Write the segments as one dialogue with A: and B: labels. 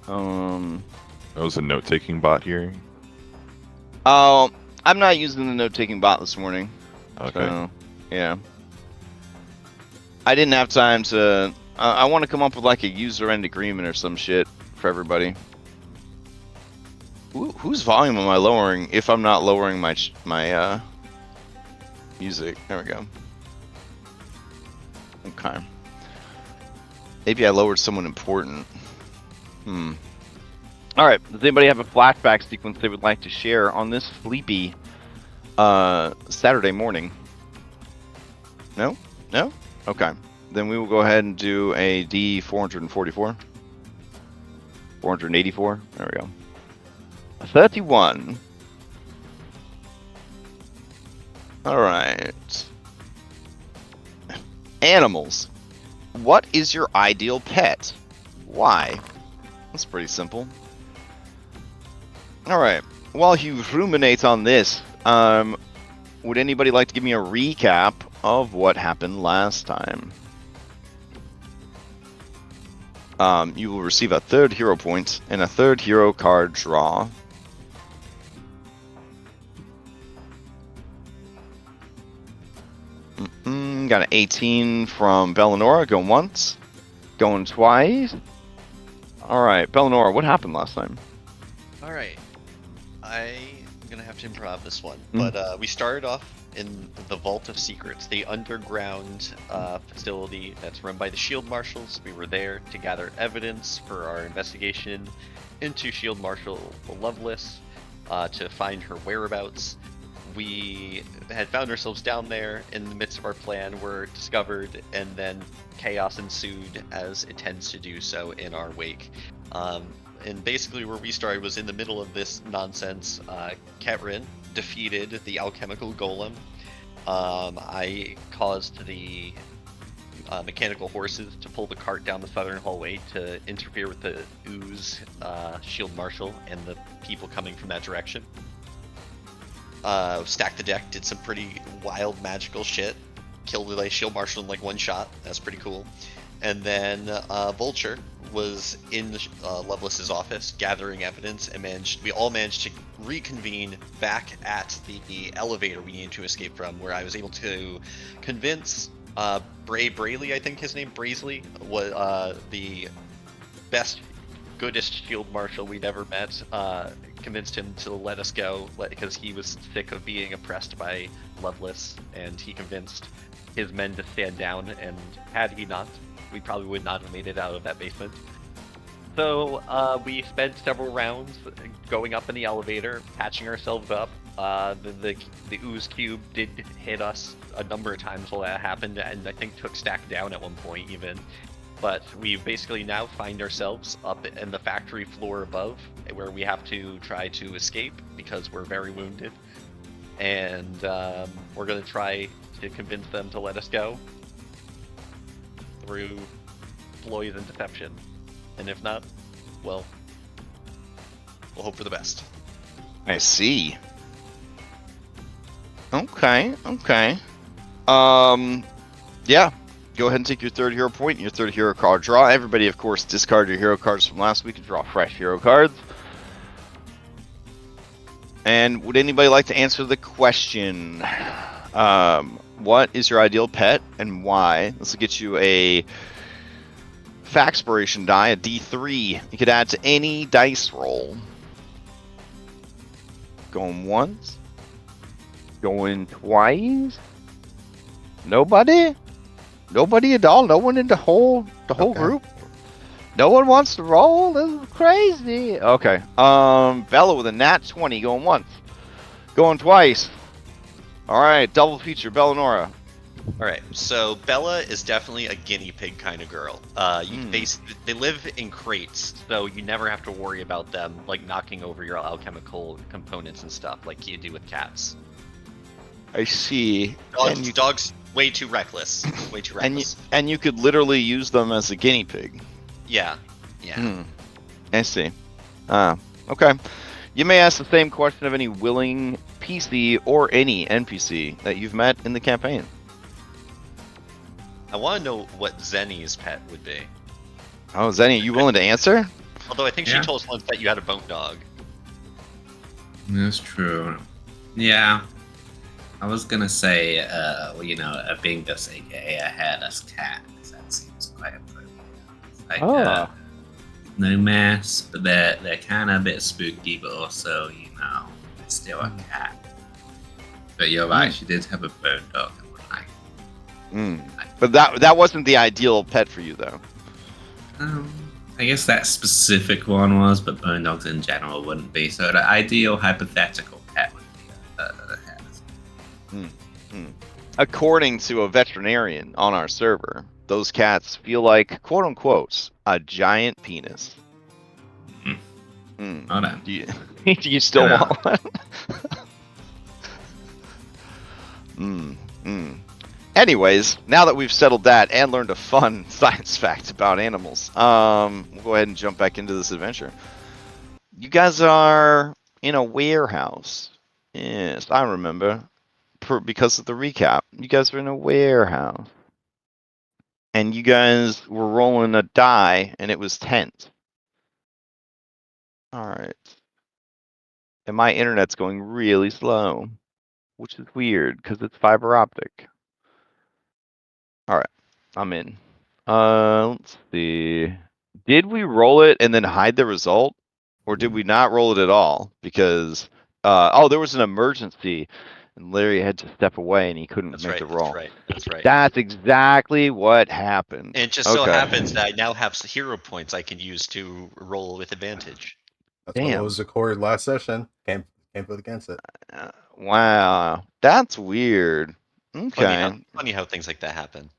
A: That was a note-taking bot here.
B: Oh, I'm not using the note-taking bot this morning.
A: Okay.
B: So, yeah. I didn't have time to... I want to come up with like a user-end agreement or some shit for everybody. Whose volume am I lowering if I'm not lowering my music? There we go. Okay. Maybe I lowered someone important. Alright, does anybody have a flashback sequence they would like to share on this sleepy Saturday morning? No? No? Okay. Then we will go ahead and do a D444. 484. There we go. 31. Alright. Animals. What is your ideal pet? Why? That's pretty simple. Alright. While you ruminate on this, would anybody like to give me a recap of what happened last time? You will receive a 3rd hero point and a 3rd hero card draw. Got an 18 from Bellinora, going once, going twice. Alright, Bellinora, what happened last time?
C: Alright, I'm gonna have to improv this one, but we started off in the Vault of Secrets, the underground facility that's run by the Shield Marshals. We were there to gather evidence for our investigation into Shield Marshal Lovelace, to find her whereabouts. We had found ourselves down there in the midst of our plan, were discovered, and then chaos ensued, as it tends to do so in our wake. And basically where we started was in the middle of this nonsense. Ketrin defeated the alchemical golem. I caused the mechanical horses to pull the cart down the southern hallway to interfere with the ooze shield marshal and the people coming from that direction. Stacked the deck, did some pretty wild magical shit, killed the shield marshal in like one shot. That's pretty cool. And then Vulture was in Lovelace's office gathering evidence, and we all managed to reconvene back at the elevator we needed to escape from, where I was able to convince Brayley, I think his name, Braisley, was the best, goodest shield marshal we'd ever met. Convinced him to let us go because he was sick of being oppressed by Lovelace, and he convinced his men to stand down, and had he not, we probably would not have made it out of that basement. So we spent several rounds going up in the elevator, patching ourselves up. The ooze cube did hit us a number of times while that happened, and I think took Stack down at one point even. But we basically now find ourselves up in the factory floor above, where we have to try to escape because we're very wounded. And we're going to try to convince them to let us go through ploys and deception. And if not, well, we'll hope for the best.
B: I see. Okay. Yeah. Go ahead and take your 3rd hero point and your 3rd hero card draw. Everybody, of course, discard your hero cards from last week and draw fresh hero cards. And would anybody like to answer the question? What is your ideal pet and why? This will get you a Faxpiration die, a D3. You could add to any dice roll. Going once. Going twice. Nobody? Nobody at all? No one in the whole group? No one wants to roll? This is crazy. Okay. Bella with a nat 20 going once. Going twice. Alright, double feature, Bellinora.
C: Alright, so Bella is definitely a guinea pig kind of girl. They live in crates, so you never have to worry about them like knocking over your alchemical components and stuff like you do with cats.
B: I see.
C: Dogs way too reckless. Way too reckless.
B: And you could literally use them as a guinea pig.
C: Yeah.
B: I see. Okay. You may ask the same question of any willing PC or any NPC that you've met in the campaign.
C: I want to know what Zenny's pet would be.
B: Oh, Zenny, you willing to answer?
C: Although I think she told us once that you had a bone dog.
D: That's true. Yeah. I was gonna say, a Bingus, aka a hairless cat, 'cause that seems quite appropriate. It's like, no mess, but they're kind of a bit spooky, but also, it's still a cat. But you're right, she did have a bone dog at one night.
B: But that wasn't the ideal pet for you, though.
D: I guess that specific one was, but bone dogs in general wouldn't be. So the ideal hypothetical pet would be a hairless.
B: According to a veterinarian on our server, those cats feel like, quote unquote, a giant penis.
D: Hold on.
B: Do you still want one? Anyways, now that we've settled that and learned a fun science fact about animals, we'll go ahead and jump back into this adventure. You guys are in a warehouse. Yes, I remember. Because of the recap, you guys are in a warehouse. And you guys were rolling a die, and it was tense. Alright. And my internet's going really slow, which is weird, because it's fiber optic. Alright, I'm in. Let's see. Did we roll it and then hide the result? Or did we not roll it at all? Because, there was an emergency, and Larry had to step away, and he couldn't make the roll.
C: That's right.
B: That's exactly what happened.
C: And it just so happens that I now have hero points I can use to roll with advantage.
E: That's what was recorded last session. Can't vote against it.
B: Wow, that's weird. Okay.
C: Funny how things like that happen.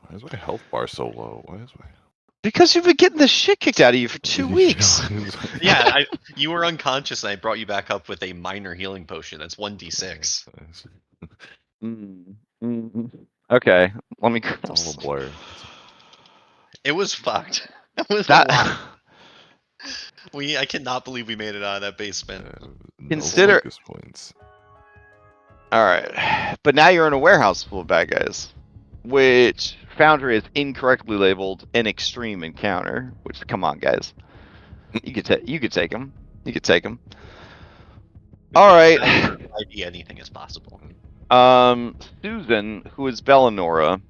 A: Why is my health bar so low? Why is my...
B: Because you've been getting the shit kicked out of you for 2 weeks.
C: Yeah, you were unconscious, and I brought you back up with a minor healing potion. That's 1d6.
B: Okay, let me.
A: It's a little blur.
C: It was fucked. It was
B: that.
C: I cannot believe we made it out of that basement.
B: Consider
A: focus points.
B: All right, but now you're in a warehouse full of bad guys, which Foundry has incorrectly labeled an extreme encounter. Which, come on, guys, you could take him. You could take him. All right.
C: Anything is possible.
B: Susan, who is Bellanora,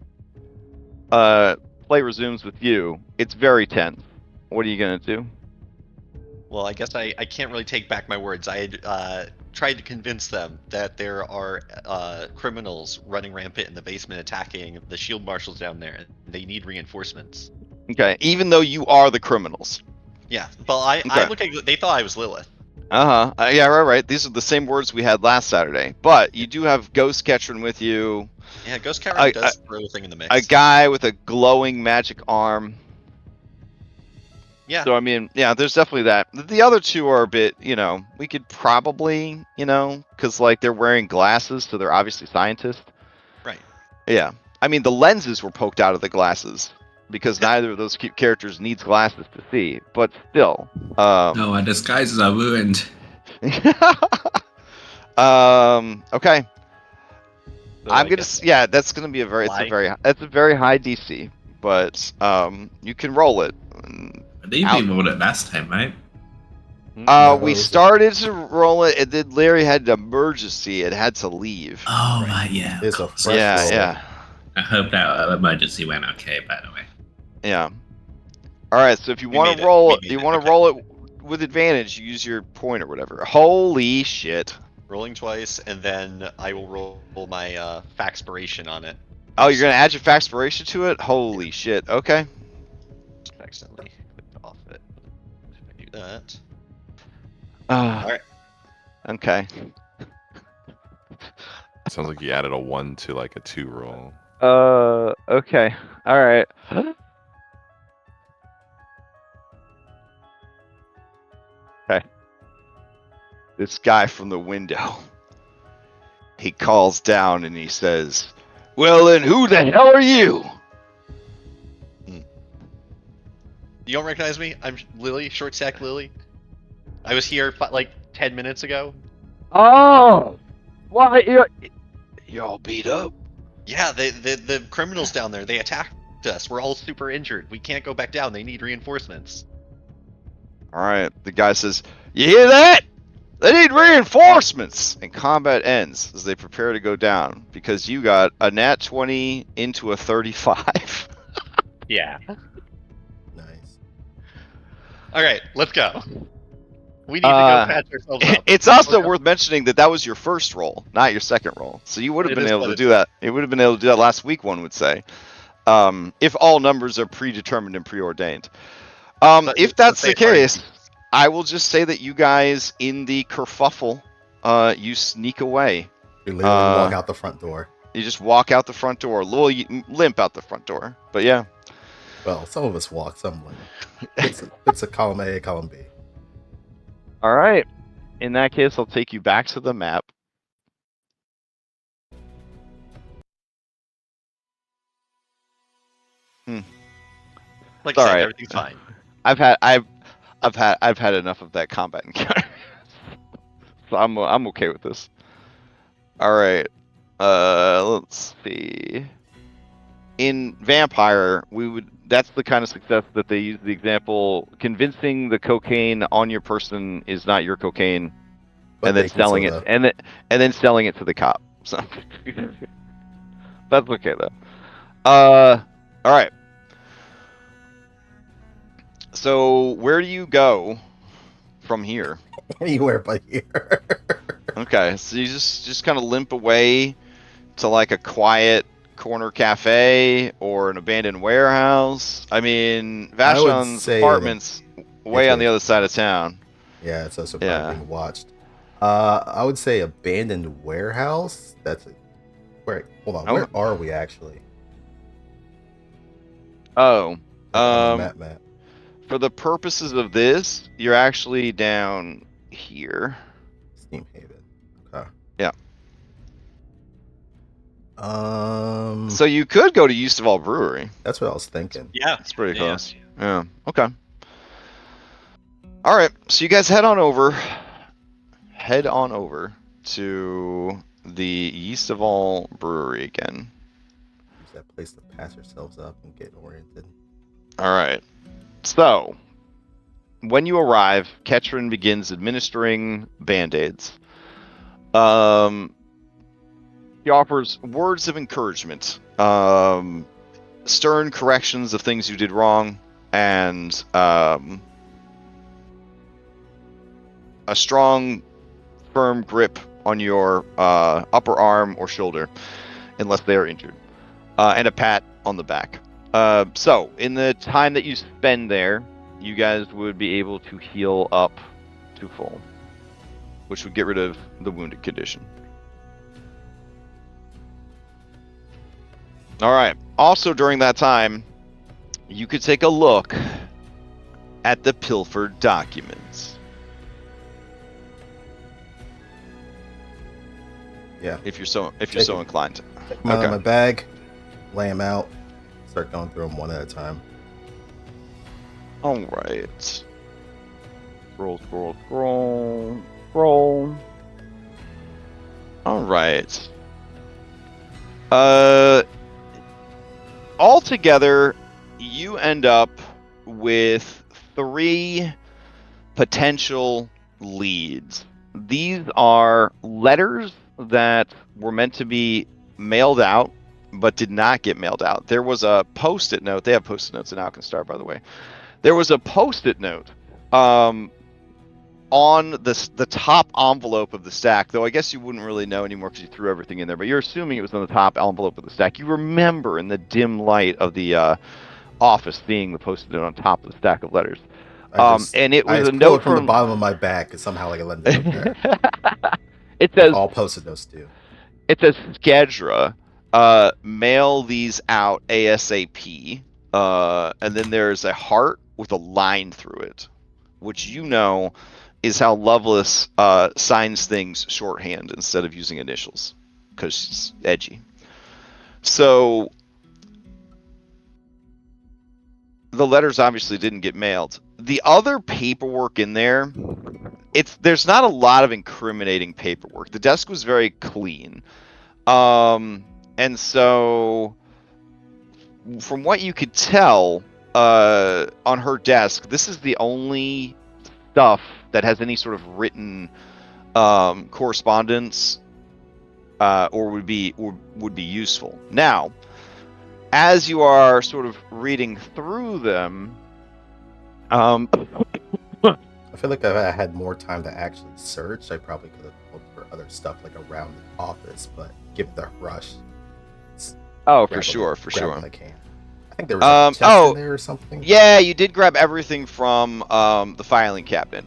B: play resumes with you. It's very tense. What are you gonna do?
C: Well, I guess I can't really take back my words. I had tried to convince them that there are criminals running rampant in the basement attacking the shield marshals down there, and they need reinforcements.
B: Okay, even though you are the criminals.
C: Yeah, well, I look at. They thought I was Lilith.
B: Yeah, right. These are the same words we had last Saturday. But you do have Ghost Ketron with you.
C: Yeah, Ghost Ketron does throw a thing in the mix.
B: A guy with a glowing magic arm.
C: Yeah.
B: So, I mean, yeah, there's definitely that. The other two are a bit, we could probably, because, like, they're wearing glasses, so they're obviously scientists.
C: Right.
B: Yeah. I mean, the lenses were poked out of the glasses, because neither of those characters needs glasses to see, but still.
D: No, our disguises are ruined.
B: Okay.
C: So
B: I'm gonna, that's gonna be that's a very high DC, but you can roll it.
D: I think we rolled it last time, right?
B: We started to roll it, and then Larry had an emergency and had to leave.
D: Oh, right, yeah.
E: It's a fresh roll.
B: Yeah.
D: I hope that emergency went okay, by the way.
B: Yeah. All right, so if you want to roll it, roll it with advantage, you use your point or whatever. Holy shit.
C: Rolling twice, and then I will roll my Faxpiration on it.
B: Oh, you're going to add your Faxpiration to it? Holy shit. Okay.
C: Accidentally clicked off it. If I do that.
B: Alright. Okay.
A: Sounds like you added a 1 to like a 2 roll.
B: Okay. Alright. Okay. This guy from the window. He calls down and he says, "Well, then who the hell are you?"
C: You don't recognize me? I'm Lily, Short Stack Lily. I was here like 10 minutes ago.
B: Oh! Why, you're all beat up?
C: Yeah, the criminals down there, they attacked us. We're all super injured. We can't go back down. They need reinforcements.
B: All right. The guy says, "You hear that? They need reinforcements." And combat ends as they prepare to go down because you got a nat 20 into a 35.
F: Yeah.
E: Nice.
C: All right, let's go. We need to go patch ourselves up.
B: It's also
C: Okay.
B: worth mentioning that that was your first roll, not your second roll. So you would have
C: It
B: been
C: is
B: able
C: what
B: to
C: it
B: do that. It would have been able to do that last week, one would say, if all numbers are predetermined and preordained. If that's the
C: say hard
B: case, I will just say that you guys in the kerfuffle, you sneak away.
E: We literally walk out the front door.
B: You just walk out the front door, a little limp out the front door. But yeah.
E: Well, some of us walk, some limp. It's a column A, column B.
B: All right. In that case, I'll take you back to the map.
C: Like
B: All
C: I said,
B: right.
C: everything's fine.
B: I've had enough of that combat encounter. So I'm okay with this. All right. Let's see. In Vampire, that's the kind of success that they use the example convincing the cocaine on your person is not your cocaine,
E: But
B: and then
E: baking
B: selling
E: soda.
B: it and then selling it to the cop. So that's okay though. All right. So where do you go from here?
E: Anywhere but here.
B: Okay, so you just kind of limp away to like a quiet corner cafe or an abandoned warehouse. I mean,
E: I would
B: Vashon's
E: say
B: apartment's way on the
E: it's-
B: other side of town.
E: Yeah, it's also
B: Yeah.
E: probably being watched. I would say abandoned warehouse. That's it. Wait, hold on.
B: Oh.
E: Where are we actually?
B: Oh,
E: On the map.
B: for the purposes of this, you're actually down here.
E: Steam Haven. Okay.
B: Yeah.
E: So
B: So you could go to Eastval Brewery.
E: that's what I was thinking.
F: Yeah.
B: It's pretty
F: Yeah.
B: close. Yeah. Okay. All right. So you guys head on over to the Eastval Brewery again.
E: Use that place to pass ourselves up and get oriented.
B: All right. So when you arrive, Ketrin begins administering band-aids. He offers words of encouragement, stern corrections of things you did wrong, and a strong, firm grip on your upper arm or shoulder, unless they are injured, and a pat on the back. So, in the time that you spend there, you guys would be able to heal up to full, which would get rid of the wounded condition. All right. Also, during that time, you could take a look at the pilfered documents.
E: Yeah.
B: If you're so
E: Take
B: inclined.
E: Take them out
B: Okay.
E: of my bag, lay them out, start going through them one at a time.
B: All right. Scroll. All right. Altogether, you end up with 3 potential leads. These are letters that were meant to be mailed out, but did not get mailed out. There was a post-it note. They have post-it notes in Alkenstar, by the way. There was a post-it note on the top envelope of the stack, though I guess you wouldn't really know anymore because you threw everything in there, but you're assuming it was on the top envelope of the stack. You remember in the dim light of the office seeing the post-it note on top of the stack of letters. And it was a
E: pull
B: note
E: it from the bottom of my bag and somehow like I let it up there.
B: It says,
E: All posted notes do.
B: it says, Skedra, mail these out ASAP. And then there's a heart with a line through it, which you know is how Loveless signs things shorthand instead of using initials, because she's edgy. So the letters obviously didn't get mailed. The other paperwork in there, there's not a lot of incriminating paperwork. The desk was very clean. And so from what you could tell on her desk, this is the only stuff that has any sort of written correspondence or would be useful. Now, as you are sort of reading through them,
E: I feel like if I had more time to actually search, I probably could have looked for other stuff like around the office, but given the rush,
B: oh,
E: grab
B: for
E: grab
B: sure.
E: what I can. I think there was a chest in there or something.
B: Yeah, you did grab everything from the filing cabinet.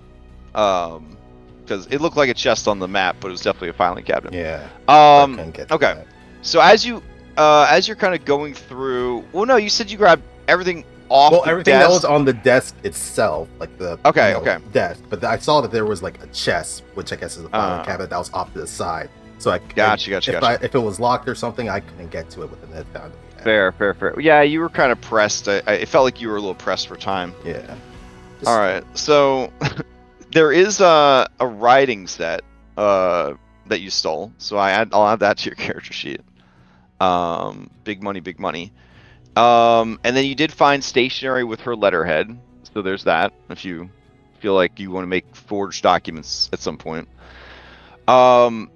B: Because it looked like a chest on the map, but it was definitely a filing cabinet.
E: Yeah. I couldn't get to
B: Okay.
E: that.
B: So as you're kind of going through, well, no, you said you grabbed everything off the
E: everything
B: desk.
E: that was on the desk itself, like the
B: Okay,
E: desk, but I saw that there was like a chest, which I guess is a filing cabinet that was off to the side. So
B: Gotcha.
E: If it was locked or something, I couldn't get to it within that time.
B: Fair. Yeah, you were kind of pressed. It felt like you were a little pressed for time.
E: Yeah.
B: All right, so there is a writing set that you stole, so I'll add that to your character sheet. Big money. And then you did find stationery with her letterhead, so there's that. If you feel like you want to make forged documents at some point. All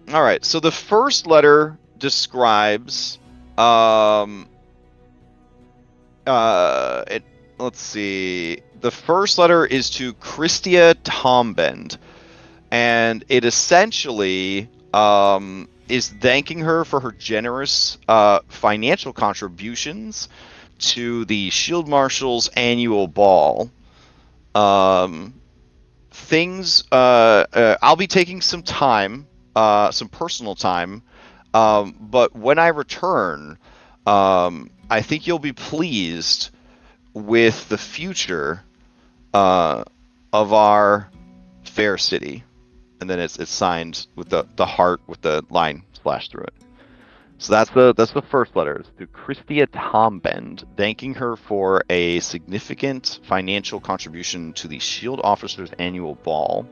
B: right, so the first letter describes let's see. The first letter is to Christia Tombend, and it essentially is thanking her for her generous financial contributions to the Shield Marshal's annual ball. Things I'll be taking some time, some personal time, but when I return, I think you'll be pleased with the future of our fair city. And then it's signed with the heart with the line splashed through it. So that's the first letter. It's to Christia Tombend, thanking her for a significant financial contribution to the Shield Officers Annual Ball.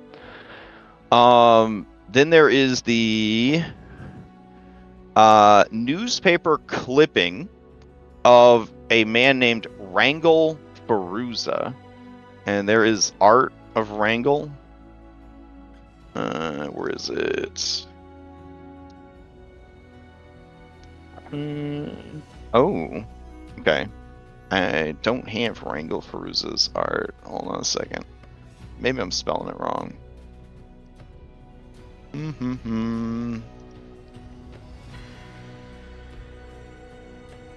B: Then there is the newspaper clipping of a man named Wrangle Feruza, and there is art of Wrangle. Where is it? Oh, okay. I don't have Wrangle Feruza's art. Hold on a second. Maybe I'm spelling it wrong.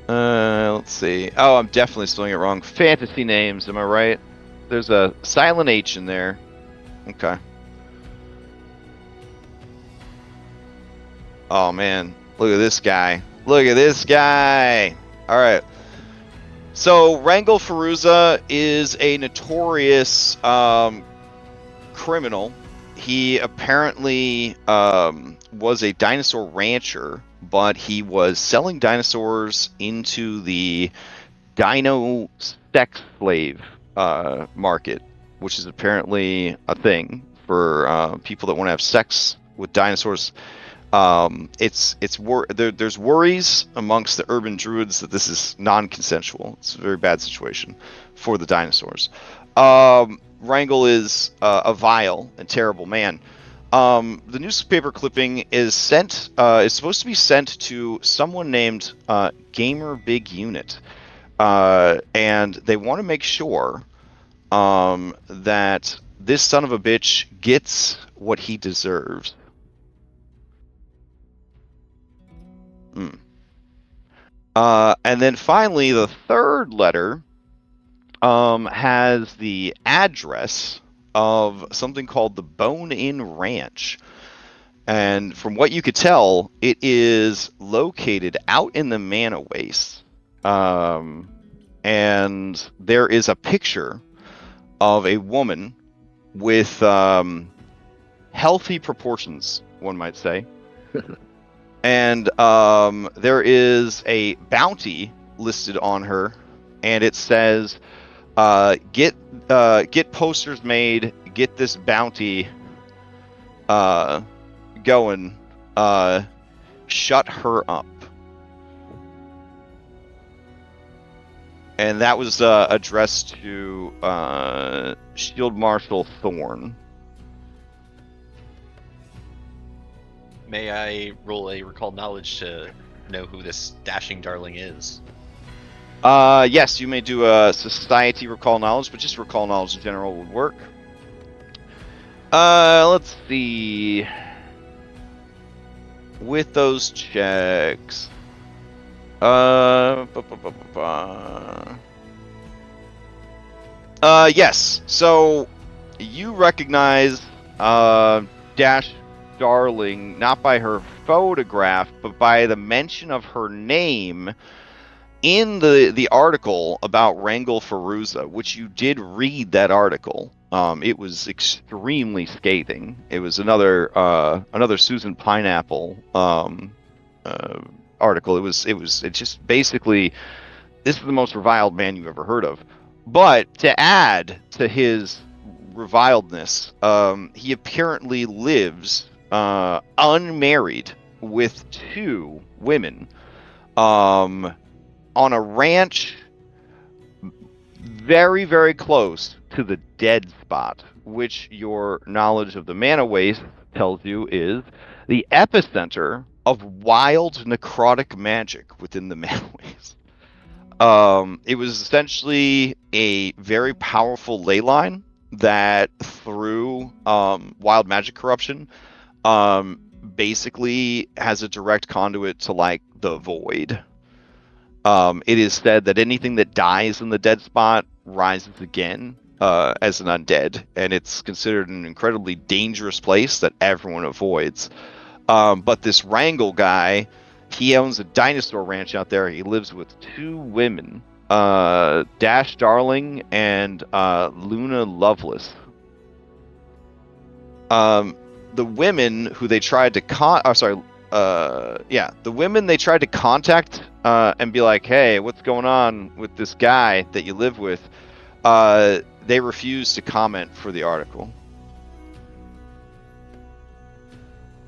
B: Let's see. Oh, I'm definitely spelling it wrong. Fantasy names, am I right? There's a silent H in there. Okay. Oh man, look at this guy. Look at this guy. All right. So Wrangle Feruza is a notorious criminal. He apparently was a dinosaur rancher, but he was selling dinosaurs into the dino sex slave market, which is apparently a thing for people that want to have sex with dinosaurs. There's worries amongst the urban druids that this is non-consensual. It's a very bad situation for the dinosaurs. Wrangle is a vile and terrible man. The newspaper clipping is supposed to be sent to someone named Gamer Big Unit, and they want to make sure that this son of a bitch gets what he deserves. And then finally, the third letter has the address of something called the Bone Inn Ranch. And from what you could tell, it is located out in the Mana Waste. And there is a picture of a woman with healthy proportions, one might say. And there is a bounty listed on her, and it says, "Get posters made. Get this bounty going. Shut her up." And that was addressed to Shield Marshal Thorn.
C: May I roll a recall knowledge to know who this dashing darling is?
B: Yes, you may do a society recall knowledge, but just recall knowledge in general would work. Let's see. With those checks. Yes. So you recognize Dash Darling not by her photograph, but by the mention of her name in the article about Wrangle Feruza, which you did read that article. It was extremely scathing. It was another Susan Pineapple article. It just basically, this is the most reviled man you've ever heard of. But to add to his reviledness, he apparently lives unmarried with 2 women on a ranch very, very close to the dead spot, which your knowledge of the mana waste tells you is the epicenter of wild necrotic magic within the mana waste. It was essentially a very powerful ley line that through wild magic corruption basically has a direct conduit to like the void. It is said that anything that dies in the dead spot rises again as an undead, and it's considered an incredibly dangerous place that everyone avoids. But this Wrangle guy, he owns a dinosaur ranch out there. He lives with 2 women, Dash Darling and Luna Lovelace. The women who they tried to the women they tried to contact and be like, hey, what's going on with this guy that you live with? They refused to comment for the article.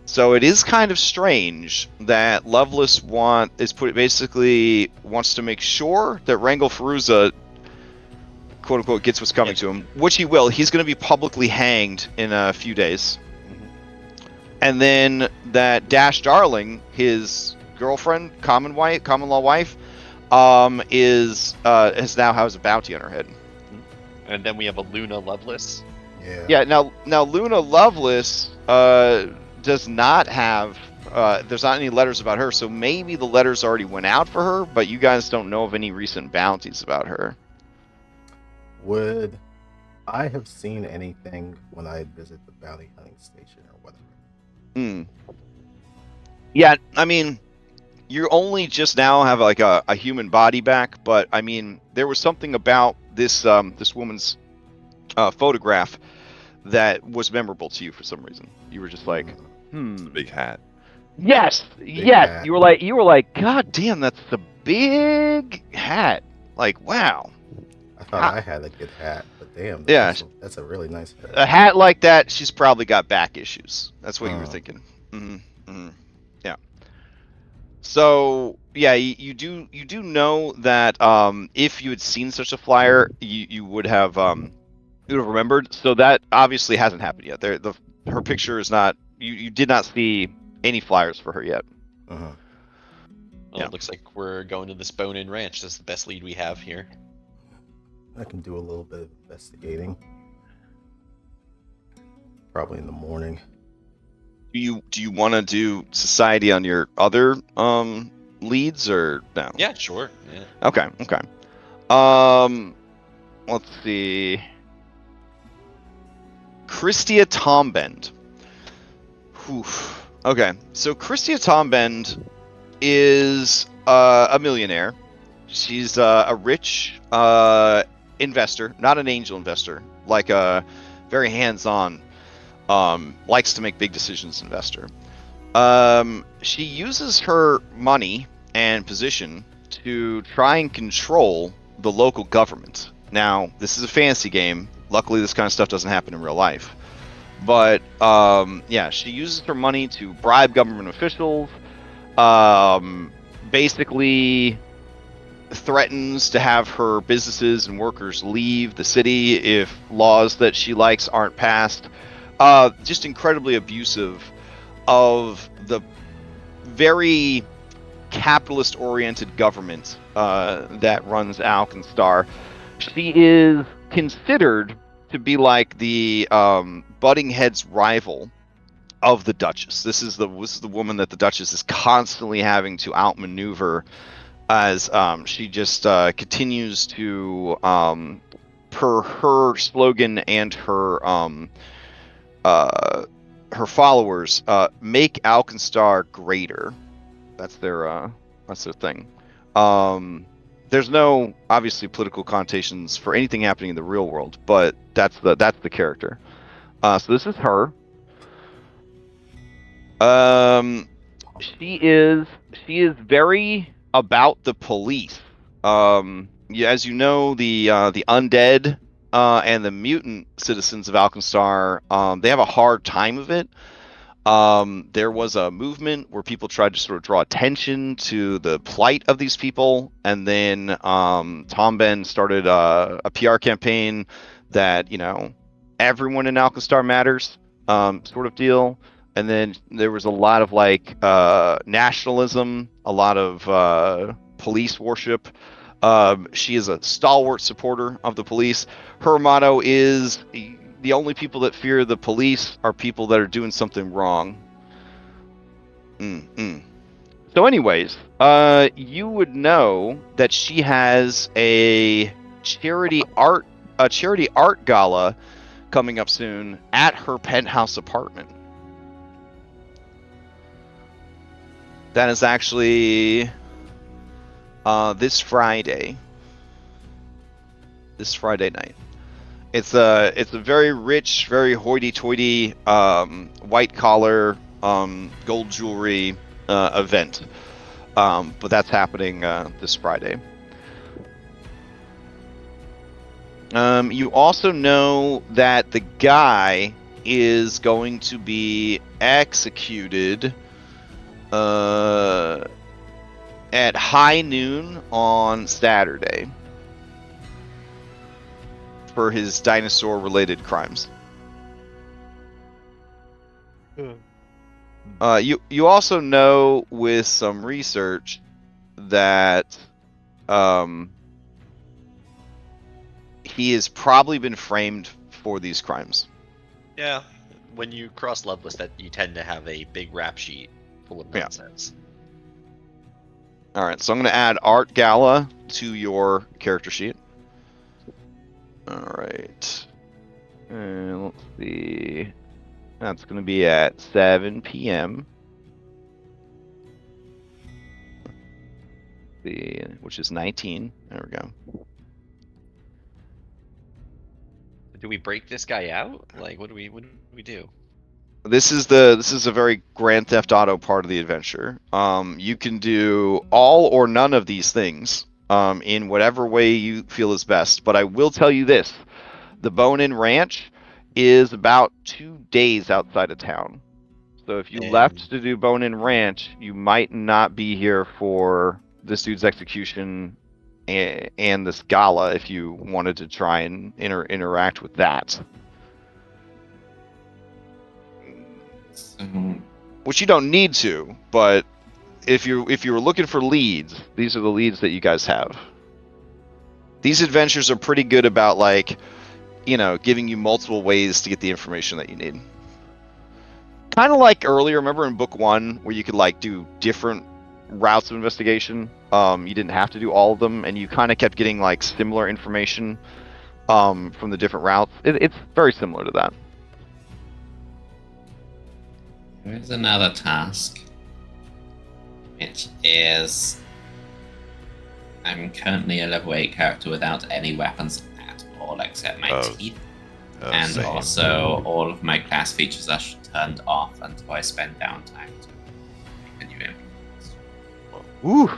B: So it is kind of strange that Lovelace basically wants to make sure that Wrangle Feruza, quote unquote, gets what's coming to him, which he will. He's going to be publicly hanged in a few days. And then that Dash Darling, his girlfriend, common law wife, has now has a bounty on her head.
C: And then we have a Luna Lovelace.
B: Yeah. Now Luna Lovelace does not have. There's not any letters about her, so maybe the letters already went out for her, but you guys don't know of any recent bounties about her.
E: Would I have seen anything when I visit the bounty hunting station or whatever?
B: Yeah, I mean, you only just now have like a human body back, but I mean, there was something about this woman's photograph that was memorable to you for some reason. You were just like,
A: Big hat.
B: Yes,
E: hat.
B: You were like, God damn, that's a big hat. Like, wow.
E: I thought I had a good hat, but damn,
B: Yeah.
E: that's a really nice hat.
B: A hat like that, she's probably got back issues. That's what you were thinking. Yeah. So yeah, you do know that if you had seen such a flyer, you would have remembered. So that obviously hasn't happened yet. Her picture is not. You did not see any flyers for her yet.
C: Well,
B: Yeah.
C: It looks like we're going to this Bone-In Ranch. That's the best lead we have here.
E: I can do a little bit of investigating. Probably in the morning.
B: Do you want to do society on your other leads or no?
C: Yeah, sure. Yeah.
B: Okay. Let's see. Christia Tombend. Okay, so Christia Tombend is a millionaire. She's a rich investor, not an angel investor, like a very hands-on, likes to make big decisions investor. She uses her money and position to try and control the local government. Now, this is a fantasy game. Luckily, this kind of stuff doesn't happen in real life. But, yeah, she uses her money to bribe government officials. Basically, threatens to have her businesses and workers leave the city if laws that she likes aren't passed. Just incredibly abusive of the very capitalist-oriented government that runs Alkenstar. She is considered to be like the butting heads rival of the Duchess. This is the woman that the Duchess is constantly having to outmaneuver as she just continues to, per her slogan and her followers, make Alkenstar greater. That's their thing. There's no obviously political connotations for anything happening in the real world, but that's the character. So this is her. She is very about the police. As you know, the undead and the mutant citizens of Alkenstar, they have a hard time of it. There was a movement where people tried to sort of draw attention to the plight of these people, and then Tom Ben started a PR campaign that, you know, everyone in Alkenstar matters, sort of deal. And then there was a lot of like nationalism, a lot of police worship. She is a stalwart supporter of the police. Her motto is, the only people that fear the police are people that are doing something wrong. So anyways, you would know that she has a charity art gala coming up soon at her penthouse apartment. That is actually this Friday. This Friday night. It's a very rich, very hoity-toity, white collar, gold jewelry event. But that's happening this Friday. You also know that the guy is going to be executed at high noon on Saturday for his dinosaur-related crimes. You also know with some research that he has probably been framed for these crimes.
C: Yeah, when you cross Loveless, that you tend to have a big rap sheet full of nonsense.
B: All right, so I'm going to add Art Gala to your character sheet. All right. And let's see. That's going to be at 7 p.m. Which is 19. There we go.
C: Do we break this guy out? Like, what do we do?
B: This is a very Grand Theft Auto part of the adventure. You can do all or none of these things in whatever way you feel is best. But I will tell you this: the Bone-In Ranch is about 2 days outside of town. So if you left to do Bone-In Ranch, you might not be here for this dude's execution and this gala if you wanted to try and interact with that. Which you don't need to, but if you were looking for leads, these are the leads that you guys have. These adventures are pretty good about, like, you know, giving you multiple ways to get the information that you need. Kind of like earlier, remember in book 1 where you could like do different routes of investigation? You didn't have to do all of them, and you kind of kept getting like similar information from the different routes. It's very similar to that.
D: There's another task, which is I'm currently a level 8 character without any weapons at all except my teeth. And
A: same.
D: Also, all of my class features are turned off until I spend downtime to make a new implement.
B: Ooh.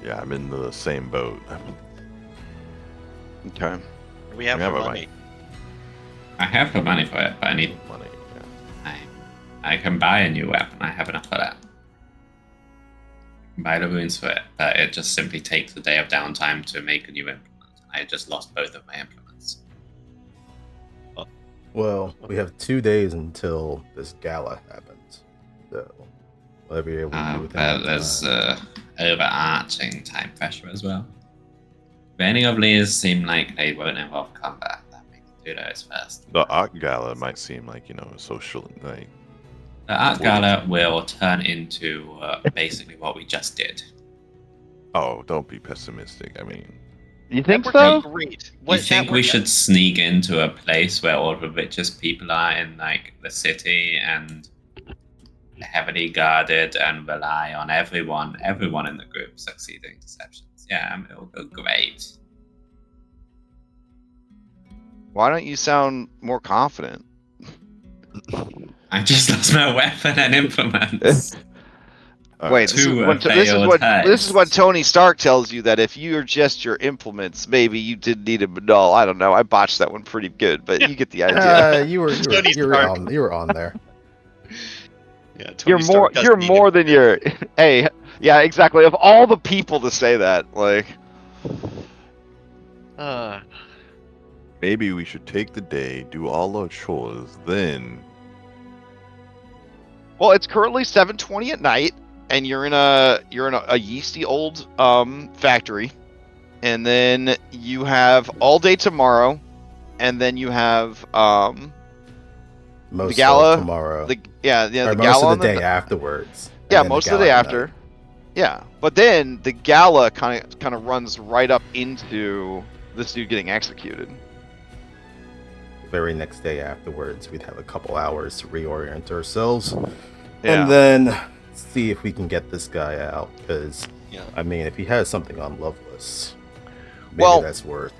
A: Yeah, I'm in the same boat.
B: Okay.
C: We have money.
D: I have the money for it, but I need
A: money. Yeah.
D: I can buy a new weapon. I have enough for that. by the runes for it, but it just simply takes a day of downtime to make a new implement. I just lost both of my implements.
E: Well, we have 2 days until this gala happens. So, whatever you're able to do within
D: But
E: that
D: there's
E: time.
D: overarching time pressure as well. If any of these seem like they won't involve combat, then we can do those first.
A: The Art Gala might seem like, a social, like,
D: The Art Gala will turn into basically what we just did.
A: oh, don't be pessimistic. I mean,
B: You think
C: That worked
B: so?
C: out great.
D: You think we should sneak into a place where all the richest people are in like the city and heavily guarded and rely on everyone in the group succeeding deceptions? Yeah, it'll go great.
B: Why don't you sound more confident?
D: I just lost my weapon and implements.
B: Wait, this is what Tony Stark tells you, that if you're just your implements, maybe you didn't need a null. I don't know. I botched that one pretty good, but you get the idea.
E: You were on there.
C: Yeah, Tony
B: You're more than your. Hey, yeah, exactly. Of all the people to say that, like,
A: maybe we should take the day, do all our chores, then.
B: well, it's currently 7:20 at night, and you're in a yeasty old factory, and then you have all day tomorrow, and then you have
E: Most
B: the gala
E: of tomorrow.
B: the
E: or
B: gala
E: most
B: on
E: of the day afterwards. and
B: Yeah,
E: then
B: most of
E: gala
B: the day
E: at
B: after.
E: night.
B: Yeah, but then the gala kind of runs right up into this dude getting executed.
E: Very next day afterwards, we'd have a couple hours to reorient ourselves,
B: Yeah.
E: and then see if we can get this guy out. Because,
C: Yeah.
E: I mean, if he has something on Loveless, maybe
B: Well-
E: that's worth.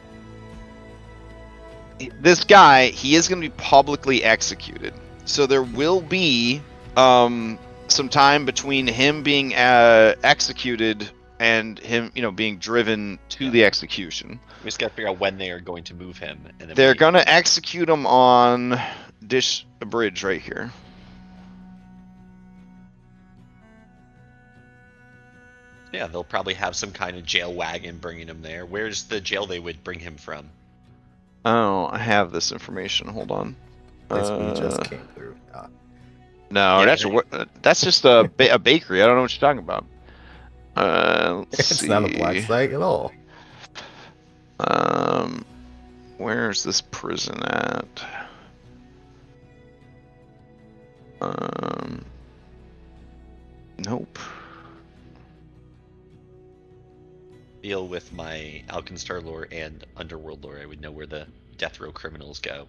B: This guy, he is going to be publicly executed, so there will be some time between him being executed and him, being driven to the execution.
C: We just gotta figure out when they are going to move him, and then
B: They're going to execute him on this bridge right here.
C: Yeah, they'll probably have some kind of jail wagon bringing him there. Where's the jail they would bring him from?
B: Oh, I have this information. Hold on.
E: Place we just came through.
B: No,
C: Yeah,
B: that's just a bakery. I don't know what you're talking about. Let's
E: It's
B: see.
E: not a black site at all.
B: Where's this prison at? Nope.
C: Deal with my Alkenstar lore and Underworld lore. I would know where the death row criminals go.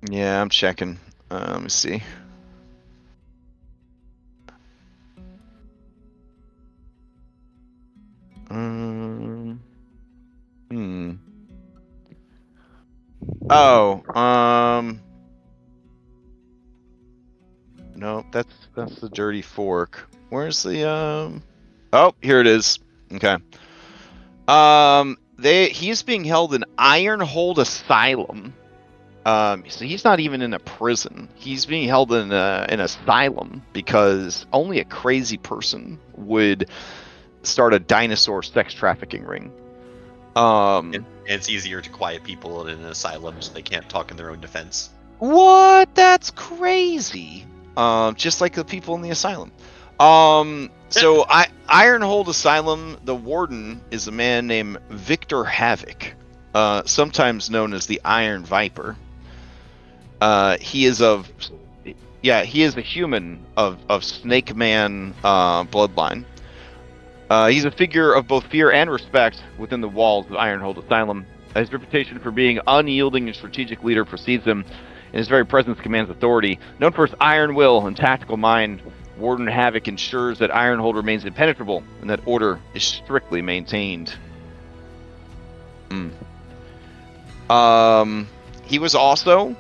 B: Yeah, I'm checking. Let me see. Oh, nope, that's the Dirty Fork. Where's the Oh, here it is. Okay. He's being held in Ironhold Asylum. So he's not even in a prison. He's being held in an asylum because only a crazy person would start a dinosaur sex trafficking ring.
C: And it's easier to quiet people in an asylum so they can't talk in their own defense.
B: What? That's crazy. Just like the people in the asylum. So Ironhold Asylum, the warden is a man named Victor Havoc, sometimes known as the Iron Viper. He is a human of Snake Man bloodline. He's a figure of both fear and respect within the walls of Ironhold Asylum. His reputation for being unyielding and strategic leader precedes him, and his very presence commands authority. Known for his iron will and tactical mind, Warden Havoc ensures that Ironhold remains impenetrable and that order is strictly maintained. He was also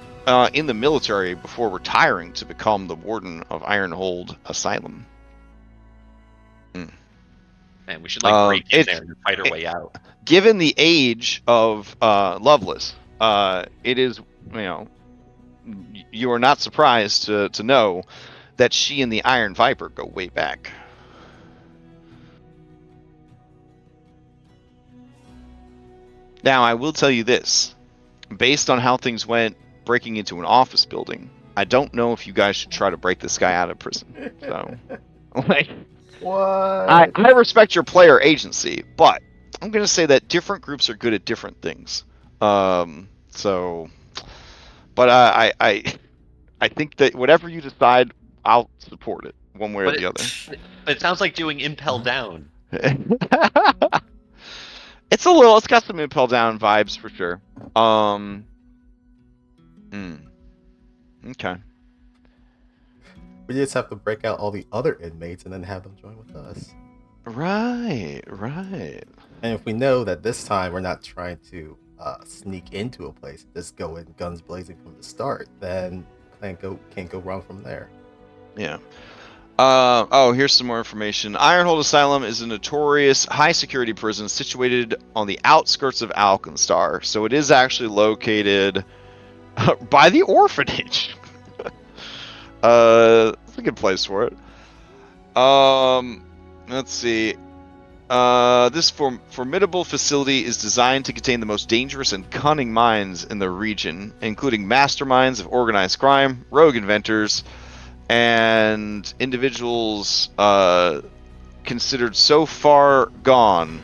B: in the military before retiring to become the warden of Ironhold Asylum.
C: And we should break in there and fight our way out.
B: Given the age of Loveless, it is, you are not surprised to know that she and the Iron Viper go way back. Now, I will tell you this. Based on how things went breaking into an office building, I don't know if you guys should try to break this guy out of prison. So, like,
E: What?
B: I respect your player agency, but I'm going to say that different groups are good at different things. So, but I think that whatever you decide, I'll support it one way or
C: But
B: the other.
C: it sounds like doing impel down.
B: It's got some Impel Down vibes for sure. Okay.
E: We just have to break out all the other inmates and then have them join with us.
B: Right.
E: And if we know that this time we're not trying to sneak into a place, just go in guns blazing from the start, then plan can't go wrong from there.
B: Yeah. Here's some more information. Ironhold Asylum is a notorious high-security prison situated on the outskirts of Alkenstar. So it is actually located by the orphanage. It's a good place for it. Let's see. This formidable facility is designed to contain the most dangerous and cunning minds in the region, including masterminds of organized crime, rogue inventors, and individuals considered so far gone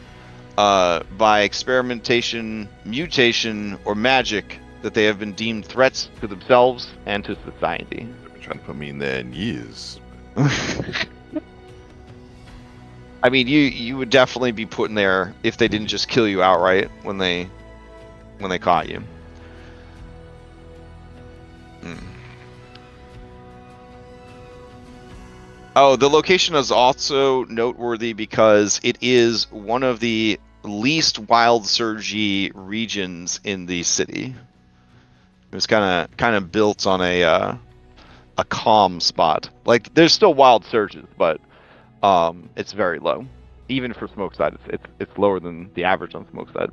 B: by experimentation, mutation, or magic that they have been deemed threats to themselves and to society.
A: They've been trying to put me in there in years.
B: I mean, you would definitely be put in there if they didn't just kill you outright when they caught you. Oh, the location is also noteworthy because it is one of the least wild surgy regions in the city. It was kind of built on a calm spot. Like there's still wild surges, but it's very low. Even for Smokeside, it's lower than the average on Smokeside.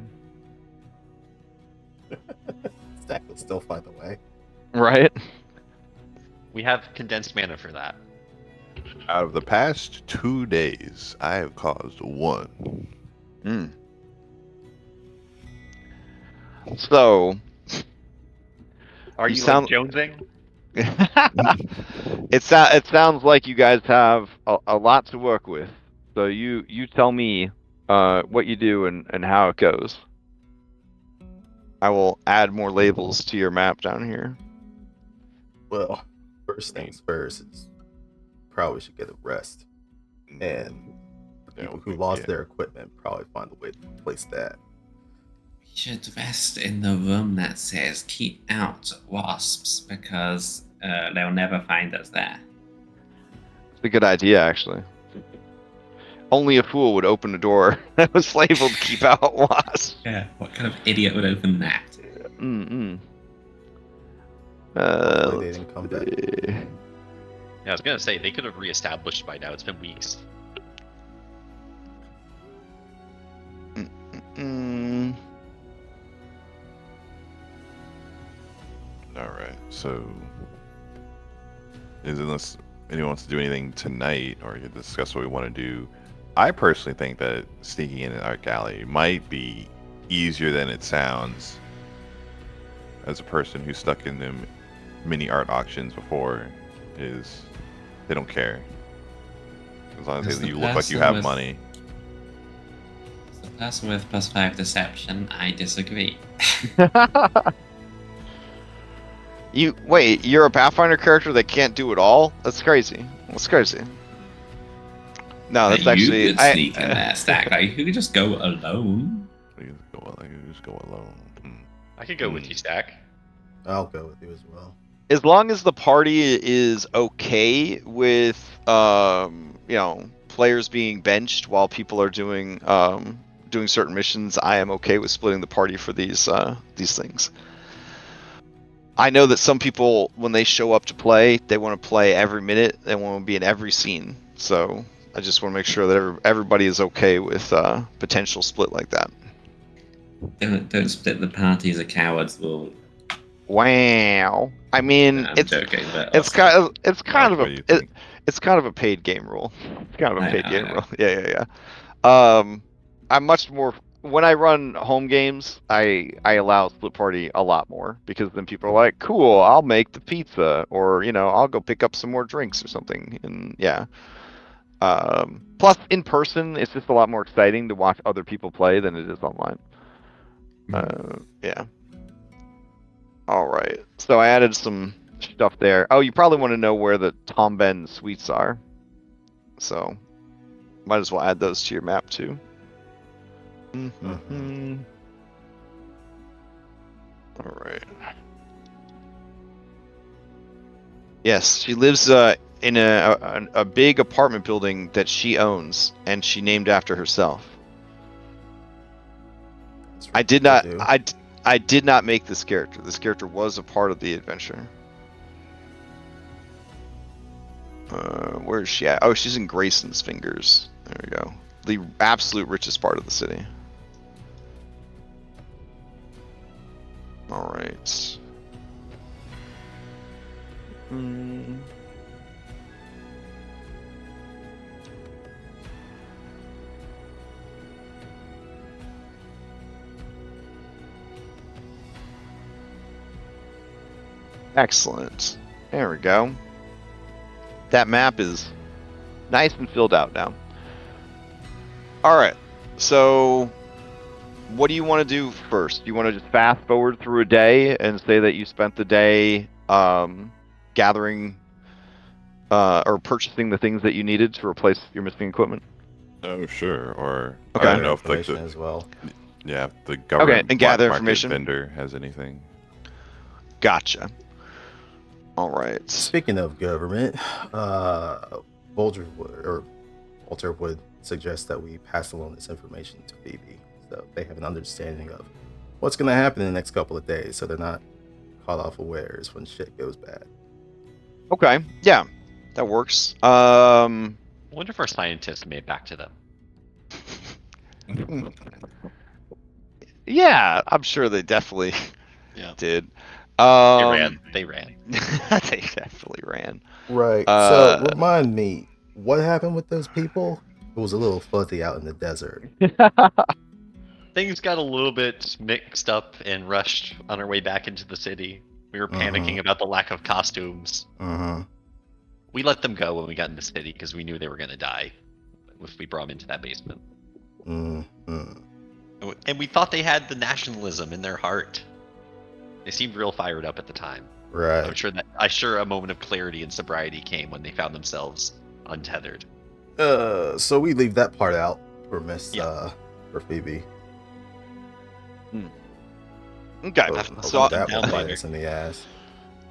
E: Stack will still find a way.
B: Right?
C: We have condensed mana for that.
A: Out of the past 2 days, I have caused 1.
B: So,
C: Are
B: You
C: you
B: sound-
C: like jonesing?
B: it sounds like you guys have a lot to work with. So you tell me what you do and how it goes. I will add more labels to your map down here.
E: Well, first things first is probably should get a rest. And the people who lost their equipment probably find a way to replace that.
D: We should rest in the room that says keep out wasps because they'll never find us there.
B: It's a good idea, actually. Only a fool would open a door that was labeled keep out wasps.
D: Yeah, what kind of idiot would open that?
E: Hopefully they didn't come back.
C: Yeah, I was gonna say they could have reestablished by now. It's been weeks.
A: All right. So, unless anyone wants to do anything tonight or discuss what we want to do, I personally think that sneaking in an art gallery might be easier than it sounds. As a person who's stuck in them mini art auctions before, they don't care as long as you look like you have money.
D: As the person with +5 deception, I disagree.
B: You're a Pathfinder character that can't do it all? That's crazy. That's crazy. No, that's actually
D: you could sneak in there, Stack. Like, you could just go alone.
A: You just go alone.
C: I could go with you, Stack.
E: I'll go with you as well.
B: As long as the party is okay with players being benched while people are doing certain missions, I am okay with splitting the party for these things. I know that some people, when they show up to play, they want to play every minute. They want to be in every scene. So I just want to make sure that everybody is okay with potential split like that.
D: Don't split the party as a cowards rule.
B: Wow. I mean,
D: I'm joking, but
B: it's kind of
A: What
B: a
A: do you think?
B: it's kind of a paid game rule. It's kind of a
D: I
B: paid
D: know,
B: game
D: I know.
B: rule. Yeah. I'm much more when I run home games. I allow split party a lot more because then people are like, "Cool, I'll make the pizza," or I'll go pick up some more drinks or something. And yeah. Plus, in person, it's just a lot more exciting to watch other people play than it is online. Yeah. All right. So I added some stuff there. Oh, you probably want to know where the Tom Ben suites are. So might as well add those to your map too. Mm-hmm. All right. Yes, she lives in a big apartment building that she owns and she named after herself.
E: That's
B: I
E: what
B: did
E: people
B: not.
E: do.
B: I did not make this character. This character was a part of the adventure. Where is she at? Oh, she's in Grayson's Fingers. There we go. The absolute richest part of the city. All right. Excellent. There we go. That map is nice and filled out now. All right. So, what do you want to do first? Do you want to just fast forward through a day and say that you spent the day gathering or purchasing the things that you needed to replace your missing equipment?
A: Oh, sure. Or
B: Okay.
A: I don't know if like
E: information as well.
A: the government
B: and
A: black
B: gather
A: market
B: information.
A: vendor has anything.
B: Gotcha. All right.
E: Speaking of government, Walter would suggest that we pass along this information to Phoebe, so they have an understanding of what's going to happen in the next couple of days, so they're not caught off unawares when shit goes bad.
B: Okay. Yeah, that works.
F: I wonder if our scientists made it back to them.
B: Yeah, I'm sure they definitely
F: Yeah.
B: did.
F: They ran. They ran.
B: They definitely ran.
E: Right. So remind me, what happened with those people? It was a little fuzzy out in the desert.
F: Things got a little bit mixed up and rushed on our way back into the city. We were panicking about the lack of costumes. We let them go when we got in the city because we knew they were going to die if we brought them into that basement. And we thought they had the nationalism in their heart. They seemed real fired up at the time.
E: Right.
F: I'm sure a moment of clarity and sobriety came when they found themselves untethered.
E: So we leave that part out for for Phoebe.
B: Okay.
E: So
B: So
E: that will
F: down
E: bite
F: later.
E: us in the ass.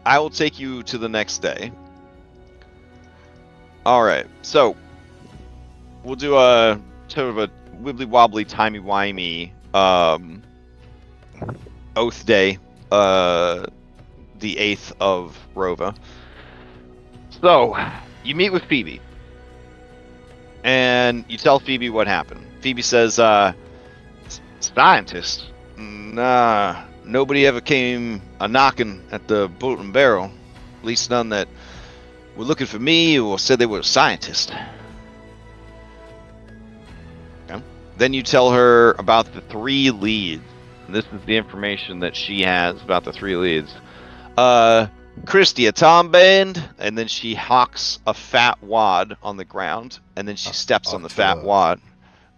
B: I will take you to the next day. All right. So we'll do a sort of a wibbly wobbly, timey wimey oath day. The 8th of Rova. So you meet with Phoebe, and you tell Phoebe what happened. Phoebe says, "Scientist? Nah, nobody ever came a knocking at the Bolt and Barrel. At least none that were looking for me or said they were a scientist." Okay. Then you tell her about the 3 leads. And this is the information that she has about the 3 leads. Christy, a Tom Band, and then she hawks a fat wad on the ground, and then she steps on the fat wad,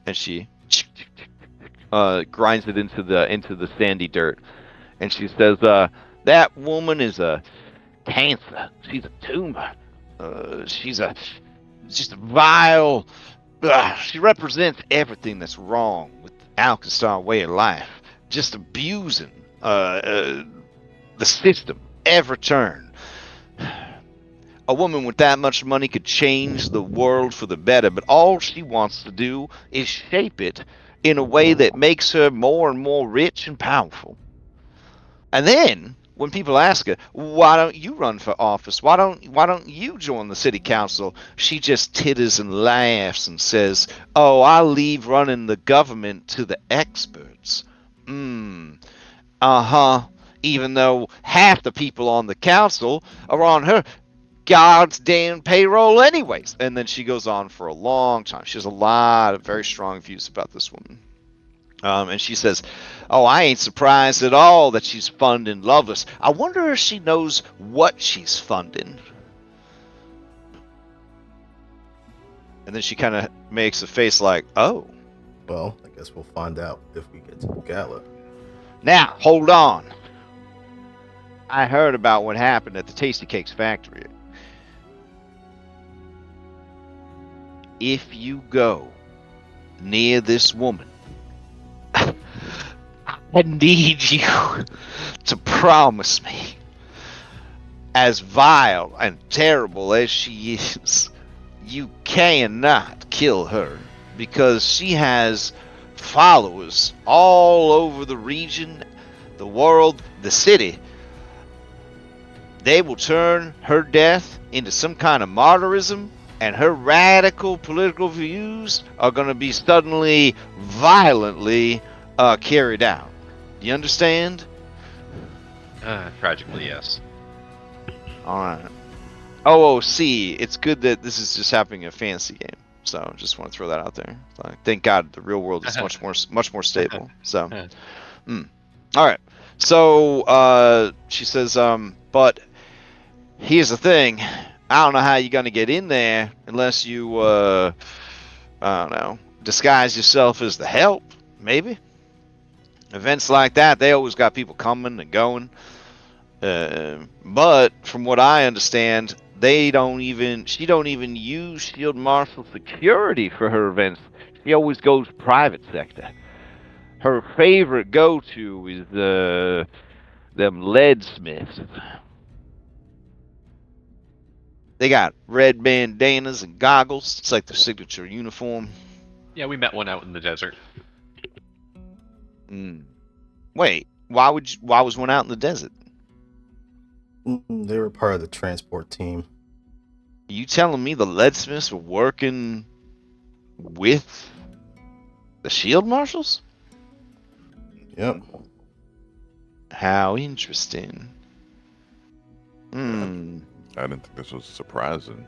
B: and she grinds it into the sandy dirt, and she says, "That woman is a cancer. She's a tumor. She's just a vile. She represents everything that's wrong with the Alkenstar way of life. Just abusing the system every turn. A woman with that much money could change the world for the better, but all she wants to do is shape it in a way that makes her more and more rich and powerful. And then when people ask her, why don't you run for office? Why don't you join the city council? She just titters and laughs and says, oh, I'll leave running the government to the experts. Uh-huh. even though half the people on the council are on her God's damn payroll anyways. And then she goes on for a long time. She has a lot of very strong views about this woman. And she says, oh, I ain't surprised at all that she's funding Loveless. I wonder if she knows what she's funding. And then she kind of makes a face like, oh.
E: Well, I guess we'll find out if we get to the gala.
B: Now, hold on. I heard about what happened at the Tasty Cakes factory. If you go near this woman, I need you to promise me, as vile and terrible as she is, you cannot kill her, because she has followers all over the region, the world, the city. They will turn her death into some kind of martyrism, and her radical political views are going to be suddenly, violently carried out. Do you understand?
F: Tragically, yes.
B: All right. OOC, it's good that this is just happening in a fantasy game. So just want to throw that out there. Thank God the real world is much more stable. So, all right. So she says, but here's the thing. I don't know how you're gonna get in there unless you, I don't know, disguise yourself as the help. Maybe. Events like that, they always got people coming and going. But from what I understand, she don't even use Shield Marshal security for her events. She always goes private sector. Her favorite go-to is them leadsmiths. They got red bandanas and goggles. It's like their signature uniform.
F: Yeah, we met one out in the desert.
B: Wait, why was one out in the desert?
E: They were part of the transport team.
B: Are you telling me the leadsmiths were working with the Shield Marshals?
E: Yep.
A: How interesting. I didn't think this was surprising.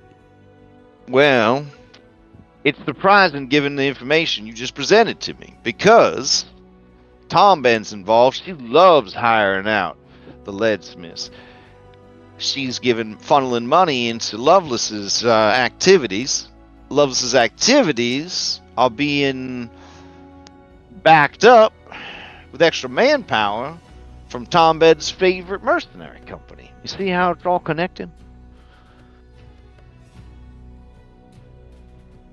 B: Well, it's surprising given the information you just presented to me, because Tom Ben's involved. She loves hiring out the leadsmiths. She's funneling money into Lovelace's activities. Lovelace's activities are being backed up with extra manpower from Tom Ben's favorite mercenary company. You see how it's all connected?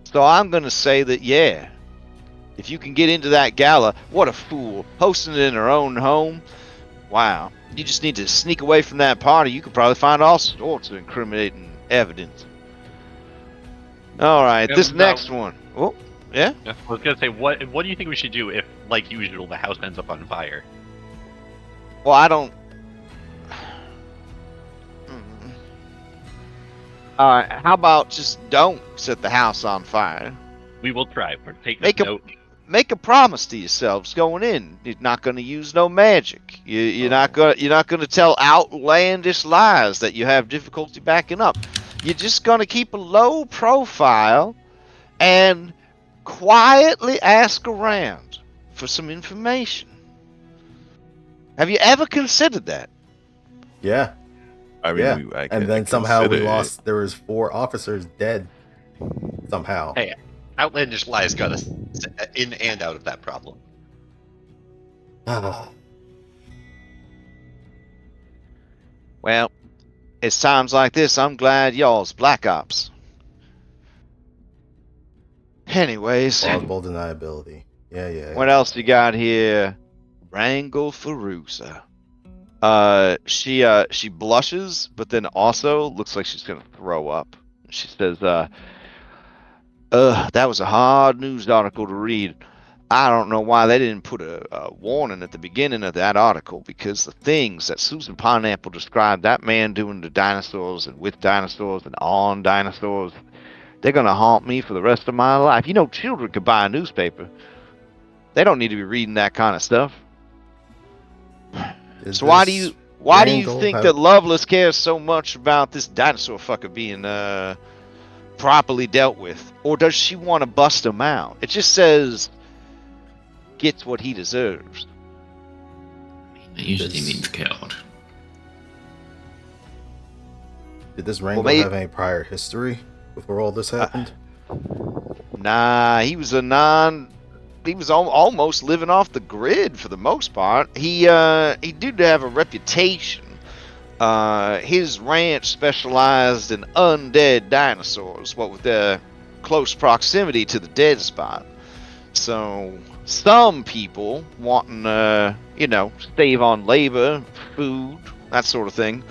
B: So I'm going to say that, yeah, if you can get into that gala, what a fool. Hosting it in her own home. Wow. You just need to sneak away from that party. You could probably find all sorts of incriminating evidence. All right, this next one. Oh, yeah?
F: I was going to say, what do you think we should do if, like usual, the house ends up on fire?
B: Well, I don't... how about just don't set the house on fire?
F: We will try. We're taking a note.
B: Make a promise to yourselves going in. You're not going to use no magic. You're not going to tell outlandish lies that you have difficulty backing up. You're just going to keep a low profile and quietly ask around for some information. Have you ever considered that?
E: Yeah.
A: I mean,
E: yeah. And then somehow we lost. There was 4 officers dead. Somehow.
F: Hey, outlandish lies got us in and out of that problem.
B: Well, it's times like this I'm glad y'all's Black Ops. Anyways.
E: Plausible deniability. Yeah.
B: What else you got here? Wrangle Ferusa. She blushes, but then also looks like she's gonna throw up. She says, that was a hard news article to read. I don't know why they didn't put a warning at the beginning of that article, because the things that Susan Pineapple described that man doing to dinosaurs and with dinosaurs and on dinosaurs, they're going to haunt me for the rest of my life. You know, children could buy a newspaper. They don't need to be reading that kind of stuff.
E: Is
B: So why do
E: this
B: you
E: Randall
B: think
E: have-
B: that Lovelace cares so much about this dinosaur fucker being properly dealt with, or does she want to bust him out? It just says gets what he deserves.
D: It usually
E: This-
D: means killed.
E: Did this Randall
B: maybe-
E: have any prior history before all this happened?
B: Nah, he was almost living off the grid for the most part. He did have a reputation. His ranch specialized in undead dinosaurs, what with their close proximity to the dead spot. So some people wanting save on labor, food, that sort of thing,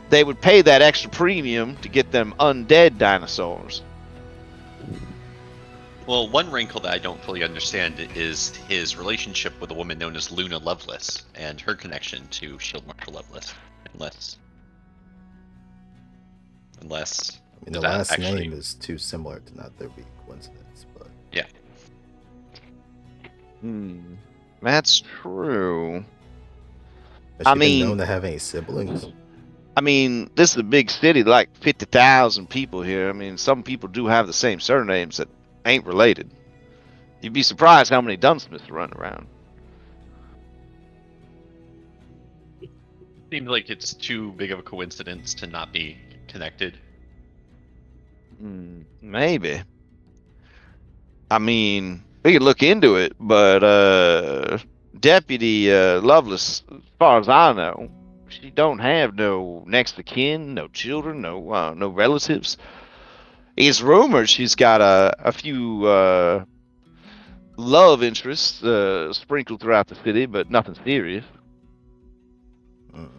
B: they would pay that extra premium to get them undead dinosaurs.
C: Well, one wrinkle that I don't fully understand is his relationship with a woman known as Luna Lovelace and her connection to Shield Marshal Lovelace. Unless
E: I mean, the
C: that
E: last
C: actually-
E: name is too similar to not there be coincidence, but
C: yeah.
B: That's true.
E: has
B: I
E: she
B: mean-
E: been known to have any siblings?
B: I mean, this is a big city, like 50,000 people here. I mean, some people do have the same surnames that ain't related. You'd be surprised how many Dunsmiths run around.
C: Seems like it's too big of a coincidence to not be connected.
B: Maybe. I mean, we could look into it, but Deputy Lovelace, as far as I know, she don't have no next of kin, no children, no relatives. It's rumored she's got a few love interests sprinkled throughout the city, but nothing serious.
E: Mm.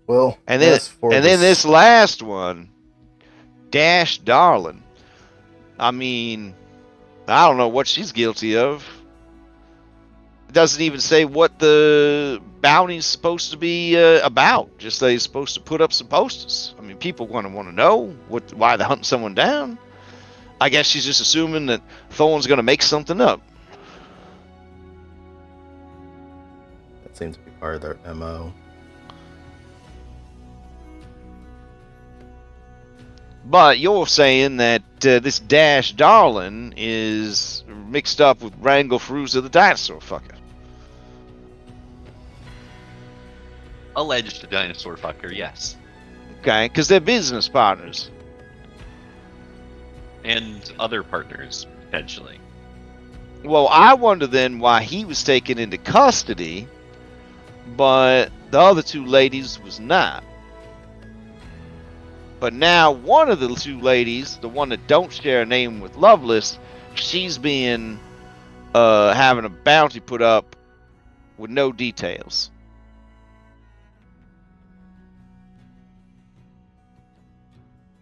E: Well,
B: And then,
E: as for
B: this last one, Dash Darling. I mean, I don't know what she's guilty of. It doesn't even say what the bounty's supposed to be about. Just that he's supposed to put up some posters. I mean, people want to know why they're hunting someone down. I guess she's just assuming that Thorne's going to make something up.
E: that seems to be part of their MO.
B: But you're saying that this Dash Darling is mixed up with Wrangle Fruza the dinosaur fucker.
C: Alleged dinosaur fucker, yes.
B: Okay, because they're business partners.
C: And other partners, potentially.
B: Well, I wonder then why he was taken into custody, but the other two ladies was not. But now one of the two ladies, the one that don't share a name with Lovelace, she's being having a bounty put up with no details.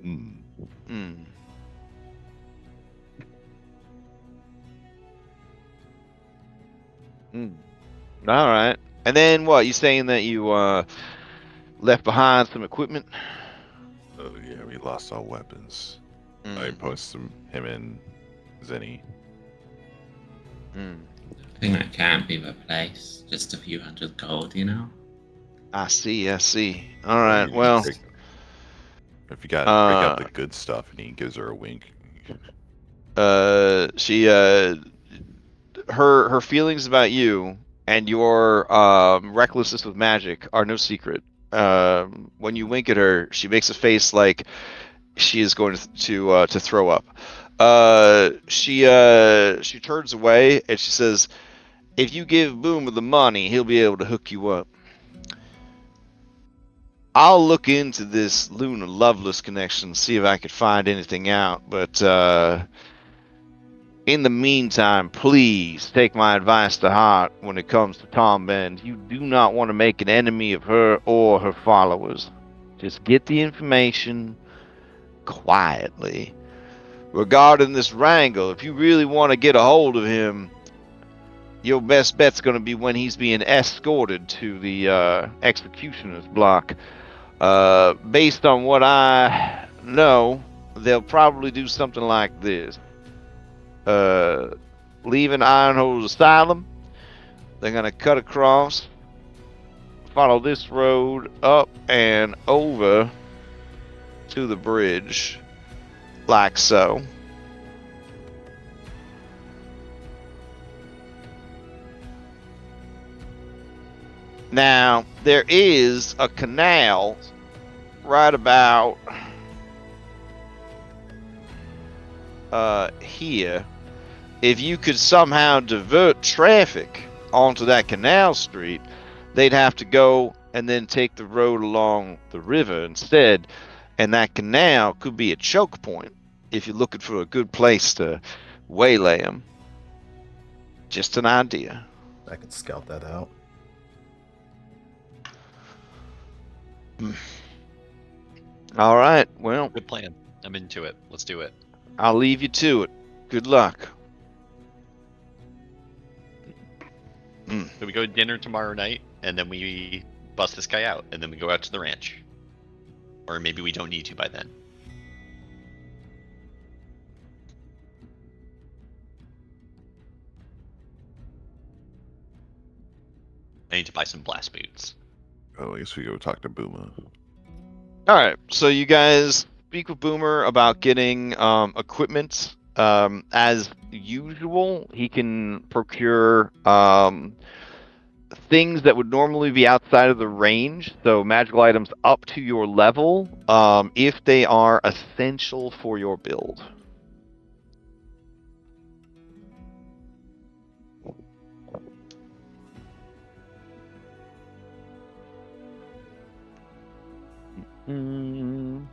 B: Hmm. All right. And then what? You saying that you left behind some equipment?
A: Oh yeah, we lost all weapons.
B: Mm.
A: I posted him and Zenny.
D: I think that can't be replaced. Just a few hundred gold, you know?
B: I see. All right.
A: You
B: Well,
A: break- if you got break out the good stuff, and he gives her a wink.
B: she her feelings about you and your recklessness with magic are no secret. When you wink at her, she makes a face like she is going to throw up. She turns away and she says, "If you give Boomer the money, he'll be able to hook you up. I'll look into this Luna Lovelace connection, see if I can find anything out. But in the meantime, please take my advice to heart when it comes to Tom Bend. You do not want to make an enemy of her or her followers. Just get the information quietly. Regarding this wrangle, if you really want to get a hold of him, your best bet's going to be when he's being escorted to the executioner's block. Based on what I know, they'll probably do something like this. leaving Ironhose Asylum. They're gonna cut across, follow this road up and over to the bridge, like so. Now, there is a canal right about here. If you could somehow divert traffic onto that canal street, they'd have to go and then take the road along the river instead. And that canal could be a choke point if you're looking for a good place to waylay them. Just an idea.
E: I can scout that out.
B: All right, well,
F: Good plan. I'm into it. Let's do it.
B: I'll leave you to it. Good luck.
F: So we go to dinner tomorrow night, and then we bust this guy out, and then we go out to the ranch. Or maybe we don't need to by then. I need to buy some blast boots.
A: Oh, I guess we go talk to Boomer.
B: All right, so you guys speak with Boomer about getting equipment. As usual, he can procure things that would normally be outside of the range, so magical items up to your level, if they are essential for your build. And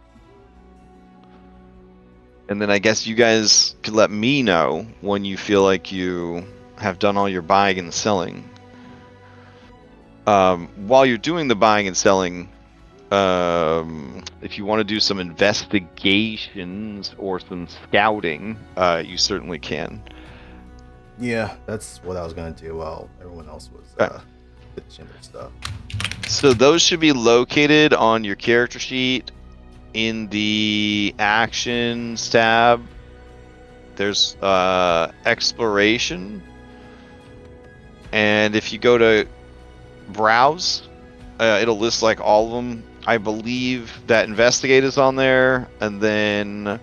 B: then I guess you guys could let me know when you feel like you have done all your buying and selling. While you're doing the buying and selling, if you want to do some investigations or some scouting, you certainly can.
E: Yeah, that's what I was gonna do while everyone else was finishing their stuff.
B: So those should be located on your character sheet in the actions tab. There's exploration, and if you go to browse, it'll list like all of them. I believe that investigate is on there, and then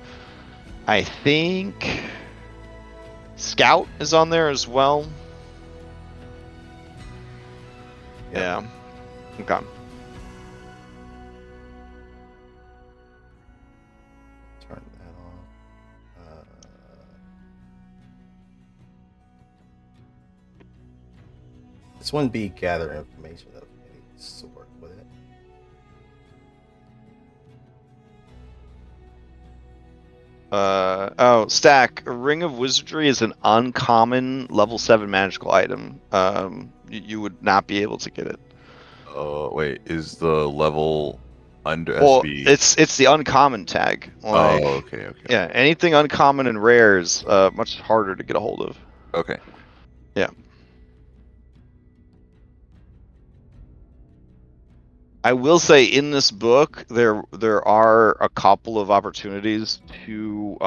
B: I think scout is on there as well.
E: Yep.
B: Yeah. Okay.
E: Turn that off. This wouldn't be gather information of any sort, would it?
B: Stack. A Ring of Wizardry is an uncommon level 7 magical item. You would not be able to get it.
A: Oh, wait, is the level under
B: Well,
A: SB?
B: it's the uncommon tag. Like,
A: Oh, okay.
B: yeah, anything uncommon and rare is much harder to get a hold of.
A: Okay.
B: Yeah. I will say in this book there are a couple of opportunities to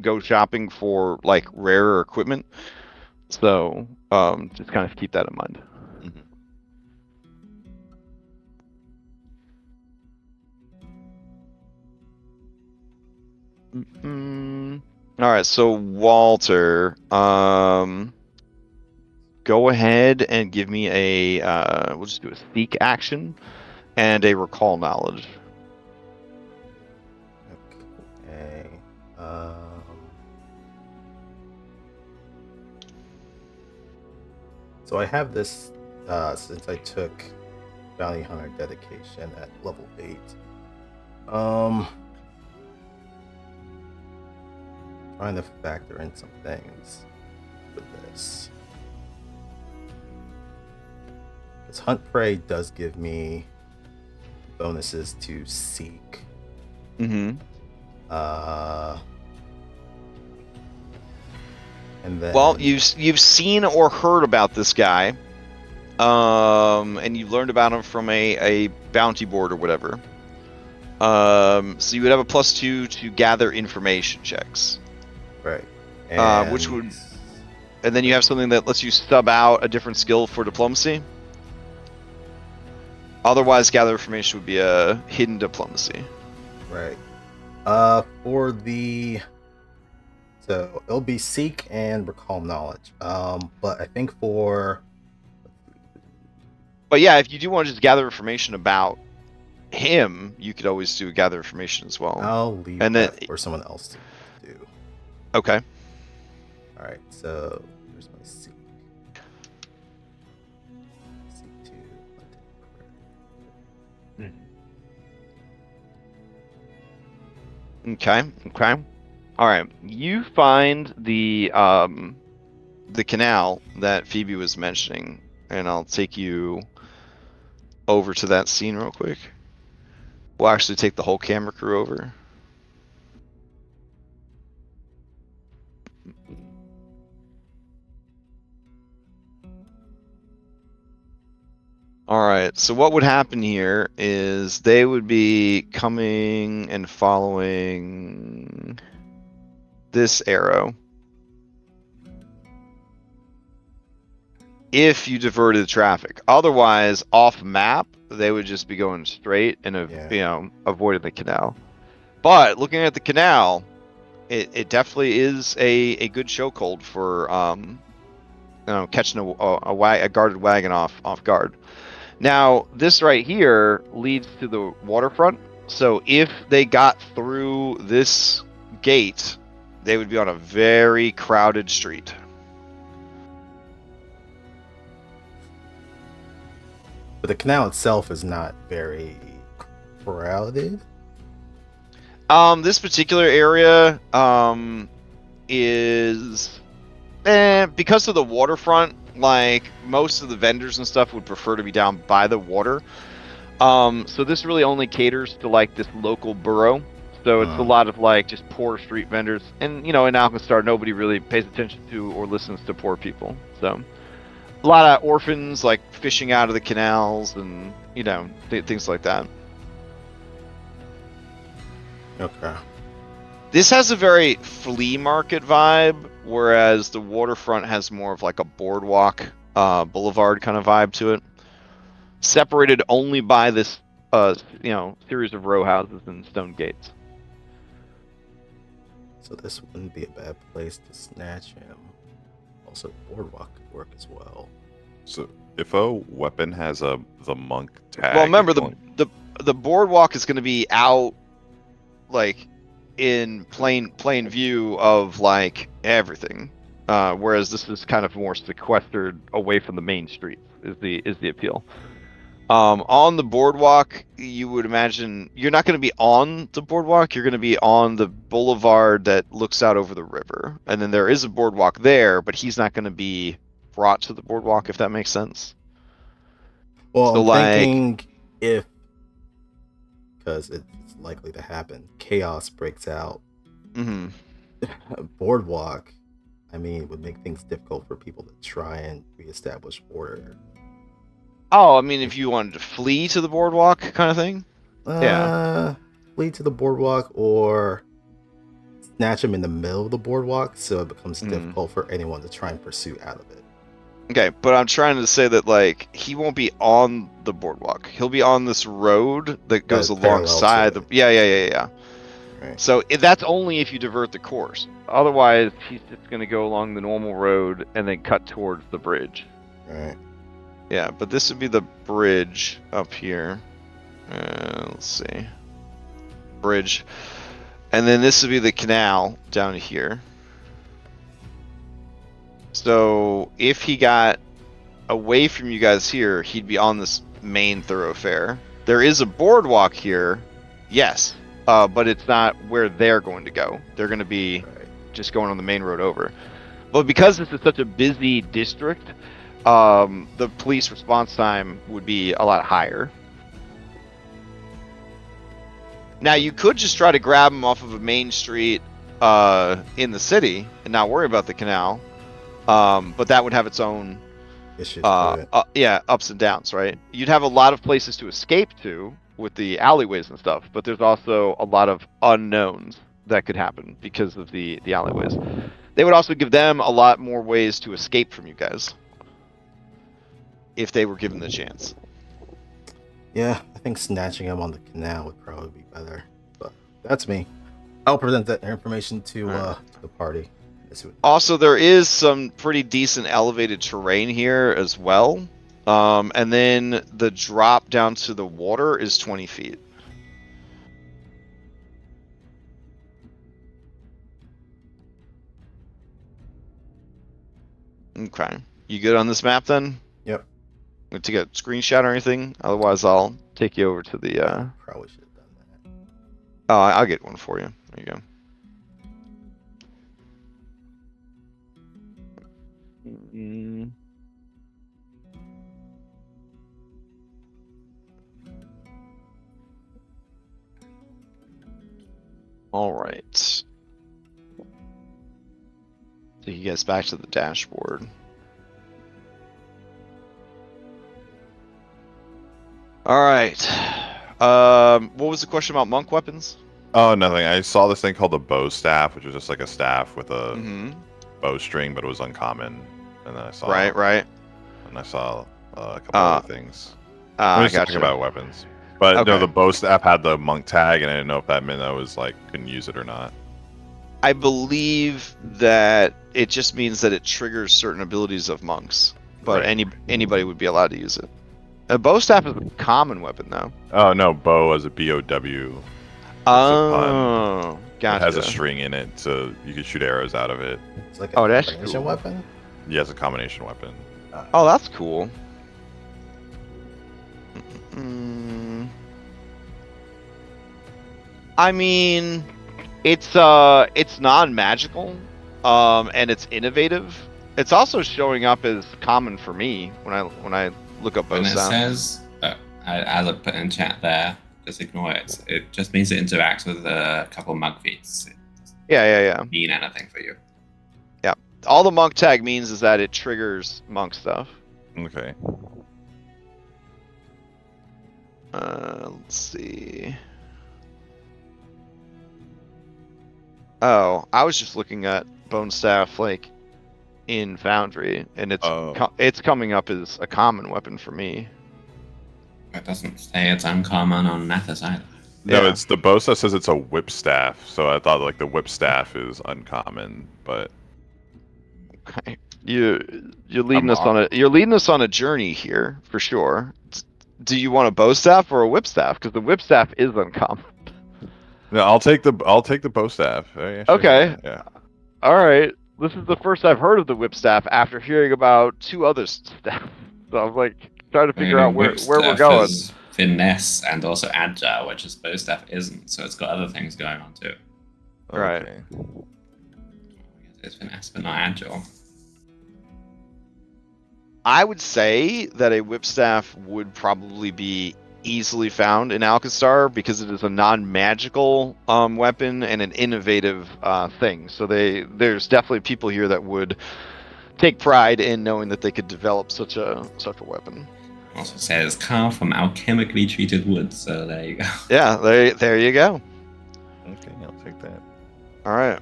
B: go shopping for like rarer equipment. So just kind of keep that in mind. All right, so Walter, go ahead and give me a we'll just do a seek action and a recall knowledge.
E: Okay. So I have this since I took Bounty Hunter dedication at level 8. Trying to factor in some things with this. Because Hunt Prey does give me bonuses to seek.
B: Mm-hmm.
E: And then,
B: well, you've seen or heard about this guy, and you learned about him from a bounty board or whatever. So you would have a +2 to gather information checks.
E: right,
B: Which would and then you have something that lets you sub out a different skill for diplomacy. Otherwise, gather information would be a hidden diplomacy.
E: Right. For the so it'll be seek and recall knowledge. But I think for
B: But yeah, if you do want to just gather information about him, you could always do gather information as well.
E: I'll leave
B: And
E: that
B: then-
E: for someone else to do.
B: Okay.
E: All right. So here's my seek. Seek to
B: Okay. All right. You find the canal that Phoebe was mentioning, and I'll take you over to that scene real quick. We'll actually take the whole camera crew over. All right, so what would happen here is they would be coming and following this arrow. If you diverted the traffic. Otherwise, off map, they would just be going straight and avoiding the canal. But looking at the canal, it definitely is a good chokehold for catching a guarded wagon off guard. Now, this right here leads to the waterfront. So if they got through this gate, they would be on a very crowded street.
E: But the canal itself is not very crowded.
B: This particular area is because of the waterfront, like most of the vendors and stuff would prefer to be down by the water. So this really only caters to like this local borough. So it's a lot of like just poor street vendors, and in Alkenstar nobody really pays attention to or listens to poor people. So a lot of orphans like fishing out of the canals and things like that.
E: Okay.
B: This has a very flea market vibe, whereas the waterfront has more of like a boardwalk, boulevard kind of vibe to it. Separated only by this, series of row houses and stone gates.
E: So this wouldn't be a bad place to snatch him. Also, boardwalk could work as well.
A: So if a weapon has the monk tag.
B: Well, remember the boardwalk is going to be out, like, in plain view of like everything, whereas this is kind of more sequestered away from the main street. Is the appeal? On the boardwalk, you would imagine you're not going to be on the boardwalk. You're going to be on the boulevard that looks out over the river, and then there is a boardwalk there, but he's not going to be brought to the boardwalk, if that makes sense.
E: Well,
B: So,
E: I'm thinking if, because it's likely to happen, chaos breaks out.
B: Mm-hmm.
E: Boardwalk, I mean, would make things difficult for people to try and reestablish order.
B: Oh, I mean, if you wanted to flee to the boardwalk kind of thing?
E: Flee to the boardwalk or snatch him in the middle of the boardwalk so it becomes difficult for anyone to try and pursue out of it.
B: Okay, but I'm trying to say that, like, he won't be on the boardwalk. He'll be on this road that goes alongside the... Yeah.
E: Right.
B: So that's only if you divert the course. Otherwise, he's just going to go along the normal road and then cut towards the bridge.
E: Right.
B: Yeah, but this would be the bridge up here. Let's see. Bridge. And then this would be the canal down here. So if he got away from you guys here, he'd be on this main thoroughfare. There is a boardwalk here, yes, but it's not where they're going to go. They're going to be just going on the main road over. But because this is such a busy district, the police response time would be a lot higher. Now, you could just try to grab them off of a main street in the city and not worry about the canal. But that would have its own ups and downs, right? You'd have a lot of places to escape to with the alleyways and stuff, but there's also a lot of unknowns that could happen because of the alleyways. They would also give them a lot more ways to escape from you guys if they were given the chance.
E: Yeah, I think snatching him on the canal would probably be better. But that's me. I'll present that information to the party.
B: Also, there is some pretty decent elevated terrain here as well. And then the drop down to the water is 20 feet. Okay. You good on this map then?
E: Yep.
B: Want to take a screenshot or anything? Otherwise, I'll take you over to the.
E: Probably should have done that.
B: Oh, I'll get one for you. There you go. All right. Take you guys back to the dashboard. All right. What was the question about monk weapons?
A: Oh, nothing. I saw this thing called the bow staff, which was just like a staff with a bowstring, but it was uncommon. And then I saw
B: right.
A: And I saw a couple other things.
B: I
A: was
B: got
A: talking
B: you.
A: about weapons, but
B: Okay.
A: no, the bow staff had the monk tag, and I didn't know if that meant I was like couldn't use it or not.
B: I believe that it just means that it triggers certain abilities of monks, but
A: Right.
B: anybody would be allowed to use it. A bow staff is a common weapon, though.
A: Oh no, bow as a BOW.
B: Oh, gotcha.
A: It has a string in it, so you can shoot arrows out of it.
E: It's like a
B: that's
E: combination
B: cool.
E: weapon.
A: Yeah, it's a combination weapon.
B: Oh, that's cool. I mean, it's non-magical, and it's innovative. It's also showing up as common for me when I look up bow
D: When it
B: staff.
D: says, as I put in chat there, just ignore it. It just means it interacts with a couple monk feats. It
B: Yeah.
D: doesn't mean anything for you.
B: Yeah. All the monk tag means is that it triggers monk stuff.
A: Okay.
B: Let's see. Oh, I was just looking at bone staff like in Foundry, and it's coming up as a common weapon for me.
D: It doesn't say it's uncommon on Nethys either.
A: No,
B: Yeah.
A: it's the bow staff says it's a whip staff, so I thought like the whip staff is uncommon, but
B: Okay. You're leading us on a journey here for sure. Do you want a bow staff or a whip staff? Because the whip staff is uncommon.
A: no, I'll take the bow staff. Oh, yeah, sure.
B: Okay.
A: Yeah.
B: All right. This is the first I've heard of the whip staff after hearing about two other staff. So I'm like trying to figure out where we're going.
D: Is finesse and also agile, which is bow staff isn't. So it's got other things going on too.
B: Right.
A: Okay.
D: It's finesse, but not agile.
B: I would say that a whip staff would probably be easily found in Alkenstar because it is a non-magical weapon and an innovative thing. So there's definitely people here that would take pride in knowing that they could develop such a weapon.
D: Also says carved from alchemically treated wood. So there you go.
B: Yeah, there you go.
A: Okay, I'll take that.
B: All right.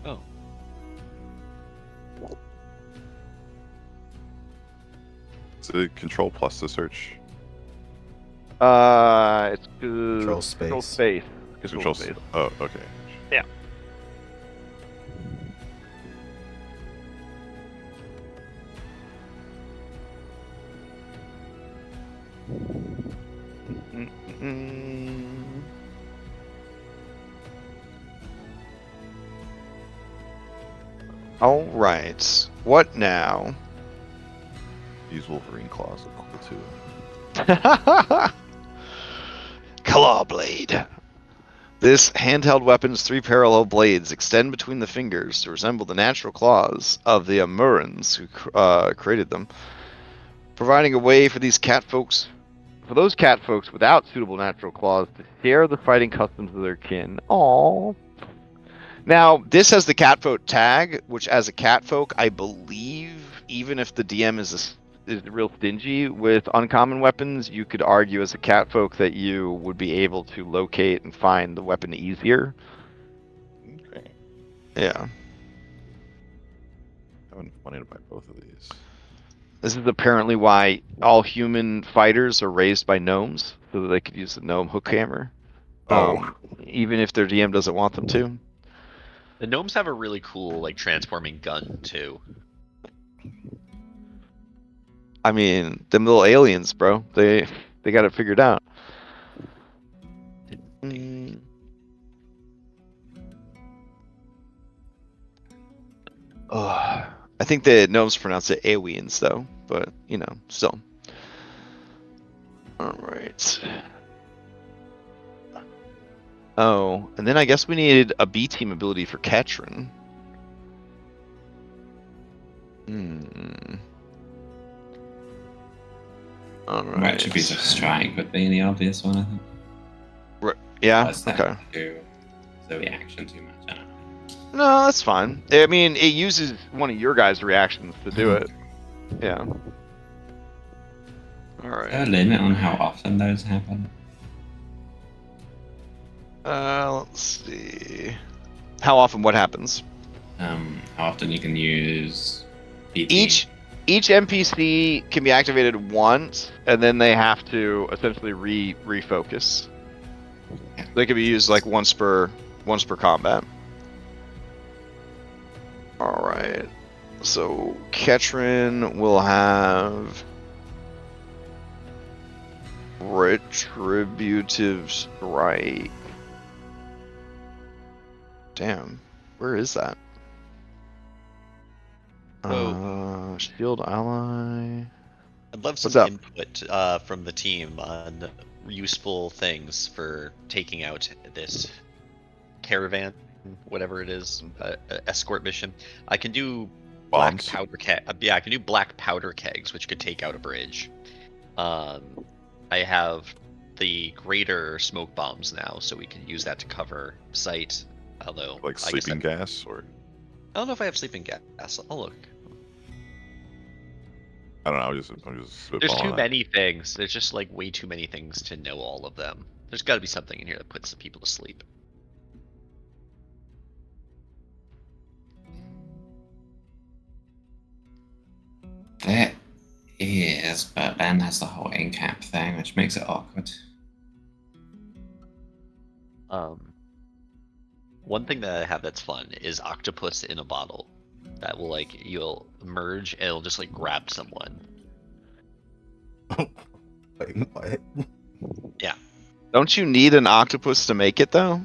F: Oh.
A: So control plus to search.
B: It's
E: Control space.
B: Control space.
A: Control
B: space.
A: Oh, okay.
B: Yeah. All right. What now?
A: These Wolverine claws look cool too.
B: Claw blade. This handheld weapon's 3 parallel blades extend between the fingers to resemble the natural claws of the Amurans who created them, providing a way for those cat folks without suitable natural claws to share the fighting customs of their kin. Aww. Now, this has the catfolk tag, which as a catfolk, I believe, even if the DM is real stingy with uncommon weapons. You could argue as a cat folk that you would be able to locate and find the weapon easier.
A: Okay.
B: Yeah.
A: Having money to buy both of these.
B: This is apparently why all human fighters are raised by gnomes, so that they could use the gnome hook hammer. Even if their DM doesn't want them to.
F: The gnomes have a really cool like transforming gun too.
B: I mean, them little aliens, bro. They got it figured out. Oh, I think the gnomes pronounce it aliens though, but you know, still. All right. Oh, and then I guess we needed a B team ability for Ketrin. All right.
D: Retributive strike would be the obvious one, I think.
B: Yeah.
D: Does that
B: Okay.
D: do the reaction too much? I don't know.
B: No, that's fine. I mean, it uses one of your guys' reactions to do it. Yeah. All right.
D: Is there a limit on how often those happen?
B: Let's see. How often what happens?
D: How often you can use PT?
B: Each NPC can be activated once, and then they have to essentially refocus.
D: Yeah.
B: They can be used like once per combat. All right. So Ketrin will have retributive strike. Damn, where is that? Shield ally.
F: I'd love some
B: What's up?
F: input from the team on useful things for taking out this caravan, whatever it is, escort mission. I can do black
A: Bombs?
F: powder I can do black powder kegs, which could take out a bridge. I have the greater smoke bombs now, so we can use that to cover sight. Although,
A: Like sleeping gas, or
F: I don't know if I have sleeping gas. I'll look.
A: I don't know. I'm just
F: There's
A: spitballing
F: too
A: that.
F: many things. There's just like way too many things to know all of them. There's got to be something in here that puts the people to sleep.
D: There is, but Ben has the whole in-cap thing, which makes it awkward.
F: One thing that I have that's fun is octopus in a bottle. That will like you'll merge and it'll just like grab someone.
E: Wait, what?
F: Yeah.
B: Don't you need an octopus to make it though?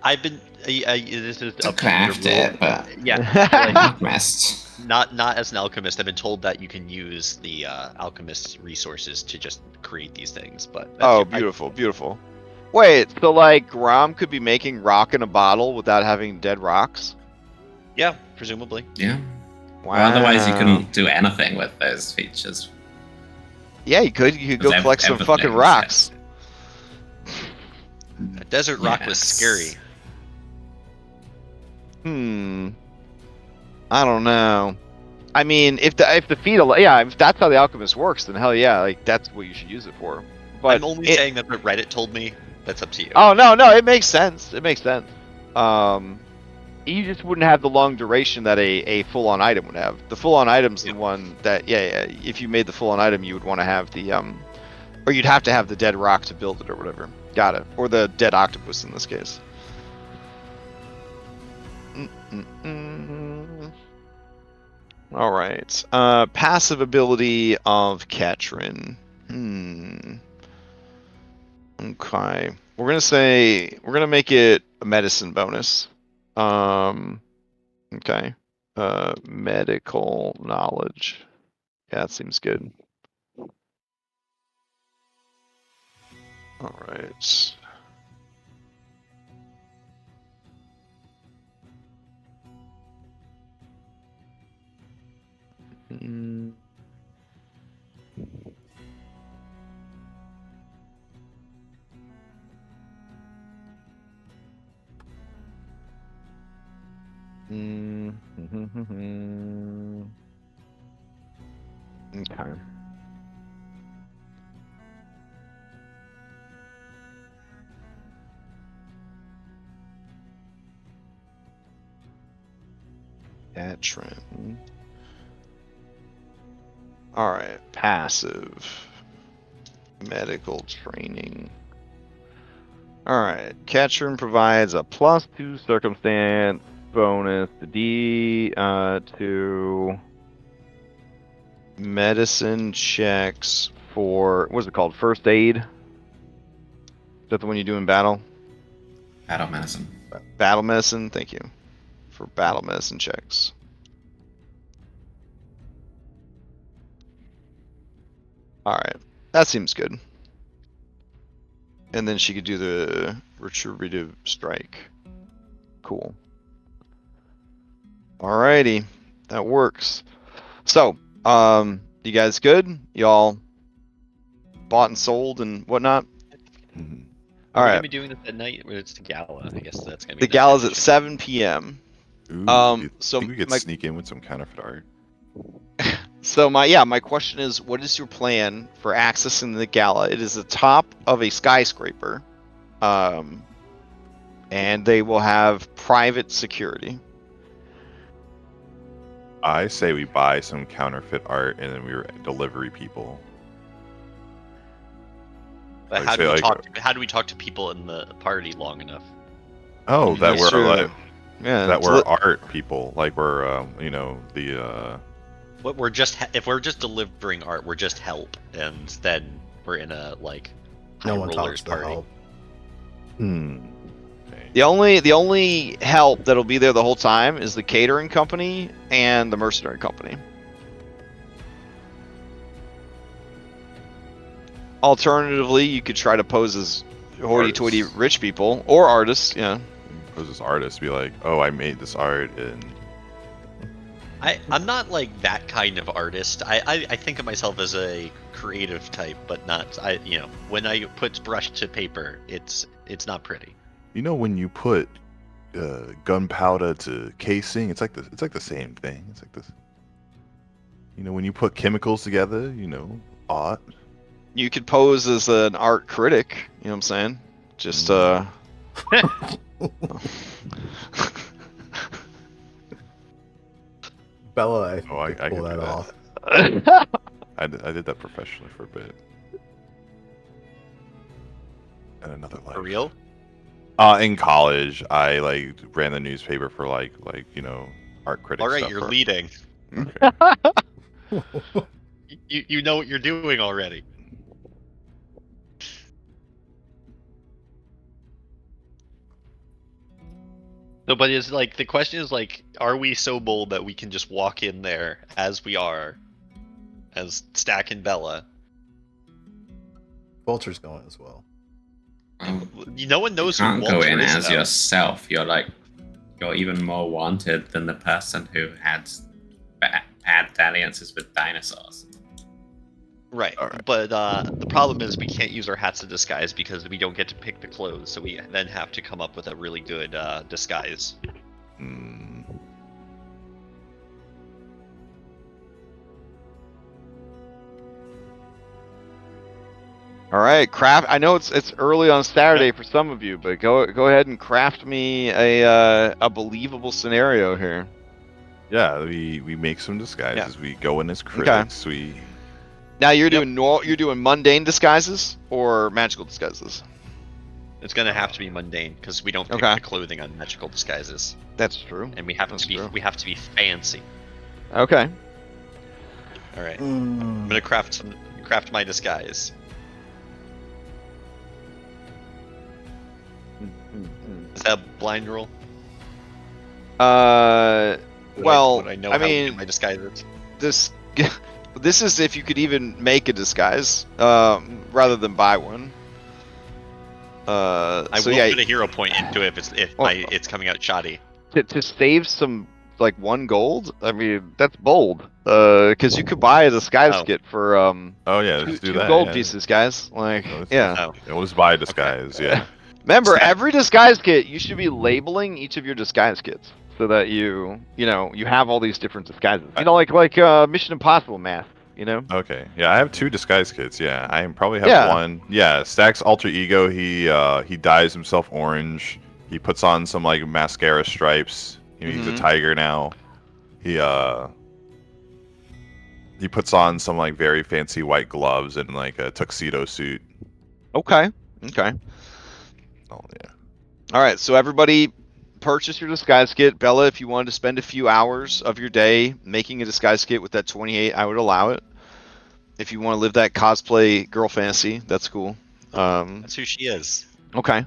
F: I've been. This is
D: To
F: up to you
D: craft
F: to rule.
D: it, but
F: Yeah. Like,
D: alchemist.
F: not as an alchemist. I've been told that you can use the alchemist's resources to just create these things. But
B: Oh, beautiful, beautiful. Wait, so like Grom could be making rock in a bottle without having dead rocks?
F: Yeah, presumably.
D: Yeah.
B: Wow.
D: Well, otherwise you couldn't do anything with those features.
B: Yeah, you could. You could go collect some fucking
D: everything's
B: rocks.
F: A desert rock was
D: Yes.
F: scary.
B: I don't know. I mean, if the feet, if that's how the alchemist works, then hell yeah, like that's what you should use it for. But
F: I'm only saying that what Reddit told me. That's up to you.
B: Oh no, it makes sense. It makes sense. You just wouldn't have the long duration that a full-on item would have. The full-on item's the one that if you made the full-on item, you would want to have the or you'd have to have the dead rock to build it or whatever. Got it. Or the dead octopus in this case. All right. Passive ability of Ketrin. Okay. We're gonna make it a medicine bonus. Okay. Medical knowledge. Yeah, that seems good. All right. Okay. Katrin. All right, passive. Medical training. All right, Katrin provides a +2 circumstance bonus to medicine checks for, what's it called? First aid? Is that the one you do in battle?
D: Battle medicine.
B: Battle medicine, thank you. For battle medicine checks. Alright, that seems good. And then she could do the retributive strike. Cool. Alrighty, that works. So, you guys good? Y'all bought and sold and whatnot?
A: Mhm.
F: Are we
B: Alright.
F: gonna be doing this at night? Or it's the gala. I guess that's gonna be
B: The
F: next
B: gala's at
F: edition.
B: 7 p.m.
A: Ooh, you
B: So
A: think we could
B: my
A: sneak in with some counterfeit art?
B: my question is, what is your plan for accessing the gala? It is the top of a skyscraper, and they will have private security.
A: I say we buy some counterfeit art and then we're delivery people.
F: But
A: Like,
F: how
A: say,
F: do we
A: like-
F: talk? How do we talk to people in the party long enough?
A: Oh, that
B: That's
A: we're
B: true.
A: like
B: Yeah,
A: that
B: so
A: we're
B: let-
A: art people. Like we're
F: What we're just if we're just delivering art, we're just help, and then we're in a like high
E: No one
F: rollers
E: talks to
F: party.
E: help.
A: Okay.
B: the only help that'll be there the whole time is the catering company and the mercenary company. Alternatively, you could try to pose as hoity-toity
A: Artists.
B: rich people or artists. Yeah.
A: Pose this artist, be like, oh, I made this art and
F: I'm not like that kind of artist. I think of myself as a creative type, but not when I put brush to paper, it's not pretty.
A: you know when you put gunpowder to casing, it's like the same thing. It's like this. You know when you put chemicals together, art.
B: You could pose as an art critic. You know what I'm saying? Just
E: Bella, I think
A: Oh, I
E: could pull
A: could do
E: that
A: that.
E: off.
A: I did that professionally for a bit. And another life.
F: For real?
A: In college, I ran the newspaper for art critics.
F: All right,
A: stuff
F: you're
A: for-
F: leading.
A: Okay.
F: You know what you're doing already. No, but it's like the question is like, are we so bold that we can just walk in there as we are, as Stack and Bella?
E: Vulture's going as well.
F: No one knows
D: you
F: who
D: can't
F: Walter
D: go in
F: is,
D: as
F: though.
D: yourself. You're even more wanted than the person who had bad dalliances with dinosaurs.
F: Right.
A: All right.
F: But the problem is we can't use our hats of disguise because we don't get to pick the clothes, so we then have to come up with a really good disguise.
A: Mm.
B: All right, craft. I know it's early on Saturday for some of you, but go ahead and craft me a believable scenario here.
A: Yeah, we make some disguises. We go in as
B: Okay.
A: critics. We
B: Now you're
F: Yep.
B: you're doing mundane disguises or magical disguises.
F: It's gonna have to be mundane because we don't pick
B: Okay.
F: the clothing on magical disguises,
B: That's true.
F: and we have
B: That's
F: to be
B: true.
F: fancy.
B: Okay.
F: All right. I'm gonna craft my disguise. Is that a blind roll?
B: Well,
F: Would I know
B: I
F: how
B: mean,
F: good my disguise is?
B: this is if you could even make a disguise, rather than buy one.
F: I
B: So
F: will
B: yeah,
F: put a hero point into it if it's coming out shoddy.
B: to save some like 1 gold. I mean, that's bold. Because you could buy a disguise
F: Oh.
B: kit for
A: oh yeah,
B: two
A: let's do that.
B: gold
A: yeah.
B: pieces, guys. Like,
A: Let's
B: yeah.
F: Oh.
A: We'll just buy a disguise. Yeah.
B: Remember,
F: Stack.
B: every disguise kit, you should be labeling each of your disguise kits so that you have all these different disguises. You know, like Mission Impossible mask. you know?
A: Okay. Yeah, I have 2 disguise kits. Yeah, I probably have
B: Yeah.
A: one. Yeah, Stack's alter ego. He dyes himself orange. He puts on some like mascara stripes. He's a tiger now. He puts on some like very fancy white gloves and like a tuxedo suit.
B: Okay.
A: Oh yeah.
B: All right, so everybody purchase your disguise kit. Bella, if you wanted to spend a few hours of your day making a disguise kit with that 28, I would allow it. If you want to live that cosplay girl fantasy, that's cool.
C: That's who she is.
B: Okay.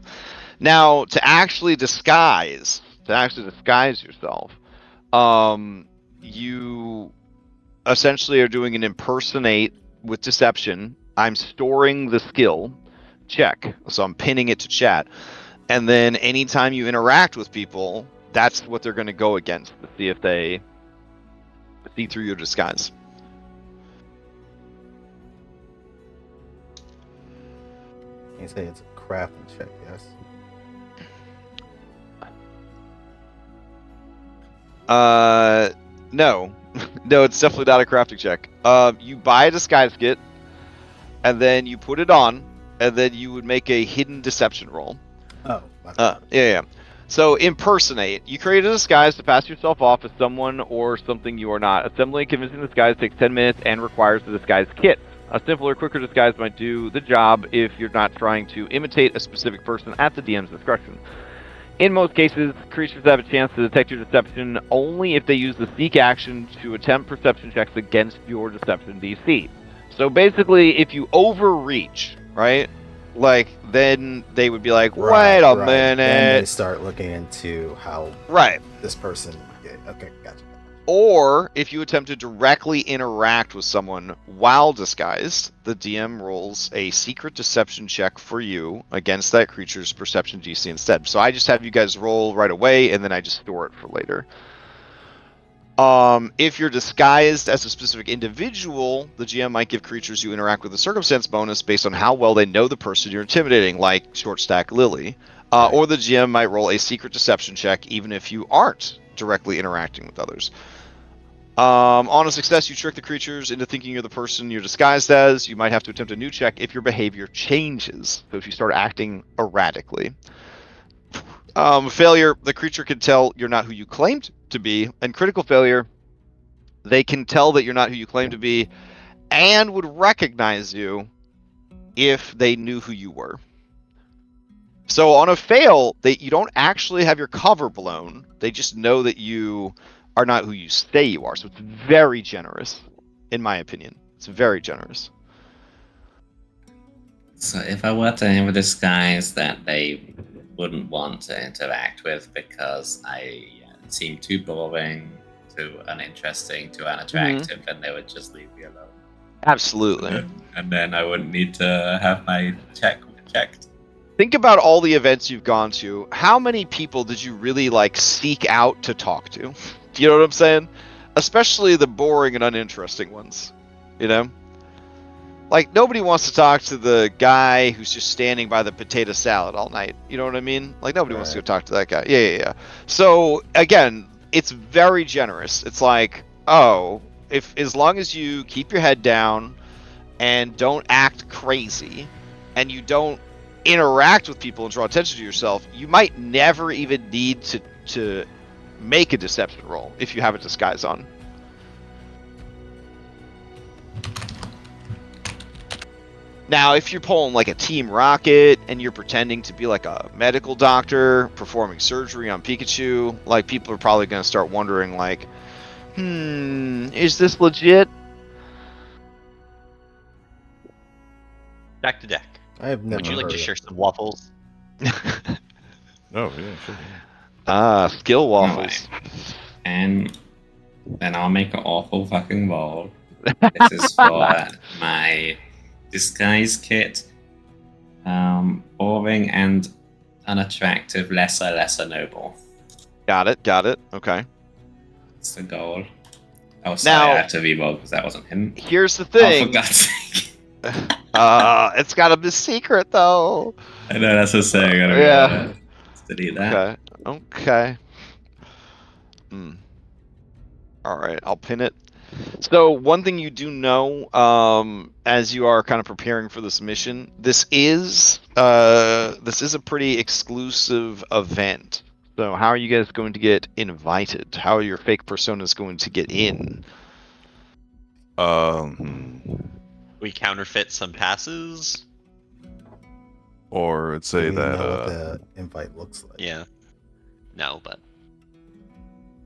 B: Now, to actually disguise yourself, you essentially are doing an impersonate with deception. I'm storing the skill check, so I'm pinning it to chat. And then anytime you interact with people, that's what they're going to go against to see if they see through your disguise.
E: You say it's a crafting check, yes?
B: No. No, it's definitely not a crafting check. You buy a disguise kit, and then you put it on, and then you would make a hidden deception roll.
E: Oh, my bad.
B: Yeah. So impersonate. You create a disguise to pass yourself off as someone or something you are not. Assembling a convincing disguise takes 10 minutes and requires the disguise kit. A simpler, quicker disguise might do the job if you're not trying to imitate a specific person at the DM's discretion. In most cases, creatures have a chance to detect your deception only if they use the seek action to attempt perception checks against your deception DC. So basically, if you overreach, right? Like, then they would be like, wait a minute.
E: Then they start looking into how this person did. Okay, gotcha.
B: Or if you attempt to directly interact with someone while disguised, the DM rolls a secret deception check for you against that creature's perception DC instead. So I just have you guys roll right away, and then I just store it for later. If you're disguised as a specific individual, the GM might give creatures you interact with a circumstance bonus based on how well they know the person you're intimidating, like Short Stack Lily. Or the GM might roll a secret deception check even if you aren't directly interacting with others. On a success, you trick the creatures into thinking you're the person you're disguised as. You might have to attempt a new check if your behavior changes. So if you start acting erratically. Failure, the creature can tell you're not who you claimed to be. And critical failure, they can tell that you're not who you claim to be and would recognize you if they knew who you were. So on a fail, you don't actually have your cover blown. They just know that you are not who you say you are. So it's very generous, in my opinion. It's very generous.
D: So if I were to have a disguise that they wouldn't want to interact with because I seem too boring, too uninteresting, too unattractive, then they would just leave me alone.
B: Absolutely.
D: And then I wouldn't need to have my check checked.
B: Think about all the events you've gone to. How many people did you really seek out to talk to? Do you know what I'm saying? Especially the boring and uninteresting ones. You know? Like, nobody wants to talk to the guy who's just standing by the potato salad all night. You know what I mean? Like, nobody wants to go talk to that guy. Yeah. So, again, it's very generous. It's like, as long as you keep your head down and don't act crazy and you don't interact with people and draw attention to yourself, you might never even need to make a deception roll if you have a disguise on. Now, if you're pulling a Team Rocket and you're pretending to be a medical doctor performing surgery on Pikachu, people are probably going to start wondering, is this legit?
F: Back to deck.
E: I have never
F: Would you like to
E: heard
F: share some waffles?
A: Oh yeah, sure.
B: Skill waffles.
D: Right. And then I'll make an awful fucking roll. This is for my disguise kit. Boring and unattractive, lesser noble.
B: Got it. Okay.
D: That's the goal. Oh, sorry, I had to reroll because that wasn't him.
B: Here's the
D: Oh,
B: thing.
D: for God's sake.
B: It's gotta be secret though.
D: I know, that's what I'm saying. Let's delete that.
B: Okay. All right, I'll pin it. So one thing you do know, as you are kind of preparing for this mission, this is a pretty exclusive event. So how are you guys going to get invited? How are your fake personas going to get in?
C: We counterfeit some passes.
A: Or
E: Do
A: say
E: we
A: that
E: know what the invite looks like?
C: Yeah. No, but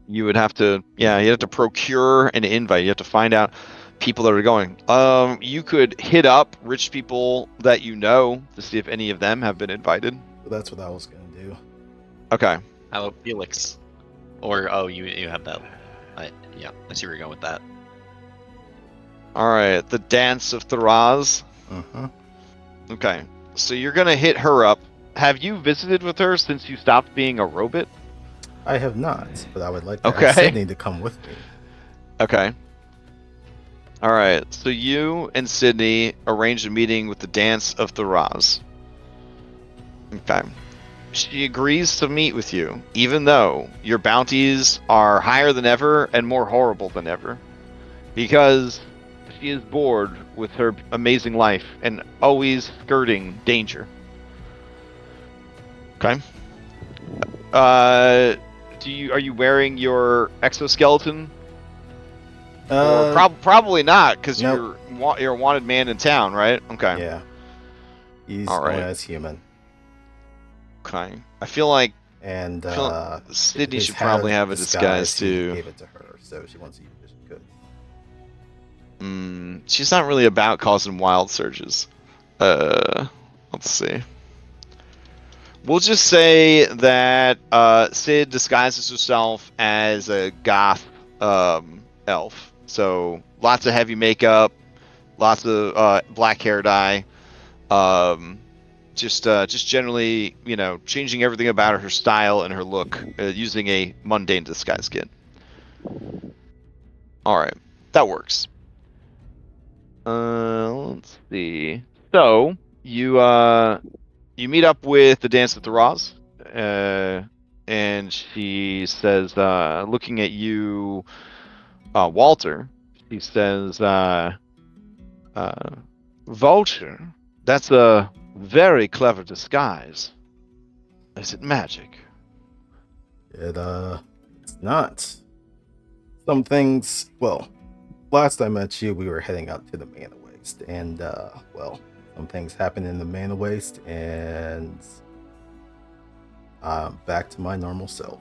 B: You would have to, you have to procure an invite. You have to find out people that are going. You could hit up rich people that you know to see if any of them have been invited.
E: Well, that's what I was gonna do.
B: Okay.
C: how about Felix? Or you have that. I see where you're going with that.
B: All right. The Dance of Tharaz.
E: Uh-huh.
B: Okay. So you're gonna hit her up. Have you visited with her since you stopped being a robot?
E: I have not, but I would like to
B: Okay.
E: ask Sydney to come with me.
B: Okay. All right. So you and Sydney arranged a meeting with the Dance of Tharaz. Okay. She agrees to meet with you, even though your bounties are higher than ever and more horrible than ever, because she is bored with her amazing life and always skirting danger. Okay. Are you wearing your exoskeleton? Or probably not, because
E: nope.
B: you're a wanted man in town, right? Okay.
E: Yeah. He's
B: All
E: going
B: right.
E: as human.
B: Okay. I feel like
E: And
B: Sydney
E: his
B: should probably have a disguise
E: he
B: too.
E: gave it to her, so she wants to use it if she could.
B: She's not really about causing wild surges. Let's see. We'll just say that Sid disguises herself as a goth elf. So lots of heavy makeup, lots of black hair dye. Just generally, changing everything about her style and her look using a mundane disguise kit. All right, that works. Let's see. So you meet up with the Dance of the Roz, and she says, looking at you, Walter. She says, Vulture. That's a very clever disguise. Is it magic?
E: It's not. Some things, well, last I met you, we were heading out to the Mana Waste, and, some things happened in the Mana Waste, and I'm back to my normal self.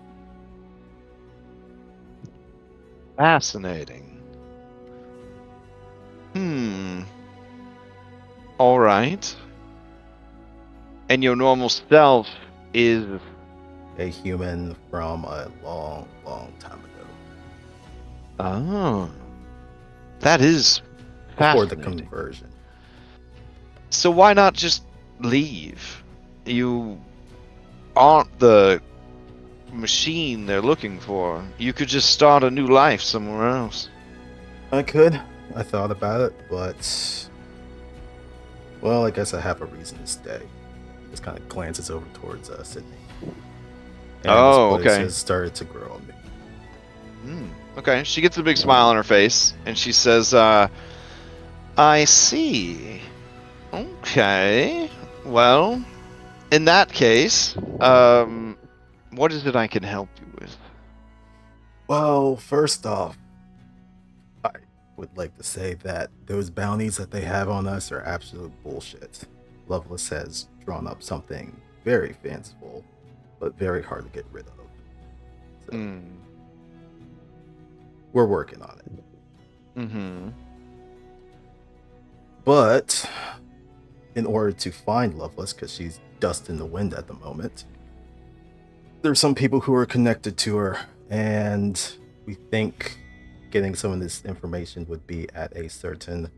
B: Fascinating. All right. And your normal self is
E: A human from a long, long time ago.
B: Oh, that is
E: Before the
B: fascinating.
E: conversion.
B: So why not just leave? You aren't the machine they're looking for. You could just start a new life somewhere else.
E: I could. I thought about it, but well, I guess I have a reason to stay. Just kind of glances over towards Sydney. And
B: Oh,
E: this place
B: okay.
E: has started to grow on me.
B: Okay, she gets a big smile on her face, and she says, I see. Okay. Well, in that case, what is it I can help you with?
E: Well, first off, I would like to say that those bounties that they have on us are absolute bullshit. Lovelace has drawn up something very fanciful, but very hard to get rid of. So, we're working on it. But in order to find Lovelace, because she's dust in the wind at the moment, there's some people who are connected to her, and we think getting some of this information would be at a certain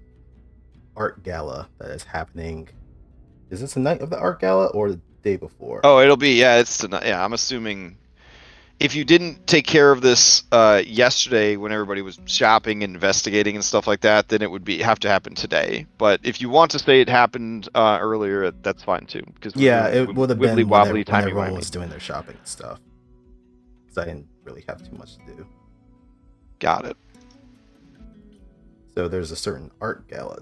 E: art gala that is happening. Is this the night of the art gala or the day before?
B: Oh, it'll be, it's tonight. Yeah, I'm assuming if you didn't take care of this yesterday when everybody was shopping and investigating and stuff like that, then it would have to happen today. But if you want to say it happened earlier, that's fine too. Because
E: it would have been
B: wobbly,
E: when everyone was doing their shopping and stuff. Because I didn't really have too much to do.
B: Got it.
E: So there's a certain art gala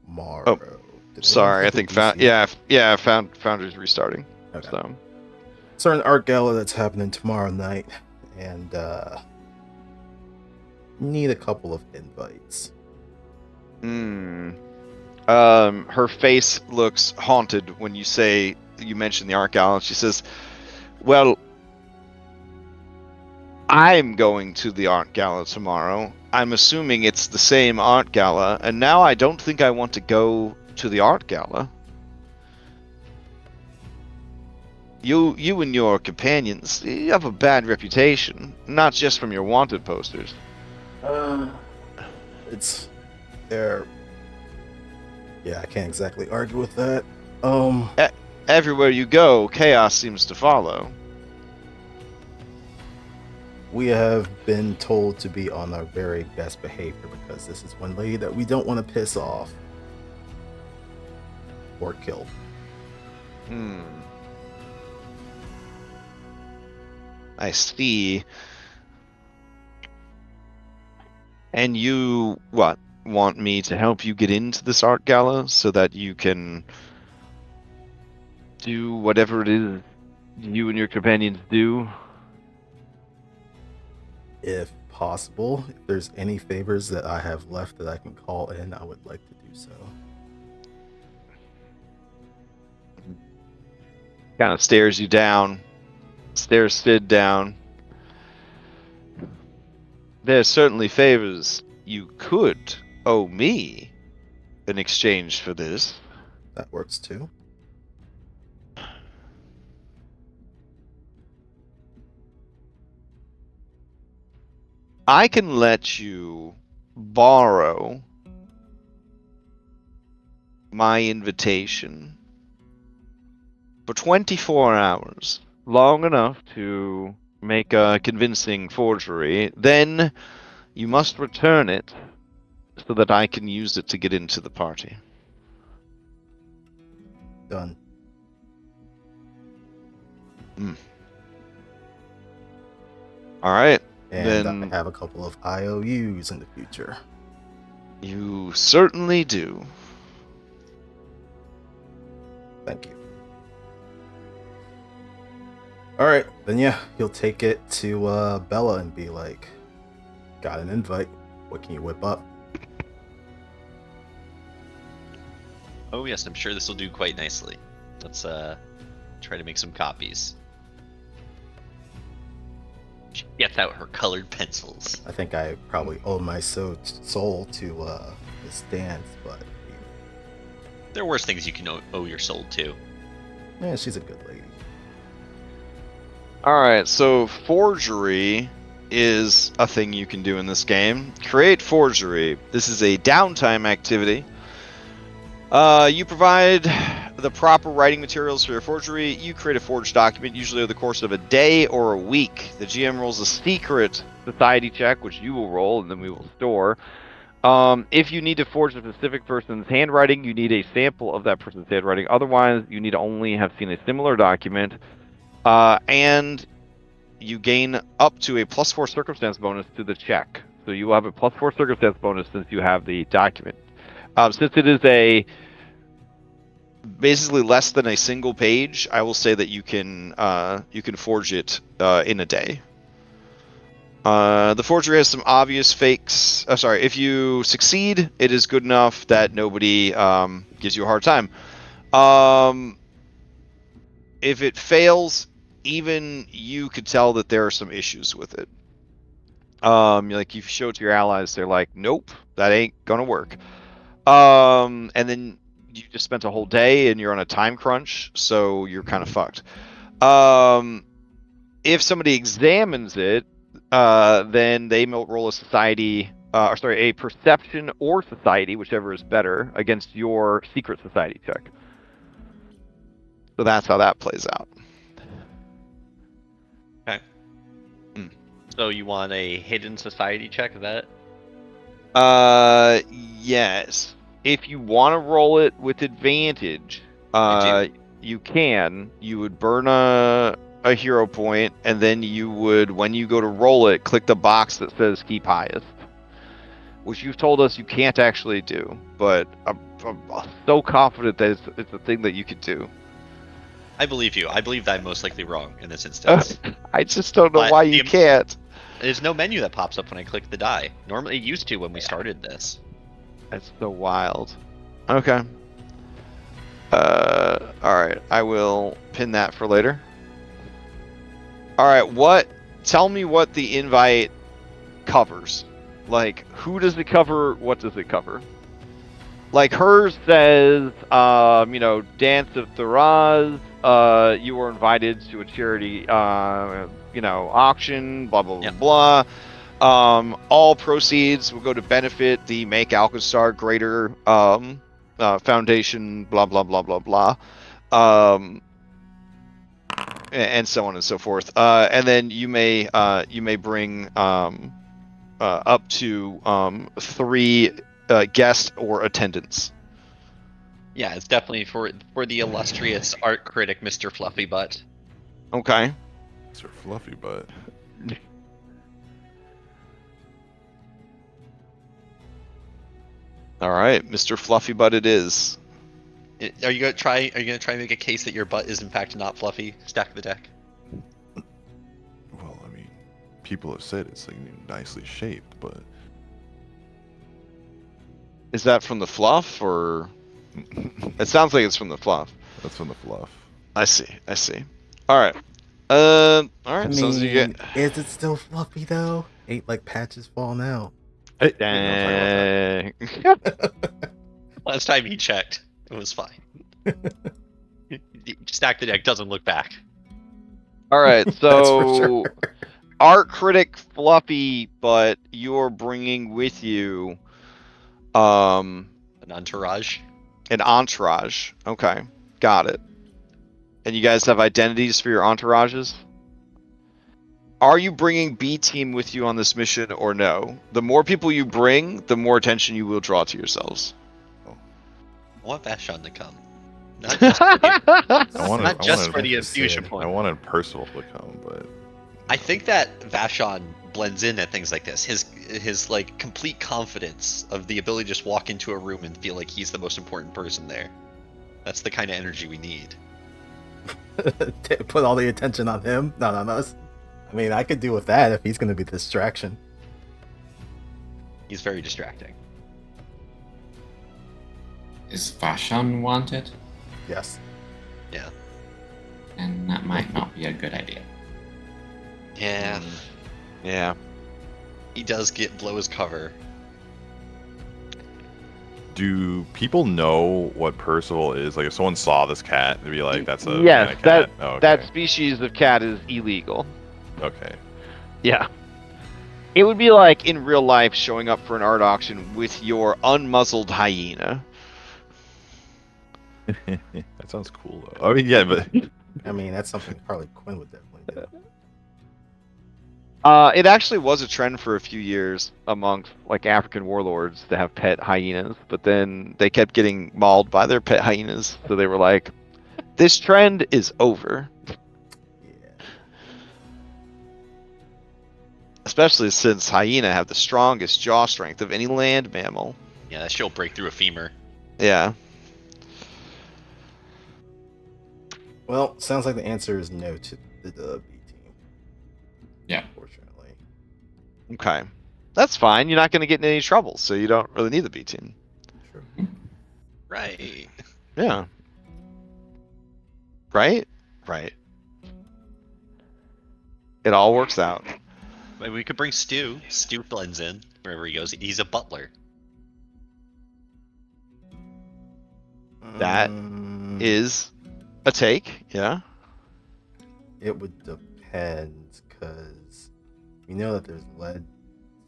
E: tomorrow.
B: Oh,
E: Did anyone
B: sorry, I
E: take
B: think
E: a VC?
B: Founder's restarting.
E: Okay.
B: So
E: Certain art gala that's happening tomorrow night, and need a couple of invites.
B: her face looks haunted when you mention the art gala. She says, "Well, I'm going to the art gala tomorrow. I'm assuming it's the same art gala, and now I don't think I want to go to the art gala. You and your companions, you have a bad reputation, not just from your wanted posters."
E: It's there. Yeah, I can't exactly argue with that.
B: Everywhere you go, chaos seems to follow.
E: We have been told to be on our very best behavior because this is one lady that we don't want to piss off or kill.
B: I see. And you, want me to help you get into this art gala so that you can do whatever it is you and your companions do?
E: If possible, if there's any favors that I have left that I can call in, I would like to do so.
B: Kind of stares Sid down. There's certainly favors you could owe me in exchange for this.
E: That works too.
B: I can let you borrow my invitation for 24 hours, long enough to make a convincing forgery. Then you must return it so that I can use it to get into the party.
E: Done.
B: All right.
E: And
B: Then
E: I have a couple of IOUs in the future.
B: You certainly do.
E: Thank you. Alright, then yeah, he'll take it to Bella and be like, got an invite. What can you whip up?
F: Oh yes, I'm sure this will do quite nicely. Let's try to make some copies. She gets out her colored pencils.
E: I think I probably owe my soul to this dance, but
F: There are worse things you can owe your soul to.
E: yeah, she's a good lady.
B: Alright, so forgery is a thing you can do in this game. Create forgery. This is a downtime activity. You provide the proper writing materials for your forgery. You create a forged document, usually over the course of a day or a week. The GM rolls a secret society check, which you will roll, and then we will store. If you need to forge a specific person's handwriting, you need a sample of that person's handwriting. Otherwise, you need to only have seen a similar document. And you gain up to a +4 circumstance bonus to the check. So you will have a +4 circumstance bonus since you have the document. Since it is basically less than a single page, I will say that you can forge it in a day. The forgery has some obvious fakes. If you succeed, it is good enough that nobody gives you a hard time. If it fails, even you could tell that there are some issues with it. Like you show it to your allies, they're like, "Nope, that ain't gonna work." And then you just spent a whole day and you're on a time crunch, so you're kind of fucked. If somebody examines it, then they will roll a perception or society, whichever is better, against your secret society check. So that's how that plays out.
F: Okay. So you want a hidden society check, is that it?
B: Yes. If you want to roll it with advantage, you can. You would burn a hero point, and then you would, when you go to roll it, click the box that says keep highest. which you've told us you can't actually do, but I'm so confident that it's a thing that you could do.
C: I believe you. I believe that I'm most likely wrong in this instance.
B: I just don't know
C: But
B: why you can't.
C: There's no menu that pops up when I click the die. Normally it used to when we started this.
B: That's so wild. Okay. Alright, I will pin that for later. Alright, tell me what the invite covers. Like, who does it cover? What does it cover? Like, hers says, Dance of Thuraz, you were invited to a charity, auction, blah, blah, blah, blah. All proceeds will go to benefit the Make Alkenstar Greater, Foundation, blah, blah, blah, blah, blah. And so on and so forth. And then you may bring, up to 3 guests or attendants.
C: Yeah, it's definitely for the illustrious art critic, Mr. Fluffy Butt.
B: Okay.
A: Mr. Fluffy Butt.
B: All right, Mr. Fluffy Butt it is.
C: Are you gonna try and make a case that your butt is in fact not fluffy? Stack the deck.
A: Well, I mean, people have said it's like nicely shaped, but
B: Is that from the fluff, or it sounds like it's from the fluff?
A: that's from the fluff.
B: I see. All right. All right.
E: I
B: So you get.
E: is it still fluffy though? Ain't like patches falling out.
A: Hey,
B: Dang.
C: Last time he checked, it was fine. Stack the deck, doesn't look back.
B: All right.
E: That's for
B: So,
E: sure.
B: art critic Fluffy, but you're bringing with you,
C: An entourage.
B: an entourage. Okay, got it. And you guys have identities for your entourages? Are you bringing B team with you on this mission or no? The more people you bring, the more attention you will draw to yourselves.
C: I want Vashon to come. Not just for the,
A: I
C: just for the
E: Sid.
C: infusion
A: I
C: point.
A: wanted Percival to come, but
C: I think that Vashon blends in at things like this. His like complete confidence of the ability to just walk into a room and feel like he's the most important person there. That's the kind of energy we need.
E: Put all the attention on him, not on us. I mean, I could do with that if he's going to be the distraction.
C: He's very distracting.
D: Is Vashon wanted?
E: Yes.
C: Yeah.
D: And that might not be a good idea.
C: Yeah.
B: Yeah.
C: He does blow his cover.
A: do people know what Percival is? Like, if someone saw this cat, they'd be like, "That's a
B: Yes,
A: man, a cat." Oh, okay.
B: that species of cat is illegal.
A: Okay.
B: Yeah. It would be like in real life showing up for an art auction with your unmuzzled hyena.
A: That sounds cool though. I mean, yeah, but
E: I mean, that's something Harley Quinn would definitely do.
B: It actually was a trend for a few years amongst like African warlords to have pet hyenas, but then they kept getting mauled by their pet hyenas, so they were like, "This trend is over."
E: Yeah.
B: Especially since hyena have the strongest jaw strength of any land mammal.
C: Yeah, that shit'll break through a femur.
B: Yeah.
E: Well, sounds like the answer is no to the B team.
D: Yeah.
E: Unfortunately.
B: Okay. That's fine. You're not going to get in any trouble, so you don't really need the B team.
E: True.
C: Right.
B: Yeah. Right? Right. It all works out.
C: Maybe we could bring Stu. Stu blends in wherever he goes. He's a butler.
B: That is a take, yeah.
E: It would depend, because we know that there's lead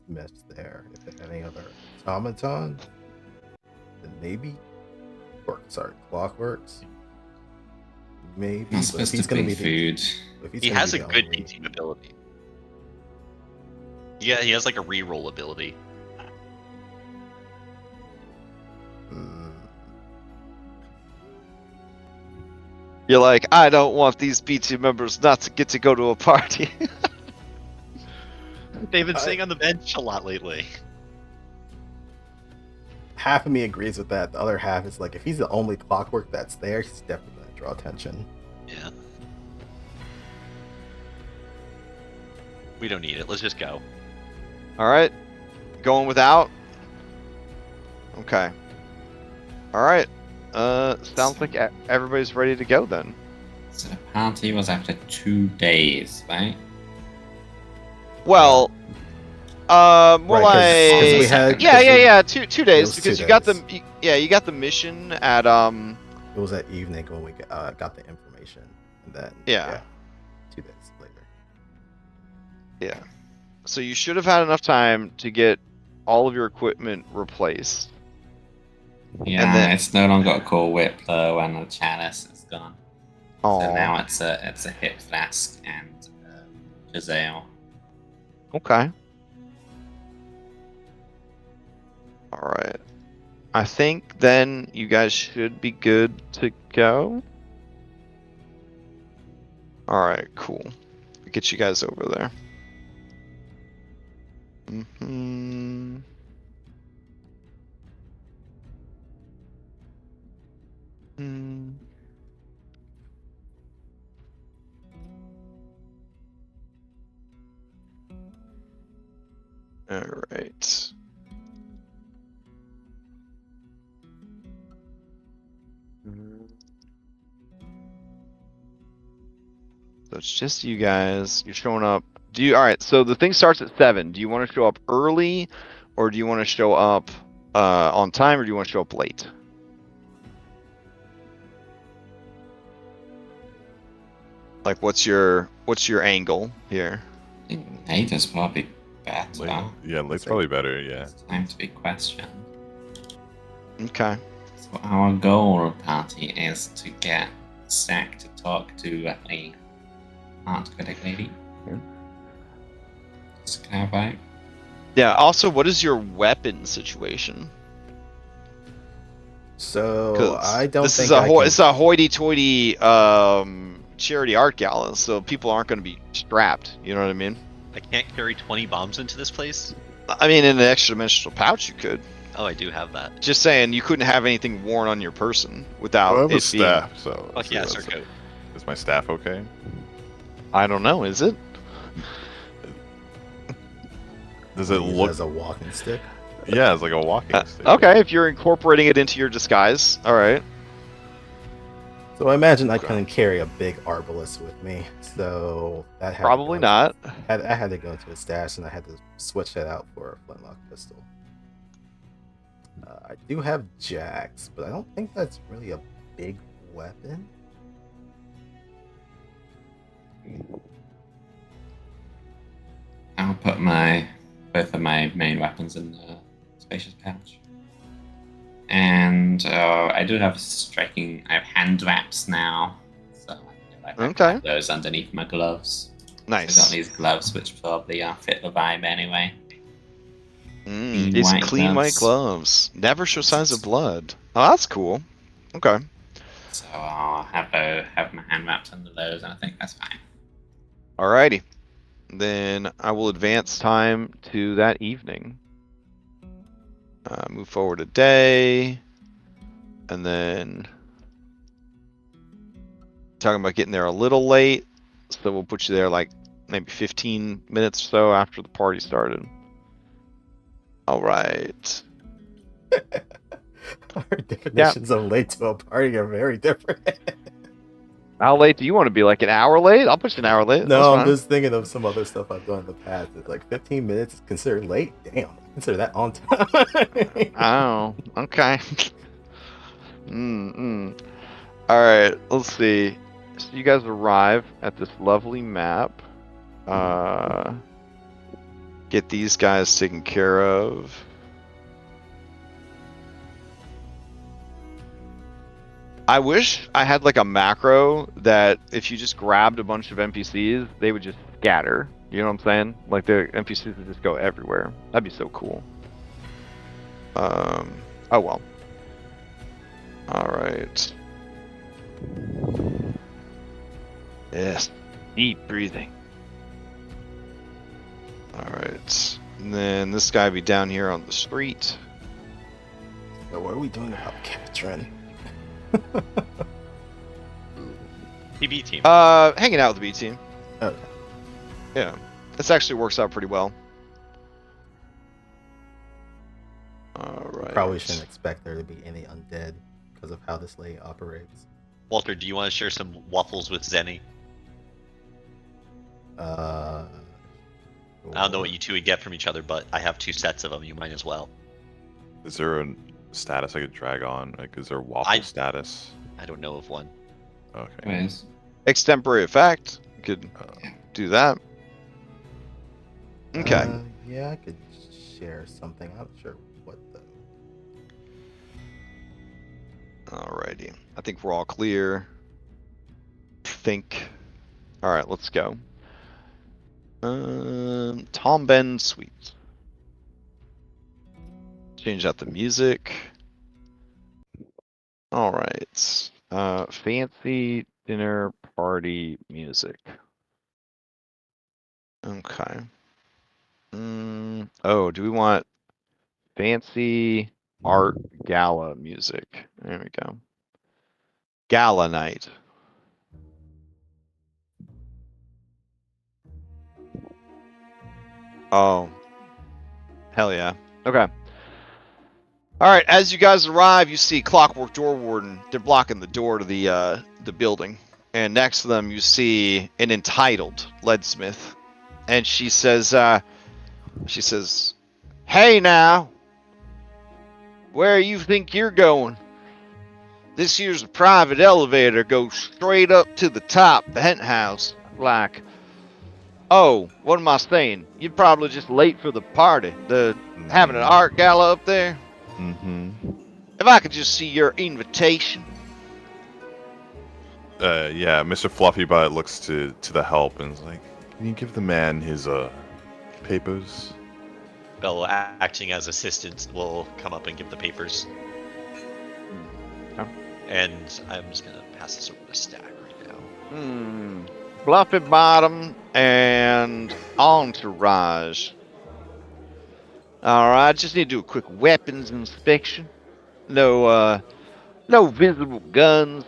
E: mesh there. If they have any other automaton, then maybe. Or, sorry, clockworks. Maybe.
D: Not
E: But if
D: supposed
E: he's
D: to
E: going to
D: bring
E: be
D: food.
C: He has a good B team ability. Yeah, he has like a reroll ability.
B: You're like, I don't want these B team members not to get to go to a party.
C: They've been sitting on the bench a lot lately.
E: half of me agrees with that. The other half is like, if he's the only clockwork that's there, he's definitely gonna draw attention.
F: Yeah. We don't need it. Let's just go.
B: All right, going without. Okay. All right. Sounds like everybody's ready to go then.
D: So the party was after 2 days, right?
B: Well, more
E: Right, 'cause
B: like
E: we had-
B: yeah, 2 days
E: was
B: because
E: 2
B: you got
E: days.
B: you got the mission at
E: It was at evening when we got the information, and then
B: Yeah.
E: 2 days later.
B: yeah. So you should have had enough time to get all of your equipment replaced.
D: Yeah,
B: then-
D: it's no longer a cool whip though, and the chalice is gone.
B: Oh,
D: So now it's a hip flask and Giselle.
B: okay. All right. I think then you guys should be good to go. All right, cool. Get you guys over there. Mm-hmm. All right. So it's just you guys. You're showing up. All right, so the thing starts at 7. Do you want to show up early or do you want to show up on time or do you want to show up late? Like what's your angle here?
D: I think 8 is probably better.
A: Late's probably better. Yeah.
D: It's time to be questioned.
B: Okay.
D: So our goal party is to get Stack to talk to a art critic lady. Just to clarify.
B: Yeah, also what is your weapon situation?
E: So I don't
B: this
E: think
B: is a
E: I can-
B: it's a hoity-toity charity art gala, so people aren't going to be strapped. You know what I mean?
F: I can't carry 20 bombs into this place?
B: I mean, in an extra-dimensional pouch, you could.
F: Oh, I do have that.
B: Just saying, you couldn't have anything worn on your person without
A: I have a
B: it being.
A: staff, so.
F: Fuck
A: so
F: yeah,
A: that's-
F: Sir Coat.
A: Is my staff okay?
B: I don't know. Is it?
A: Does it
E: use
A: look?
E: as a walking stick?
A: Yeah, it's like a walking stick.
B: Okay, if you're incorporating it into your disguise, all right.
E: So I imagine I couldn't carry a big arbalist with me, so that had to
B: Probably
E: go-
B: not.
E: I had to go into a stash, and I had to switch that out for a flintlock pistol. I do have jacks, but I don't think that's really a big weapon.
D: I'll put both of my main weapons in the spacious pouch. And I do have I have hand wraps now. So I can
B: Okay.
D: put those underneath my gloves. I've got
B: Nice.
D: these gloves which probably fit the vibe anyway. Clean
B: These
D: white
B: clean white gloves. Never show signs of blood. Oh, that's cool. Okay.
D: So I'll have my hand wraps under those, and I think that's fine.
B: Alrighty. Then I will advance time to that evening. Move forward a day. And then talking about getting there a little late. So we'll put you there like maybe 15 minutes or so after the party started. Alright.
E: Our definitions of late to a party are very different.
B: How late do you want to be? Like an hour late? I'll put you an hour late.
E: No,
B: That's
E: I'm
B: fine.
E: just thinking of some other stuff I've done in the past. It's like 15 minutes is considered late. Damn, I consider that on time.
B: Oh, okay. All right, let's see. So you guys arrive at this lovely map. Get these guys taken care of. I wish I had like a macro that if you just grabbed a bunch of NPCs, they would just scatter. You know what I'm saying? Like the NPCs would just go everywhere. That'd be so cool. Oh well. All right. Yes. Deep breathing. All right. And then this guy be down here on the street.
E: Yeah, what are we doing about Catherine?
F: PB team.
B: Hanging out with the B team.
E: Okay.
B: Yeah, this actually works out pretty well. All right.
E: Probably shouldn't expect there to be any undead because of how this lady operates.
F: Walter, do you want to share some waffles with Zenny?
E: Uh,
F: I don't know what you two would get from each other, but I have 2 sets of them. You might as well.
A: Is there a status I could drag on? Like, is there waffle status?
F: I don't know of one.
A: Okay.
D: Anyways,
B: Extempore effect. You could do that. Okay.
E: Yeah, I could share something. I'm not sure what though.
B: Alrighty. I think we're all clear. Think. All right, let's go. Tom Ben Suite. Change out the music. All right. Fancy dinner party music. Okay. Oh, do we want fancy art gala music? There we go. Gala night. Oh. Hell yeah. Okay. All right, as you guys arrive, you see Clockwork Door Warden. They're blocking the door to the building. And next to them, you see an entitled leadsmith. And she says, "Hey now, where you think you're going? This here's a private elevator, goes straight up to the top, the penthouse. Like, oh, what am I saying? You're probably just late for the party. Having an art gala up there.
A: Mm-hmm.
B: If I could just see your invitation."
A: Yeah, Mr. Fluffybutt looks to the help and is like, "Can you give the man his papers?"
F: Bello, acting as assistant, will come up and give the papers.
B: Okay.
F: And I'm just gonna pass this over to Stack right now.
B: Fluffy Bottom and Entourage. Alright, just need to do a quick weapons inspection. No visible guns,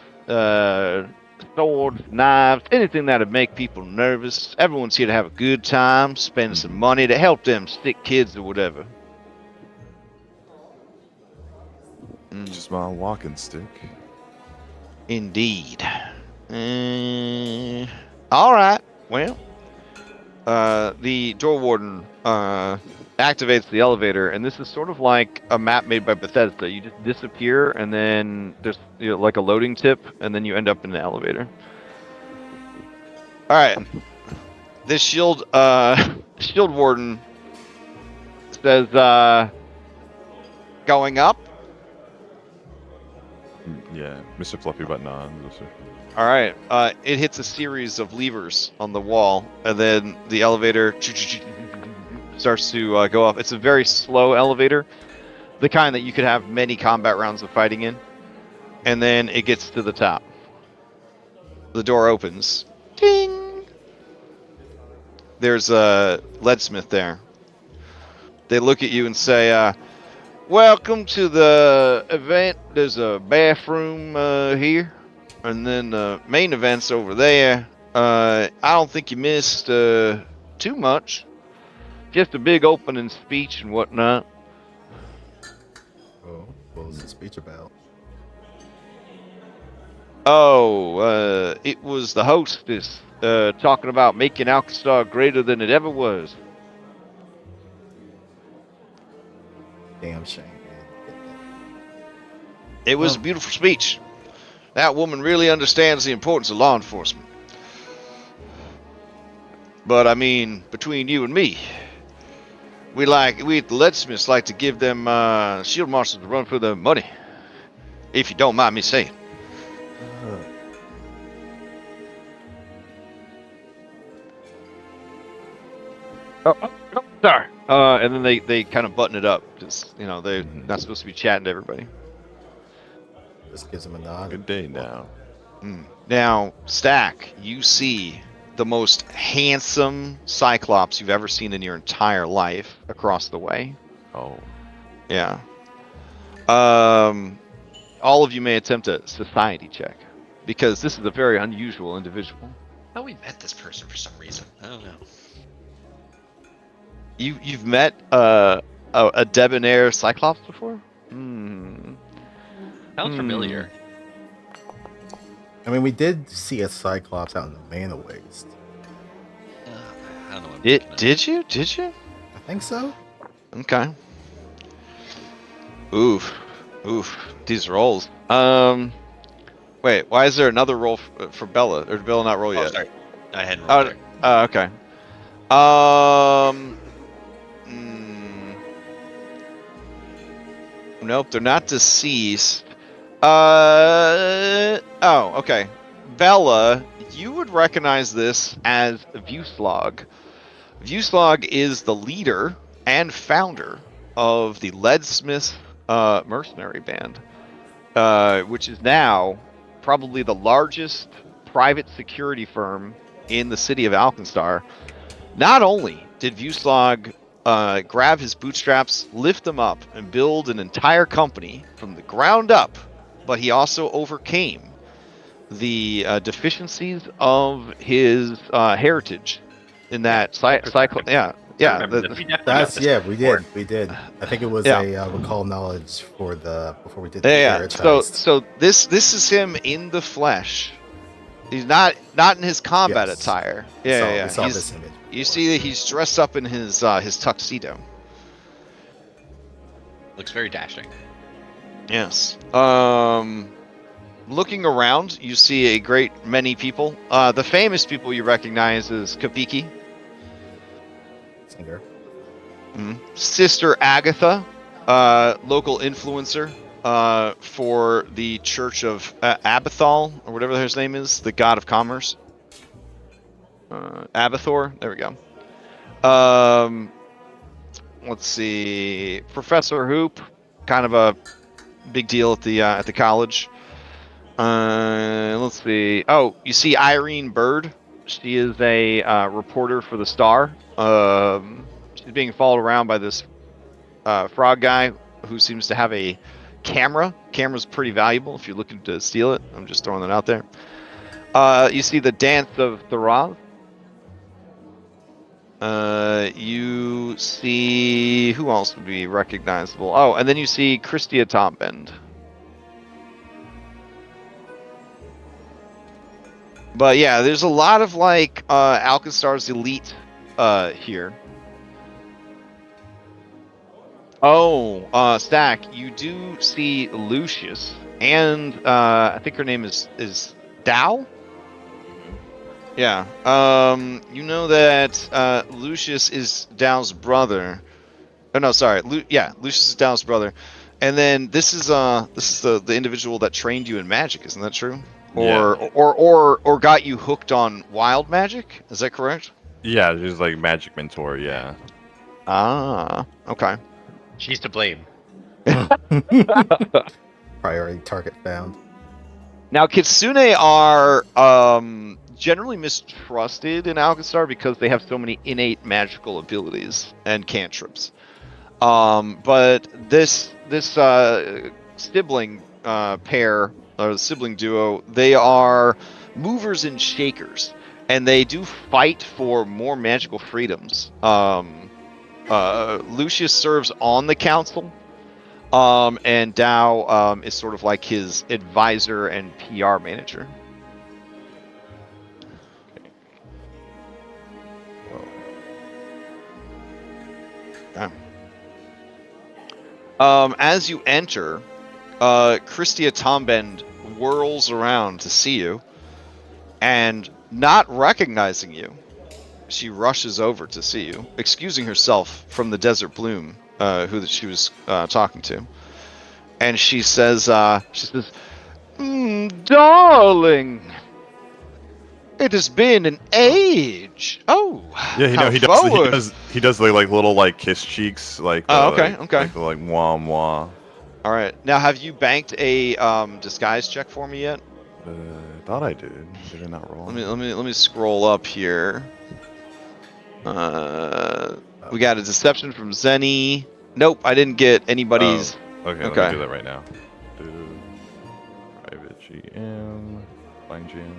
B: swords, knives, anything that'd make people nervous. Everyone's here to have a good time, spend some money to help them sick kids or whatever.
A: Just my walking stick.
B: Indeed. Alright, well, the door warden activates the elevator, and this is sort of like a map made by Bethesda. You just disappear, and then there's like a loading tip, and then you end up in the elevator. All right, this shield warden says, "Going up."
A: Yeah, Mr. Fluffybutt nods.
B: All right, it hits a series of levers on the wall, and then the elevator starts to go up. It's a very slow elevator, the kind that you could have many combat rounds of fighting in. And then it gets to the top. The door opens. Ding! There's a leadsmith there. They look at you and say, "Welcome to the event. There's a bathroom here. And then the main event's over there. I don't think you missed too much. Just a big opening speech and whatnot."
E: Oh, what was the speech about?
B: Oh, it was the hostess talking about making Alkenstar greater than it ever was.
E: Damn shame, man.
B: It was a beautiful speech. That woman really understands the importance of law enforcement. But I mean, between you and me, we at the leadsmiths like to give them shield marshals a run for their money. If you don't mind me saying. Sorry. And then they kind of button it up because they're not supposed to be chatting to everybody.
E: Just gives him a nod.
A: Good day now.
B: Now, Stack, you see the most handsome Cyclops you've ever seen in your entire life across the way.
A: Oh.
B: Yeah. All of you may attempt a society check because this is a very unusual individual.
C: How we met this person for some reason? I don't know.
B: You've met a debonair Cyclops before?
F: Sounds familiar.
E: I mean, we did see a Cyclops out in the Mana Waste.
C: I don't know. What
B: Did you? Did you?
E: I think so.
B: Okay. Oof. These rolls. Wait. Why is there another roll for Bella? Or did Bella not roll yet?
C: Sorry, I hadn't rolled there.
B: Okay. Nope, they're not deceased. Oh, okay. Bella, you would recognize this as Vuslog. Vuslog is the leader and founder of the Leadsmith mercenary band, which is now probably the largest private security firm in the city of Alkenstar. Not only did Vuslog grab his bootstraps, lift them up, and build an entire company from the ground up, but he also overcame the deficiencies of his heritage in that cycle. Yeah.
F: We
E: did. I think it was
B: Yeah.
E: a recall knowledge for before we did the
B: Yeah.
E: carriage
B: So
E: heist.
B: this is him in the flesh. He's not in his combat
E: Yes.
B: attire.
E: We
B: Yeah.
E: saw this image.
B: You see that he's dressed up in his tuxedo.
F: Looks very dashing.
B: Yes. Looking around, you see a great many people. The famous people you recognize is Kapiki,
E: Singer.
B: Sister Agatha, local influencer for the Church of Abathal, or whatever his name is, the god of commerce. Abathor. There we go. Let's see. Professor Hoop, kind of a big deal at the college. Let's see. Oh, you see Irene Bird. She is a reporter for the Star. She's being followed around by this frog guy who seems to have a camera. Camera's pretty valuable if you're looking to steal it. I'm just throwing that out there. You see the Dance of Thoraz. You see who else would be recognizable? Oh, and then you see Christia Tombend. But yeah, there's a lot of like Alkenstar's elite here. Oh, Stack, you do see Lucius, and I think her name is Dow. Yeah. You know that Lucius is Dow's brother. Oh no, sorry. Lucius is Dow's brother. And then this is the individual that trained you in magic, isn't that true? Or got you hooked on wild magic? Is that correct?
A: Yeah, she's like magic mentor. Yeah.
B: Ah, okay.
F: She's to blame.
E: Priority target found.
B: Now, Kitsune are generally mistrusted in Alkenstar because they have so many innate magical abilities and cantrips. But this sibling pair, or the sibling duo, they are movers and shakers, and they do fight for more magical freedoms. Lucius serves on the council. And Dow is sort of like his advisor and PR manager. Okay. As you enter, Christia Tombend whirls around to see you, and not recognizing you, she rushes over to see you, excusing herself from the Desert Bloom, who she was talking to, and she says, "Darling, it has been an age." Oh,
A: Yeah, he does the like little like kiss cheeks, like the,
B: okay.
A: like the like wah wah.
B: All right, now have you banked a disguise check for me yet?
A: I thought I did. Did I not roll?
B: Let me scroll up here. We got a deception from Zenny. Nope, I didn't get anybody's
A: Okay, let me do that right now. Private GM, blind GM.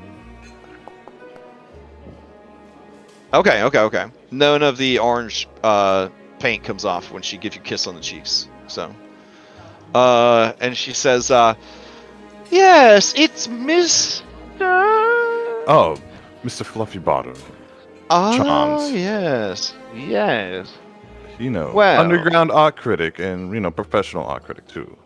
B: Okay. None of the orange paint comes off when she gives you a kiss on the cheeks. So, and she says, "Yes, it's Mr.
A: Oh, Mr. Fluffy Bottom. Chomps.
B: Yes.
A: You know,
B: Well.
A: underground art critic and, professional art critic too.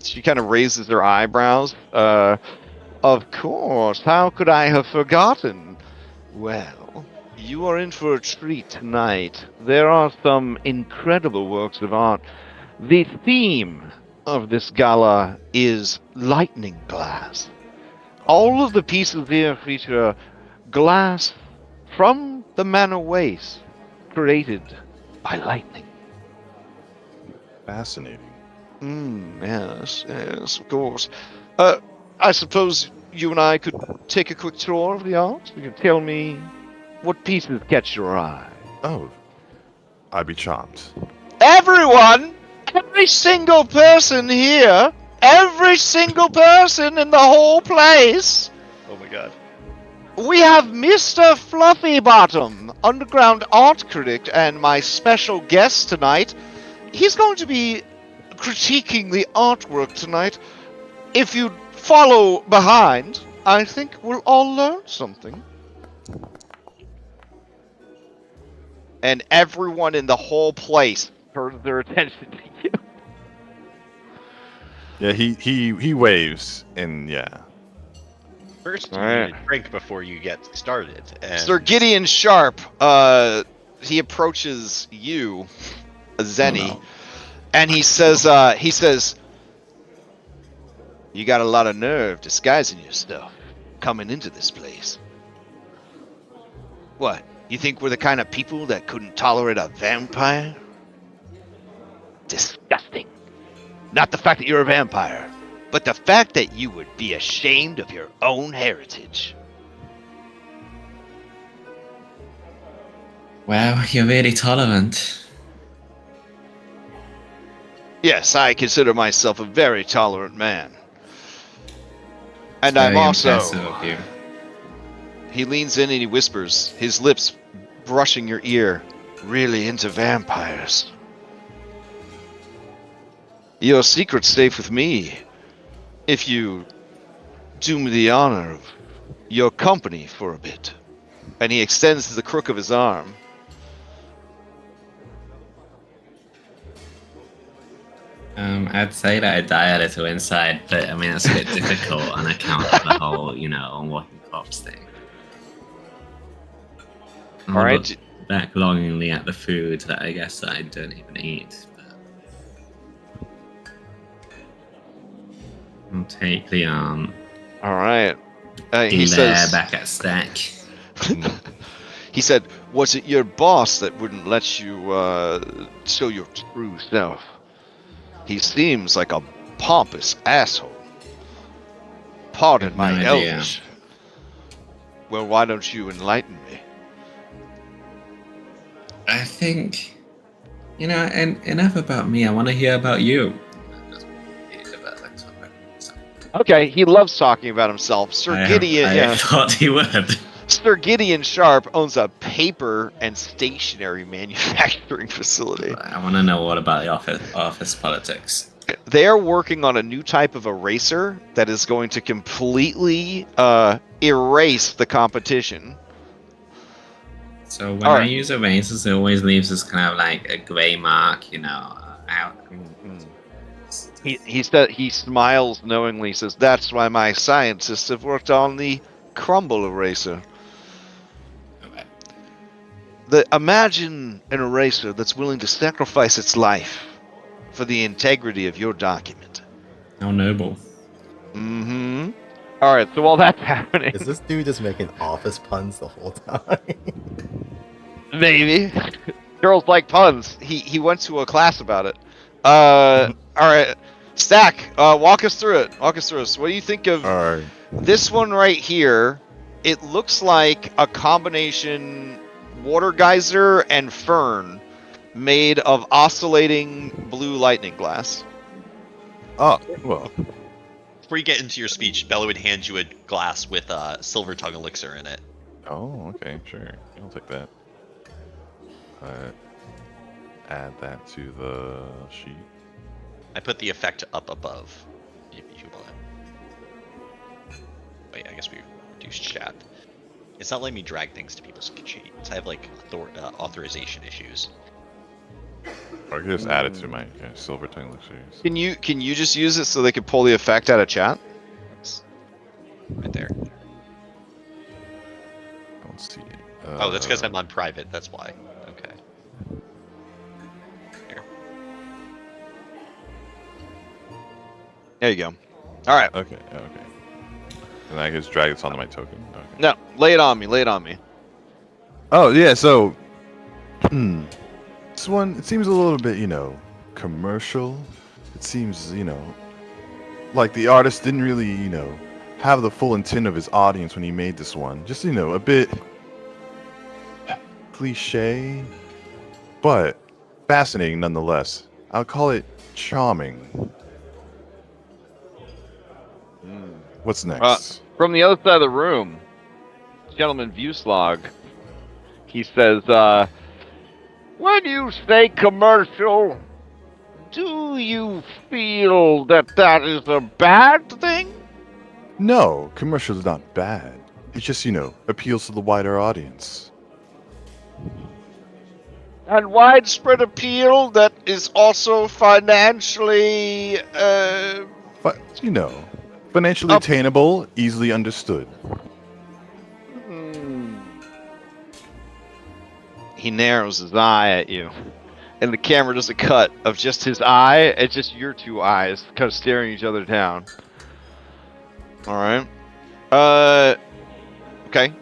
B: She kind of raises her eyebrows. Of course. How could I have forgotten? Well, you are in for a treat tonight. There are some incredible works of art. The theme of this gala is lightning glass. All of the pieces here feature glass from the manor waste created by lightning.
A: Fascinating.
B: Yes, of course. I suppose you and I could take a quick tour of the art. You can tell me what pieces catch your eye.
A: Oh, I'd be chomped.
B: Everyone! Every single person here! Every single person in the whole place!
C: Oh my god.
B: We have Mr. Fluffy Bottom, underground art critic, and my special guest tonight. He's going to be critiquing the artwork tonight. If you follow behind, I think we'll all learn something. And everyone in the whole place turns their attention to you.
A: Yeah, he waves and yeah.
C: First, you
B: Alright.
C: need a drink before you get started. And
B: Sir Gideon Sharp, he approaches you, Zenny,
D: Oh, no.
B: and he says, "You got a lot of nerve disguising yourself coming into this place. What? You think we're the kind of people that couldn't tolerate a vampire? Disgusting. Not the fact that you're a vampire, but the fact that you would be ashamed of your own heritage."
D: Well, you're really tolerant.
B: Yes, I consider myself a very tolerant man. And
D: Very
B: I'm
D: impressive
B: also...
D: of you.
B: He leans in and he whispers, his lips brushing your ear, really into vampires. Your secret's safe with me, if you do me the honor of your company for a bit. And he extends the crook of his arm.
D: I'd say that I die a little inside, but I mean, it's a bit difficult on account of the whole, walking corpse thing. I'll
B: All right.
D: look back longingly at the food that I guess I don't even eat. But I'll take the
B: All right.
D: he
B: He says,
D: back at stack.
B: he said, "Was it your boss that wouldn't let you show your true self? He seems like a pompous asshole. Pardon
D: Good
B: my
D: idea.
B: Elvish. Well, why don't you enlighten me?"
D: I think, and enough about me. I want to hear about you.
B: Okay, he loves talking about himself.
D: I thought he would.
B: Sir Gideon Sharp owns a paper and stationery manufacturing facility.
D: I want to know what about the office politics.
B: They are working on a new type of eraser that is going to completely erase the competition.
D: So when
B: All
D: I
B: right.
D: use erasers, it always leaves this kind of like a gray mark, out.
B: He smiles knowingly. He says, "That's why my scientists have worked on the crumble eraser. Imagine an eraser that's willing to sacrifice its life for the integrity of your document."
D: How noble.
B: Mm-hmm. All right. So while that's happening,
E: Is this dude just making office puns the whole time?
B: maybe girls like puns. He went to a class about it. All right. Stack, walk us through it. So what do you think of
A: All right.
B: this one right here? It looks like a combination water geyser and fern, made of oscillating blue lightning glass.
A: Oh, well.
C: Before you get into your speech, Bella would hand you a glass with silver tongue elixir in it.
A: Oh, okay, sure. I'll take that. Add that to the sheet.
C: I put the effect up above. If you want it. Wait, I guess we reduced chat. It's not letting me drag things to people's sheets. I have like authorization issues.
A: Or I could just add it to my silver tongue elixirs.
B: Can you just use it so they can pull the effect out of chat?
C: Right there.
A: I don't see it.
C: Oh, that's because I'm on private. That's why. Okay. Here.
B: There you go. All right.
A: Okay. And I can just drag this onto my token. Okay.
B: No, lay it on me. Lay it on me.
A: Oh yeah, so this one, it seems a little bit, commercial. It seems, like the artist didn't really, have the full intent of his audience when he made this one. Just, a bit cliche, but fascinating nonetheless. I'll call it charming. What's next?
B: From the other side of the room, gentleman Vuslog, he says, when you say commercial, do you feel that that is a bad thing?
A: No, commercial is not bad. It just, appeals to the wider audience.
B: And widespread appeal that is also financially,
A: But, financially attainable, easily understood.
B: He narrows his eye at you, and the camera does a cut of just his eye. It's just your two eyes kind of staring each other down. All right. Okay.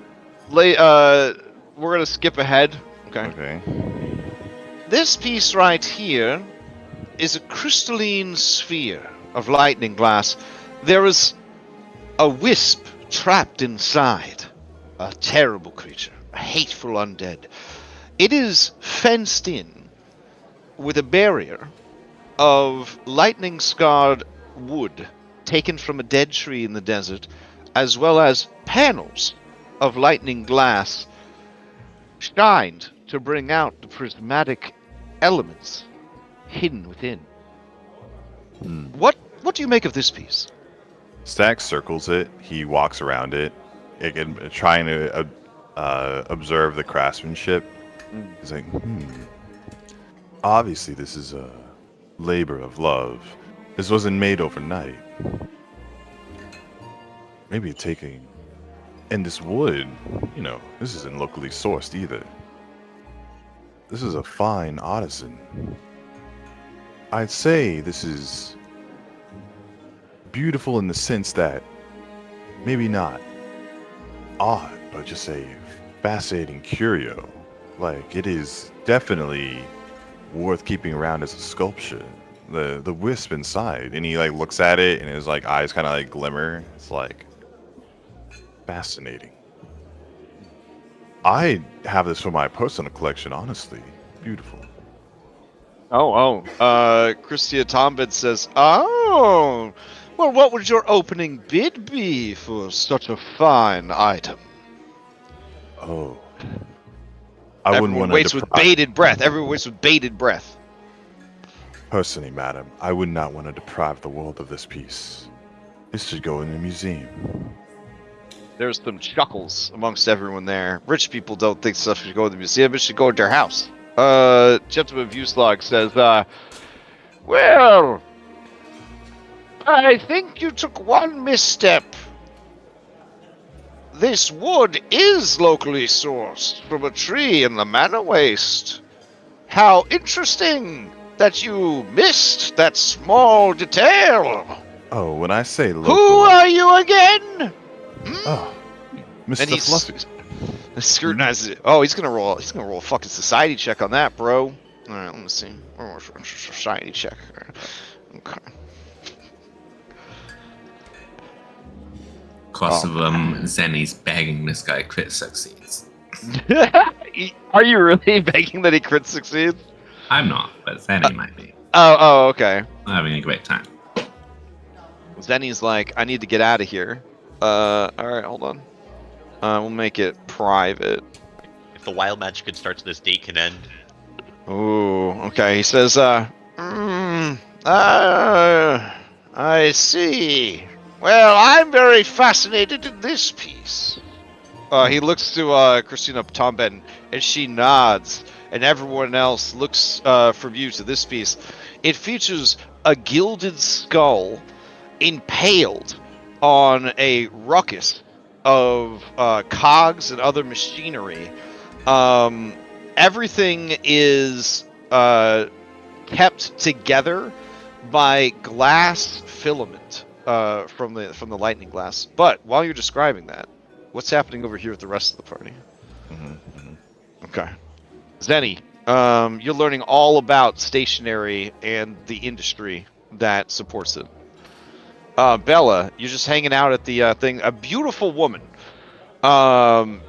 B: We're gonna skip ahead. Okay. This piece right here is a crystalline sphere of lightning glass. There is a wisp trapped inside. A terrible creature. A hateful undead. It is fenced in with a barrier of lightning-scarred wood taken from a dead tree in the desert, as well as panels of lightning glass shined to bring out the prismatic elements hidden within. What do you make of this piece?
A: Stack circles it. He walks around it, again, trying to observe the craftsmanship. He's like, obviously this is a labor of love. This wasn't made overnight. Maybe taking... And this wood, this isn't locally sourced either. This is a fine artisan. I'd say this is beautiful in the sense that maybe not art, but just a fascinating curio. Like, it is definitely worth keeping around as a sculpture. The wisp inside, and he looks at it, and his eyes kind of glimmer. It's fascinating. I have this for my personal collection, honestly. Beautiful.
B: Christia Tombid says, well, what would your opening bid be for such a fine item?
A: Oh. Everyone
B: waits with bated breath. Everyone waits with bated breath.
A: Personally, madam, I would not want to deprive the world of this piece. This should go in a museum.
B: There's some chuckles amongst everyone there. Rich people don't think stuff should go in the museum. It should go in their house. Gentleman Vuslog says, well, I think you took one misstep. This wood is locally sourced from a tree in the manor waste. How interesting that you missed that small detail.
A: Oh, when I say local...
B: Who are you again?
A: Oh, Mr. Fluffy.
B: Scrutinizes it. Oh, he's gonna roll a fucking society check on that, bro. All right, let me see. Society check. Okay.
D: Cost of Zenny's begging this guy crit succeeds.
B: Are you really begging that he crit succeeds?
D: I'm not, but Zanny might be.
B: Oh, okay.
D: I'm having a great time.
B: Zenny's like, I need to get out of here. All right, hold on. We'll make it private.
F: If the wild magic could start, so this date can end.
B: Ooh, okay. He says, I see. Well, I'm very fascinated in this piece. He looks to Christina Tomben, and she nods, and everyone else looks from you to this piece. It features a gilded skull impaled on a ruckus of cogs and other machinery. Everything is kept together by glass filament from the lightning glass. But while you're describing that, what's happening over here with the rest of the party? Okay, Zenny, you're learning all about stationery and the industry that supports it. Bella, you're just hanging out at the thing. A beautiful woman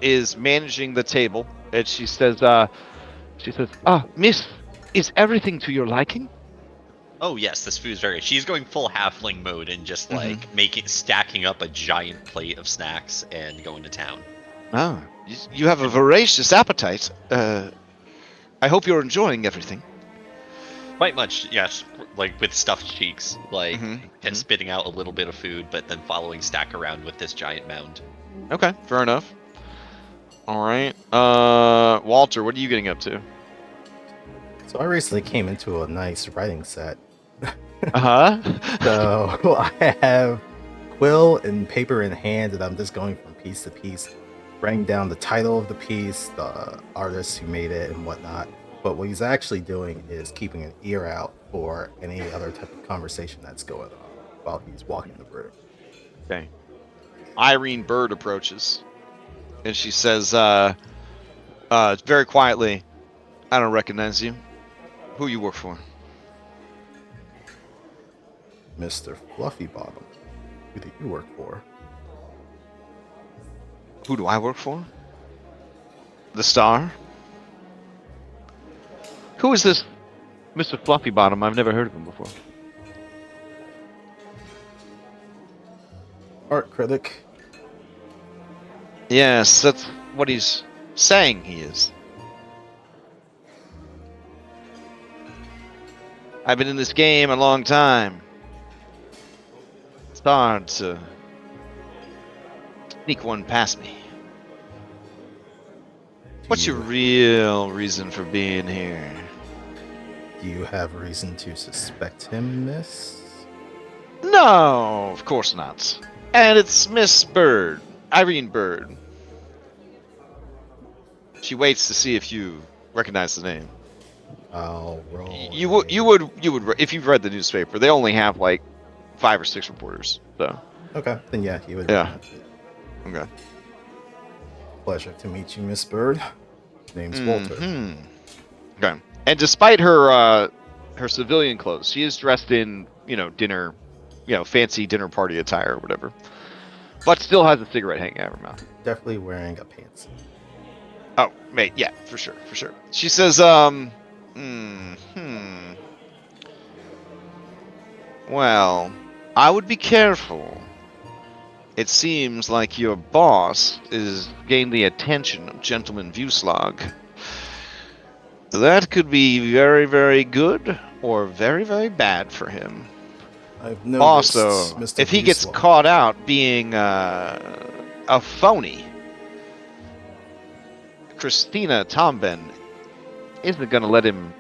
B: is managing the table, and she says, Miss, is everything to your liking?
F: Oh yes, this food's very. She's going full halfling mode and just like stacking up a giant plate of snacks and going to town.
B: Ah, you have a voracious appetite. I hope you're enjoying everything.
F: Quite much, yes. Like with stuffed cheeks, like
B: Mhm,
F: and
B: mhm.
F: spitting out a little bit of food, but then following stack around with this giant mound.
B: Okay, fair enough. All right, Walter, what are you getting up to?
E: So I recently came into a nice writing set.
B: Uh-huh.
E: So I have quill and paper in hand, and I'm just going from piece to piece, writing down the title of the piece, the artist who made it, and whatnot. But what he's actually doing is keeping an ear out for any other type of conversation that's going on while he's walking the room.
B: Okay. Irene Bird approaches, and she says, very quietly, I don't recognize you. Who you work for?
E: Mr. Fluffy Bottom, who do you work for?
B: Who do I work for? The Star? Who is this Mr. Fluffy Bottom? I've never heard of him before.
E: Art critic.
B: Yes, that's what he's saying he is. I've been in this game a long time. It's hard to sneak one past me. What's your real reason for being here?
E: Do you have reason to suspect him, miss?
B: No, of course not. And it's Miss Bird, Irene Bird. She waits to see if you recognize the name.
E: I'll roll.
B: You would if you've read the newspaper. They only have like 5 or 6 reporters. So
E: Okay, then yeah, he would.
B: Yeah.
E: recognize it.
B: okay.
E: Pleasure to meet you, Miss Bird. Name's Walter.
B: Okay. And despite her her civilian clothes, she is dressed in dinner, fancy dinner party attire or whatever, but still has a cigarette hanging out of her mouth.
E: Definitely wearing a pants.
B: Oh, mate, yeah, for sure. She says, well, I would be careful. It seems like your boss is gained the attention of Gentleman Vuslag. That could be very, very good or very, very bad for him.
E: I've noticed,
B: Also,
E: Mr.
B: if he gets
E: Vuslag.
B: caught out being a phony, Christina Tomben isn't going to let him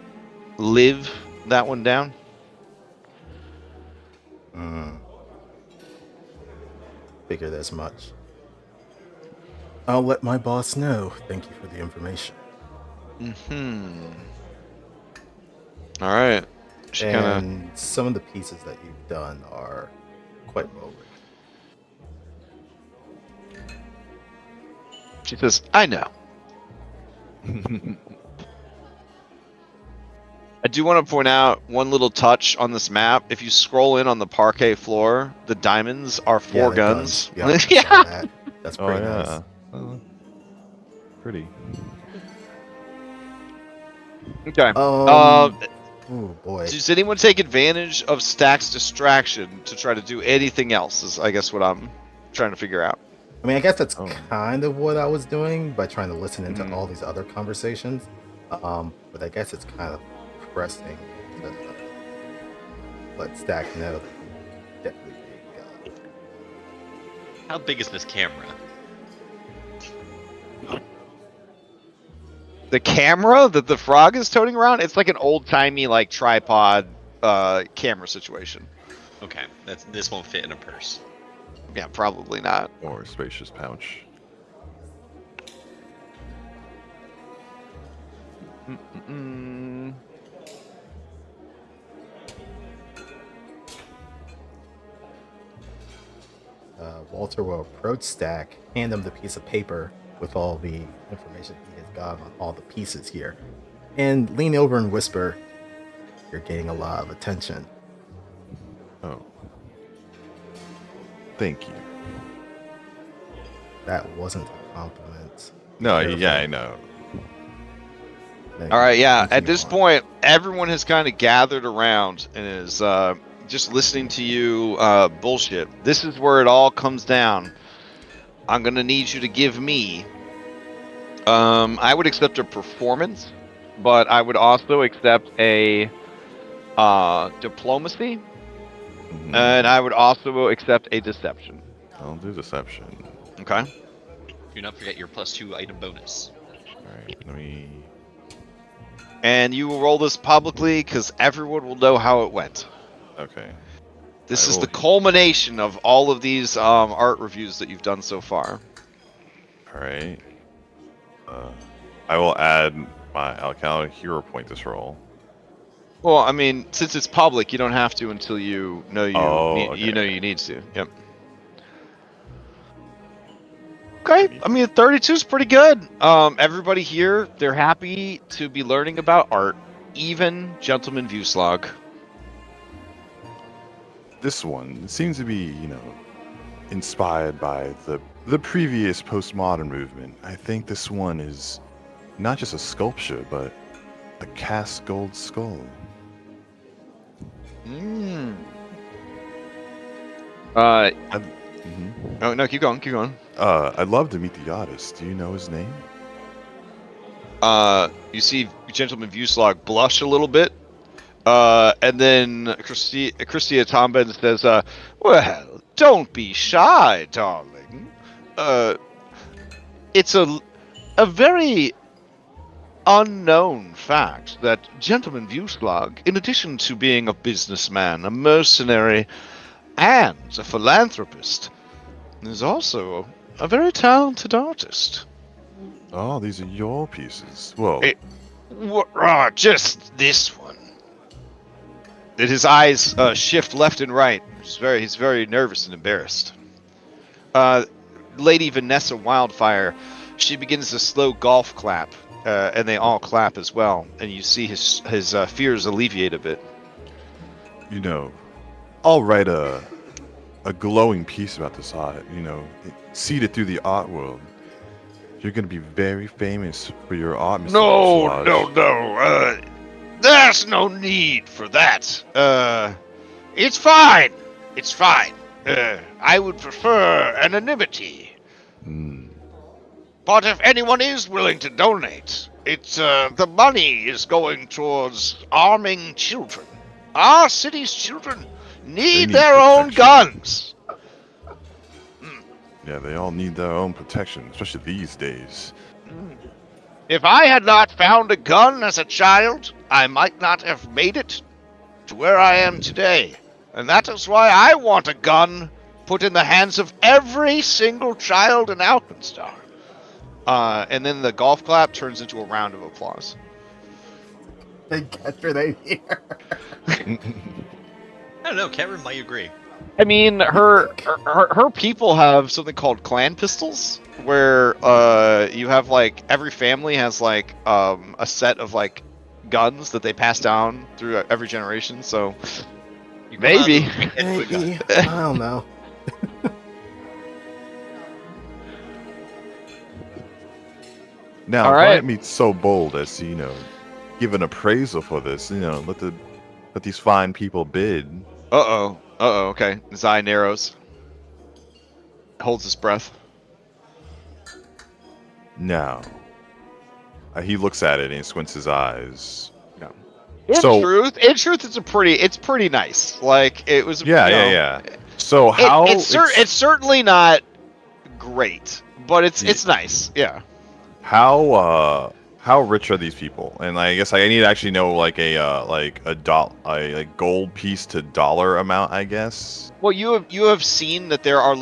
B: live that one down.
E: Figured as much. I'll let my boss know. Thank you for the information.
B: All right. She kind
E: And some of the pieces that you've done are quite well written.
B: of. She says, "I know." I do want to point out one little touch on this map. If you scroll in on the parquet floor, the diamonds are 4
E: the
B: guns.
E: Yep, I saw that. That's
A: Oh
E: pretty
A: yeah.
E: nice.
A: Pretty.
B: Okay.
E: Oh boy.
B: Does anyone take advantage of Stack's distraction to try to do anything else? Is I guess what I'm trying to figure out.
E: I mean, I guess that's
A: Oh.
E: kind of what I was doing by trying to listen into
B: Mhm.
E: all these other conversations. But I guess it's kind of pressing to let Stack know that he's definitely being
F: How big is this camera?
B: The camera that the frog is toting around, it's like an old timey like tripod camera situation.
F: Okay, this won't fit in a purse.
B: Yeah, probably not.
A: Or spacious pouch.
B: Mm-mm-mm.
E: Walter will approach Stack, hand him the piece of paper with all the information he has got on all the pieces here, and lean over and whisper, "You're getting a lot of attention."
A: Oh. Thank you.
E: That wasn't a compliment.
A: No,
E: Careful.
A: yeah, I know.
E: Thank
B: All
E: you.
B: right, yeah. At
E: Continue
B: this
E: on.
B: point, everyone has kind of gathered around and is just listening to you bullshit. This is where it all comes down. I'm gonna need you to give me. I would accept a performance, but I would also accept a diplomacy,
A: Mhm.
B: and I would also accept a deception.
A: I'll do deception.
B: Okay.
F: Do not forget your +2 item bonus.
A: Alright, let me.
B: And you will roll this publicly because everyone will know how it went.
A: Okay.
B: This
A: I
B: is
A: will-
B: the culmination of all of these art reviews that you've done so far.
A: Alright. I will add my Alcala hero point this roll.
B: Well, I mean, since it's public, you don't have to until you know you
A: Oh,
B: need,
A: okay.
B: you know you need to. Yep. Okay, I mean 32 is pretty good. Everybody here, they're happy to be learning about art, even Gentleman Viewslog.
A: This one seems to be, inspired by the previous postmodern movement. I think this one is not just a sculpture, but a cast gold skull.
B: Mm.
A: Mhm.
B: Oh no, keep going, keep going.
A: I'd love to meet the artist. Do you know his name?
B: You see Gentleman Viewslog blush a little bit. And then Christia Tomben says, well, don't be shy, darling. It's a very unknown fact that Gentleman Viewslog, in addition to being a businessman, a mercenary, and a philanthropist, is also a very talented artist.
A: Oh, these are your pieces. Whoa.
B: Just this one. And his eyes shift left and right. He's very nervous and embarrassed. Lady Vanessa Wildfire, she begins a slow golf clap, and they all clap as well. And you see his fears alleviate a bit.
A: I'll write a glowing piece about this art. Seeded through the art world. You're gonna be very famous for your art, Mr.
B: No. There's no need for that. It's fine. It's fine. I would prefer anonymity.
A: Hmm.
B: But if anyone is willing to donate, it's the money is going towards arming children. Our city's children need
A: need
B: their own
A: protection.
B: guns.
A: Yeah, they all need their own protection, especially these days.
B: If I had not found a gun as a child, I might not have made it to where I am today. And that is why I want a gun put in the hands of every single child in Alkenstar. And then the golf clap turns into a round of applause.
E: They catch your name here.
F: I don't know. Kevin might agree.
B: I mean, her people have something called clan pistols, where you have like every family has like a set of like guns that they pass down through every generation. So
F: You come out of
B: maybe.
F: the weekend with a gun.
E: Maybe. I don't know.
A: Now,
B: All
A: if
B: right.
A: I meet so bold as to, give an appraisal for this. Let these fine people bid.
B: Okay. His eye narrows. Holds his breath.
A: Now, he looks at it and he squints his eyes.
B: No. In
A: So-
B: truth, it's pretty nice. Like it was.
A: Yeah. So how?
B: It's certainly not great, but it's nice. Yeah.
A: How rich are these people? And I guess I need to actually know like a gold piece to dollar amount, I guess.
B: Well, you have seen that there are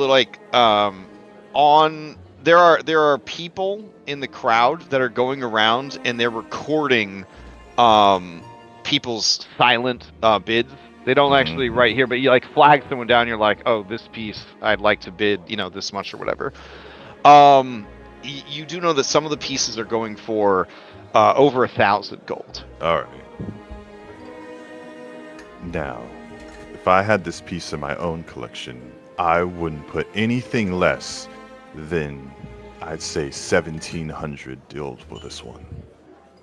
B: there are people in the crowd that are going around and they're recording people's silent bids. They don't actually write here, but you like flag someone down. You're like, oh, this piece I'd like to bid, this much or whatever. You do know that some of the pieces are going for over 1,000 gold.
A: All right. Now, if I had this piece in my own collection, I wouldn't put anything less than, I'd say, 1,700 gold for this one.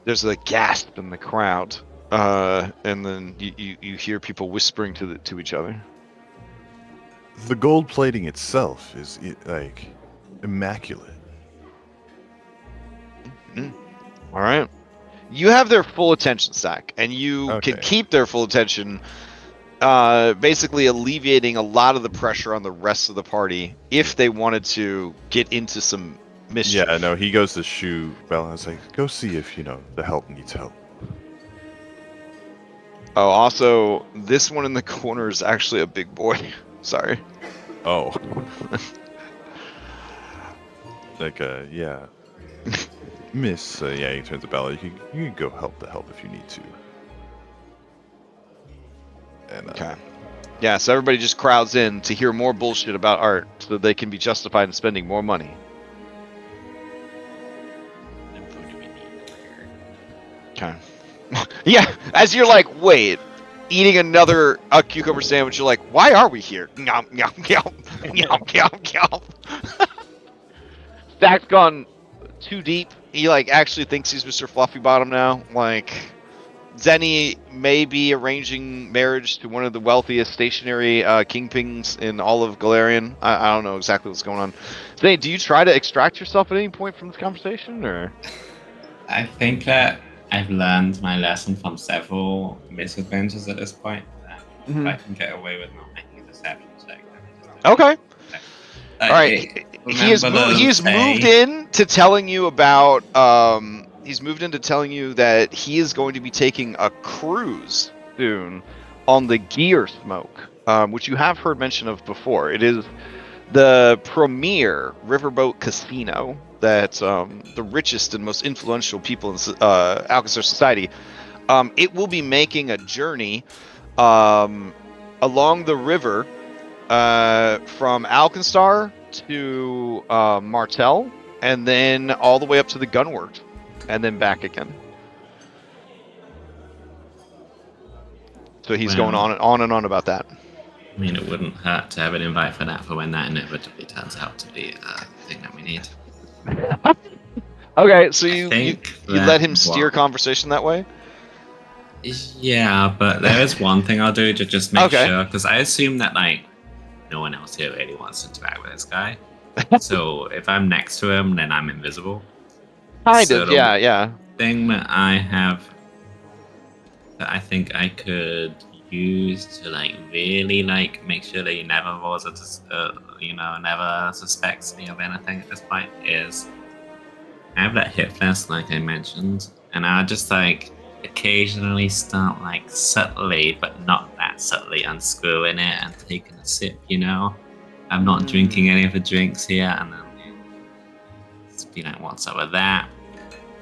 B: There's a gasp in the crowd, and then you hear people whispering to each other.
A: The gold plating itself is like immaculate.
B: All right. You have their full attention, Zach, and you
A: Okay.
B: can keep their full attention, basically alleviating a lot of the pressure on the rest of the party if they wanted to get into some mischief.
A: Yeah, no, he goes to shoot Bella and is like, go see if, the help needs help.
B: Oh, also, this one in the corner is actually a big boy. Sorry.
A: Oh. Yeah. Miss, he turns to Bella. You can go help if you need to. And,
B: Okay. Yeah, so everybody just crowds in to hear more bullshit about art so that they can be justified in spending more money. Okay. Yeah, as you're like, wait, eating another cucumber sandwich, you're like, why are we here? Nyom, nyom, nyom, nyom, nyom, nyom. Zach's gone too deep. He actually thinks he's Mr. Fluffy Bottom now. Zenny may be arranging marriage to one of the wealthiest stationary kingpins in all of Galarian. I don't know exactly what's going on. Zenny, do you try to extract yourself at any point from this conversation, or?
D: I think that I've learned my lesson from several misadventures at this point. If I can get away with not making a deception check.
B: Okay. All right. He has moved in to telling you about. He's moved into telling you that he is going to be taking a cruise soon on the Gear Smoke, which you have heard mention of before. It is the premier riverboat casino that the richest and most influential people in Alkenstar society. It will be making a journey along the river from Alkenstar to Martel, and then all the way up to the Gunwort, and then back again. So he's going on and on about that.
D: I mean, it wouldn't hurt to have an invite for that for when that inevitably turns out to be a thing that we need.
B: Okay, so you let him steer conversation that way?
D: Yeah, but there is one thing I'll do to just make sure, because I assume that no one else here really wants to interact with this guy. So if I'm next to him, then I'm invisible.
B: Kind of, yeah.
D: Thing that I have that I think I could use to really make sure that he never rolls never suspects me of anything at this point is I have that hit fest like I mentioned, and I'll just occasionally start subtly but not that subtly unscrewing it and taking a sip, I'm not drinking any of the drinks here, and then just be like, what's up with that?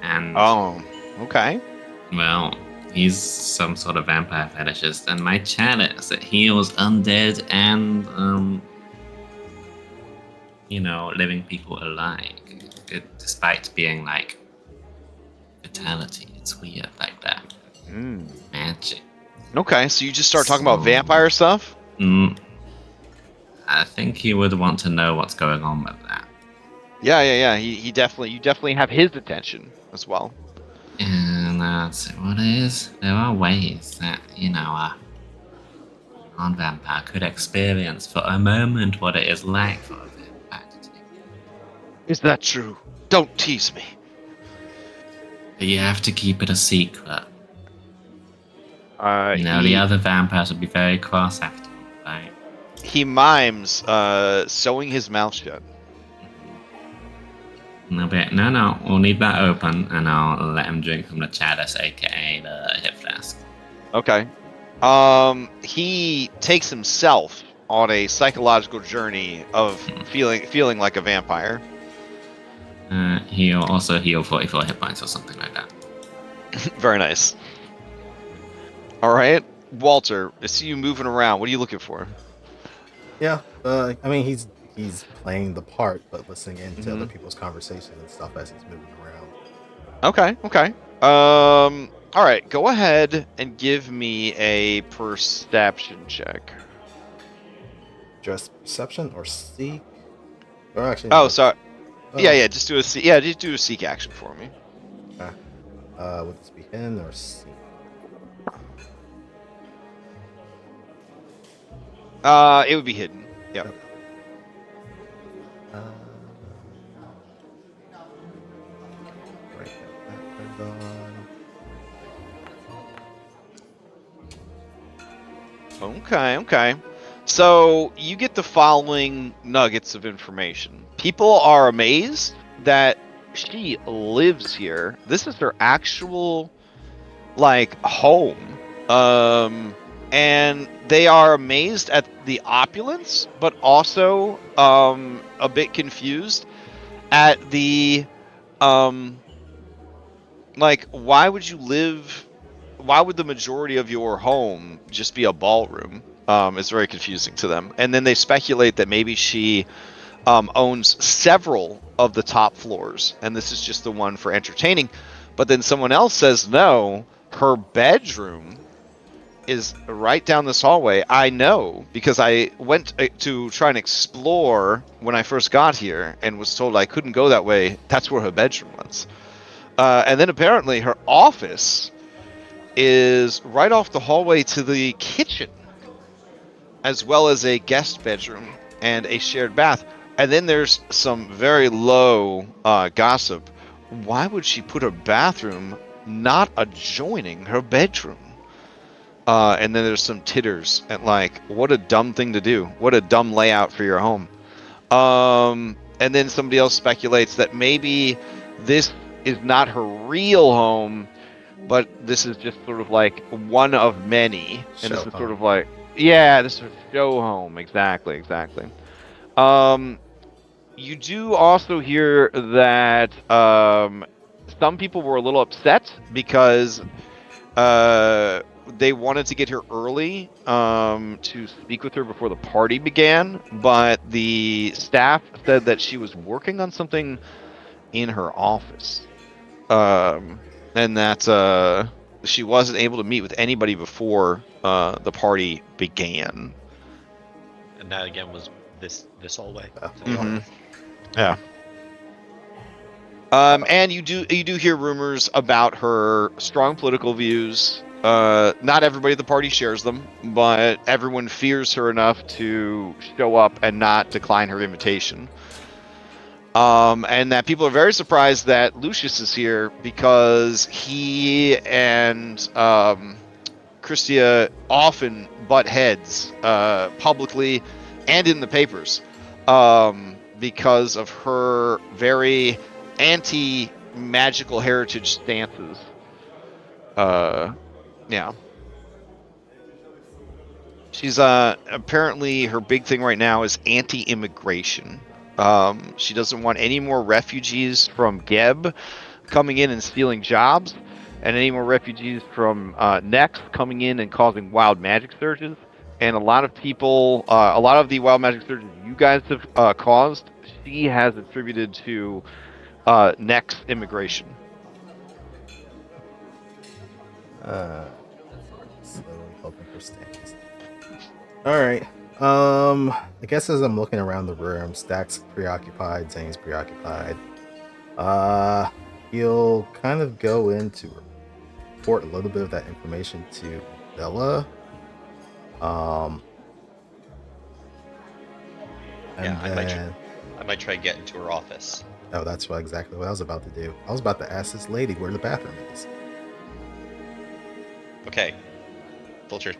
D: And
B: okay.
D: Well, he's some sort of vampire fetishist, and my chat is that he was undead and living people alike, despite being fatality. It's weird like that. Magic. Okay,
B: so you just start talking about vampire stuff?
D: I think he would want to know what's going on with that.
B: Yeah. You definitely have his attention as well.
D: And That's what it is. There are ways that, a non-vampire could experience for a moment what it is like for a vampire to take.
B: Is that true? Don't tease me.
D: But you have to keep it a secret. The
B: He
D: other vampires would be very cross after you, right?
B: mimes sewing his mouth shut.
D: No, we'll leave that open, and I'll let him drink from the chalice, aka the hip flask.
B: Okay. He takes himself on a psychological journey of feeling like a vampire.
D: He'll also heal 44 hit points or something like that.
B: Very nice. All right, Walter, I see you moving around. What are you looking for?
E: Yeah, I mean he's playing the part, but listening into other people's conversations and stuff as he's moving around.
B: Okay. All right, go ahead and give me a perception check.
E: Just perception or seek? Or actually,
B: Oh, sorry.
E: Oh.
B: Yeah. Just do a seek action for me.
E: Would this be hidden or seek?
B: It would be hidden. Yep.
E: Okay. Right, that on.
B: Okay. So you get the following nuggets of information. People are amazed that she lives here. This is her actual, home. And they are amazed at the opulence, but also a bit confused at the why would the majority of your home just be a ballroom? It's very confusing to them. And then they speculate that maybe she owns several of the top floors, and this is just the one for entertaining. But then someone else says no, her bedroom is right down this hallway. I know because I went to try and explore when I first got here and was told I couldn't go that way. That's where her bedroom was. And then apparently her office is right off the hallway to the kitchen, as well as a guest bedroom and a shared bath. And then there's some very low gossip. Why would she put her bathroom not adjoining her bedroom? And then there's some titters and what a dumb thing to do. What a dumb layout for your home. And then somebody else speculates that maybe this is not her real home, but this is just sort of one of many. And this is sort of this is her show home. Exactly. You do also hear that some people were a little upset because they wanted to get her early to speak with her before the party began, but the staff said that she was working on something in her office, and that she wasn't able to meet with anybody before the party began.
F: And that again was this hallway.
B: Yeah. And you do hear rumors about her strong political views. Not everybody at the party shares them, but everyone fears her enough to show up and not decline her invitation. And that people are very surprised that Lucius is here because he and Christia often butt heads publicly and in the papers because of her very anti-magical heritage stances. Yeah. She's apparently her big thing right now is anti-immigration. She doesn't want any more refugees from Geb coming in and stealing jobs, and any more refugees from Nex coming in and causing wild magic surges. And a lot of people, a lot of the wild magic surges you guys have caused, she has attributed to Nex immigration.
E: Slowly hoping for stands. All right. I guess as I'm looking around the room, Stack's preoccupied, Zane's preoccupied. He'll kind of go into report a little bit of that information to Bella. And
C: Yeah,
E: then,
C: I might try to get into her office.
E: oh, that's exactly what I was about to do. I was about to ask this lady where the bathroom is.
C: Okay, Vulture,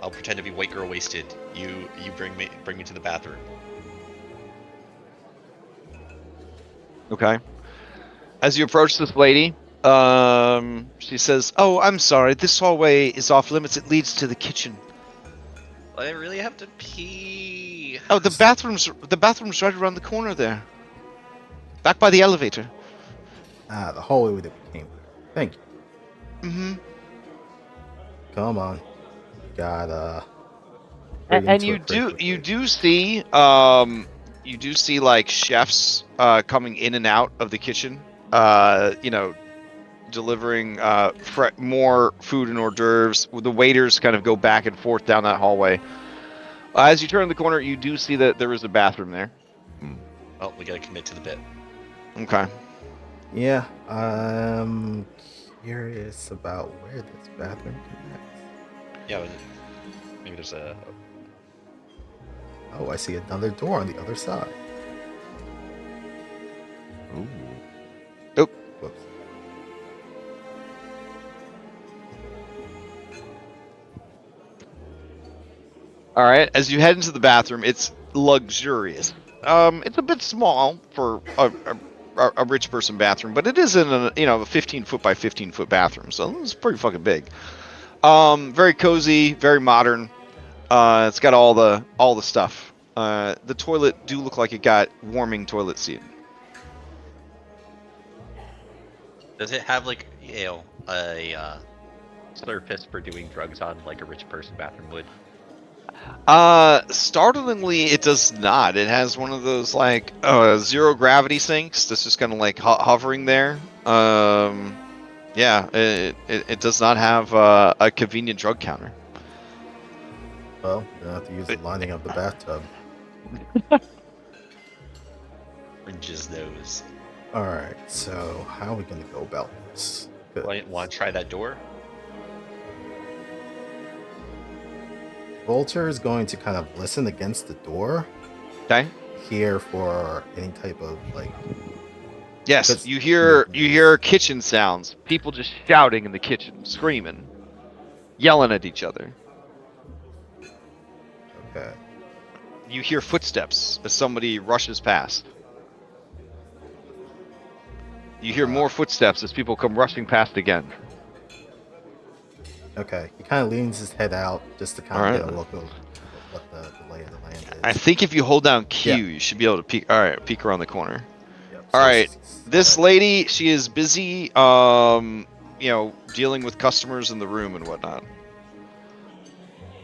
C: I'll pretend to be white girl wasted. You bring me to the bathroom.
B: Okay. As you approach this lady, she says, "Oh, I'm sorry. This hallway is off limits. It leads to the kitchen."
C: I really have to pee.
B: Oh, the bathroom's right around the corner there. Back by the elevator.
E: The hallway that we came through. Thank you.
B: Mm-hmm.
E: Come on. Got
B: And you do see like chefs coming in and out of the kitchen. Delivering more food and hors d'oeuvres. The waiters kind of go back and forth down that hallway. As you turn the corner, you do see that there is a bathroom there.
C: Oh, we gotta commit to the bit.
B: Okay.
E: Yeah, I'm curious about where this bathroom connects.
C: Yeah, maybe there's a.
E: Oh, I see another door on the other side.
A: Ooh.
B: Oh.
E: Whoops.
B: All right. As you head into the bathroom, it's luxurious. It's a bit small for a rich person bathroom, but it is in a 15 foot by 15 foot bathroom, so it's pretty fucking big. Very cozy, very modern. It's got all the stuff. The toilet do look like it got warming toilet seat.
C: Does it have like a surface for doing drugs on like a rich person bathroom would?
B: Startlingly, it does not. It has one of those like zero gravity sinks that's just kind of like hovering there. Yeah, it does not have a convenient drug counter.
E: Well, you have to use the lining of the bathtub.
C: Fringes those.
E: Alright, so how are we going to go about this?
C: Want to try that door?
E: Vulture is going to kind of listen against the door.
B: Okay.
E: Here for any type of like.
B: Yes, you hear kitchen sounds. People just shouting in the kitchen, screaming, yelling at each other.
E: Okay.
B: You hear footsteps as somebody rushes past. You hear more footsteps as people come rushing past again.
E: Okay. He kind of leans his head out just to kind of get a look of what the lay of the land is.
B: I think if you hold down Q,
E: Yeah.
B: you should be able to peek. All right, peek around the corner.
E: Yep,
B: All
E: so
B: right, this lady, she is busy, dealing with customers in the room and whatnot.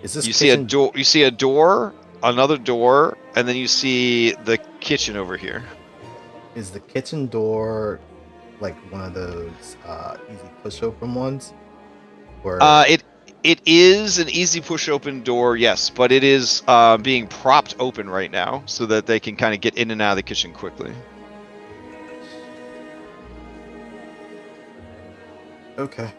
E: Is this
B: You
E: kitchen...
B: see a door. You see a door, another door, and then you see the kitchen over here.
E: Is the kitchen door like one of those easy push open ones? Or
B: It is an easy push open door, yes, but it is being propped open right now so that they can kind of get in and out of the kitchen quickly.
E: Okay.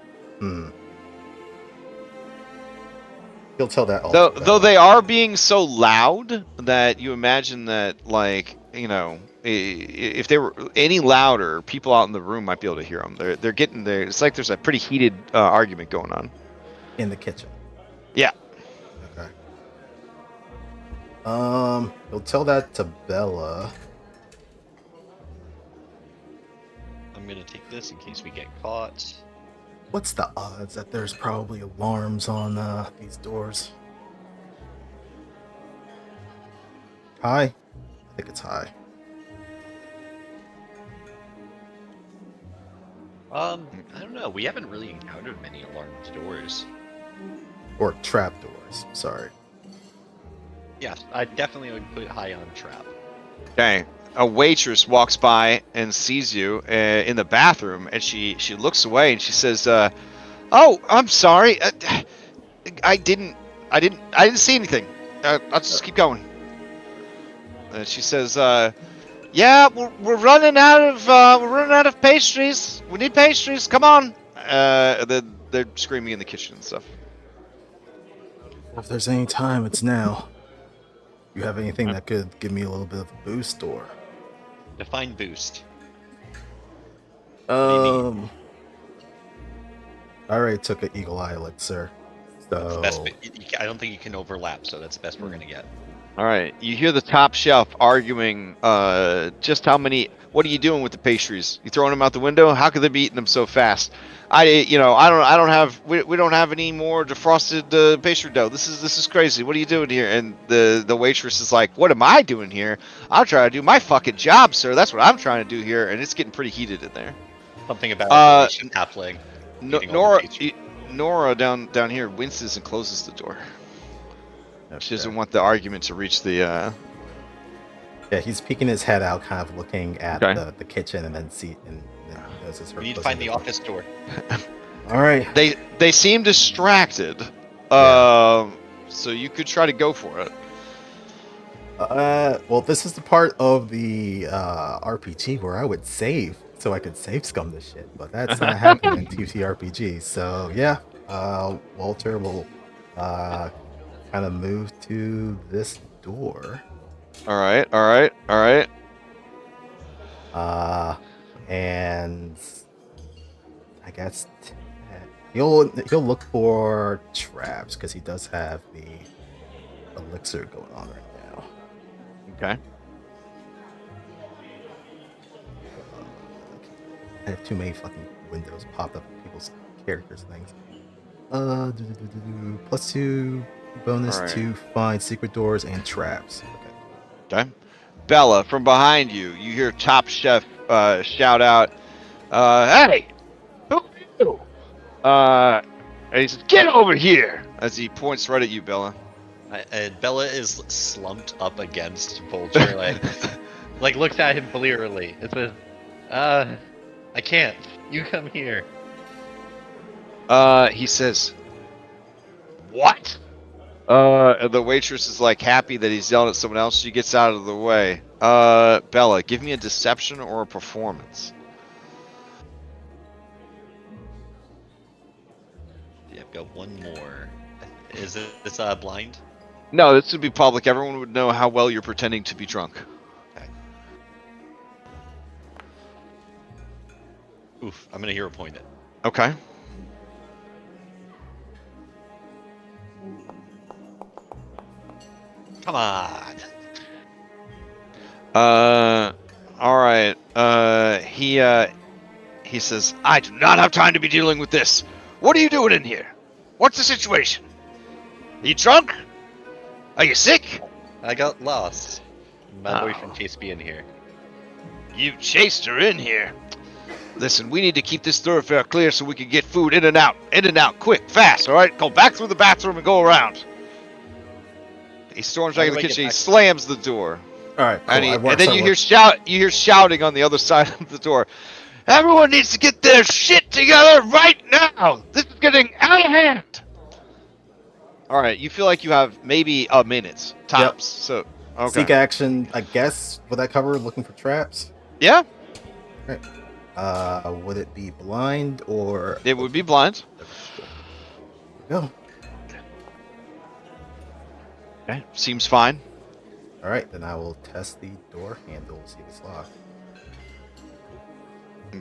E: He'll tell that also.
B: Though they are being so loud that you imagine that, like, if they were any louder, people out in the room might be able to hear them. They're getting there. It's like there's a pretty heated argument going on
E: in the kitchen.
B: Yeah.
E: Okay. He'll tell that to Bella.
C: I'm gonna take this in case we get caught.
E: What's the odds that there's probably alarms on these doors? High? I think it's high.
C: I don't know. We haven't really encountered many alarmed doors.
E: Or trap doors, sorry.
C: Yeah, I definitely would put high on trap.
B: Okay. A waitress walks by and sees you in the bathroom, and she looks away and she says, "Oh, I'm sorry. I didn't see anything. I'll just keep going." And she says, "Yeah, we're running out of pastries. We need pastries. Come on." they're screaming in the kitchen and stuff.
E: If there's any time, it's now. You have anything that could give me a little bit of a boost, or
C: Define boost.
E: I
C: do you
E: already took an eagle eye elixir,
C: That's the best.
E: so
C: I don't think you can overlap, so that's the best we're gonna get.
B: All right, you hear the top shelf arguing. Just how many? What are you doing with the pastries? You throwing them out the window? How could they be eating them so fast? I don't have. We don't have any more defrosted pastry dough. This is crazy. What are you doing here? And the waitress is like, what am I doing here? I'm trying to do my fucking job, sir. That's what I'm trying to do here. And it's getting pretty heated in there.
C: Something about Operation Halfling.
B: Nora down here winces and closes the door. She doesn't want the argument to reach the.
E: Yeah, he's peeking his head out, kind of looking at the kitchen, and then notices her.
C: We need to find the office door.
E: All right.
B: They seem distracted. So you could try to go for it.
E: Well, this is the part of the RPG where I would save, so I could save scum this shit, but that's not happening in TTRPG. So yeah, Walter will kind of move to this door.
B: All right.
E: And I guess he'll look for traps because he does have the elixir going on right now.
B: Okay.
E: I have too many fucking windows popped up with people's characters things. +2 bonus to find secret doors and traps.
B: Okay. Bella, from behind you, you hear Top Chef shout out, "Hey, who are you?" And he says, "Get over here!" As he points right at you, Bella.
C: Bella is slumped up against Vulture, like looks at him blearily. It says, I can't. You come here."
B: He says, "What?" And the waitress is like happy that he's yelling at someone else. She gets out of the way. Bella, give me a deception or a performance.
C: Yeah, I've got one more. Is this blind?
B: No, this would be public. Everyone would know how well you're pretending to be drunk.
C: Okay. Oof, I'm gonna hero point it.
B: Okay.
C: Come on.
B: All right. He says, "I do not have time to be dealing with this. What are you doing in here? What's the situation? Are you drunk? Are you sick?
C: I got lost. My boyfriend chased me in here.
B: You chased her in here. Listen, we need to keep this thoroughfare clear so we can get food in and out, quick, fast. All right, go back through the bathroom and go around." He storms back in the kitchen. He slams the door.
E: All right, cool.
B: And then you hear shouting on the other side of the door. "Everyone needs to get their shit together right now. This is getting out of hand." All right, you feel like you have maybe a minute tops. So okay.
E: Seek action, I guess. Would that cover looking for traps?
B: Yeah.
E: Okay. Would it be blind or?
B: It would be blind.
E: Go.
B: Okay, seems fine.
E: All right, then I will test the door handle, see if it's locked.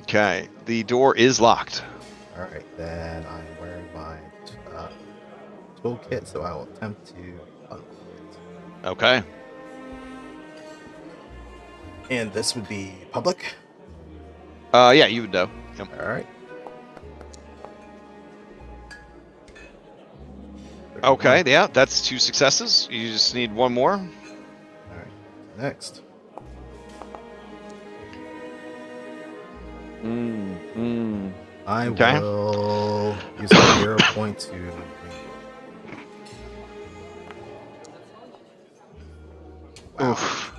B: Okay, the door is locked.
E: All right, then I'm wearing my toolkit, so I will attempt to unlock it.
B: Okay.
E: And this would be public?
B: Yeah, you would know. Yep.
E: All right.
B: Okay, yeah, that's 2 successes. You just need one more.
E: All right, next. I will use a hero point to. Wow.
B: Oof.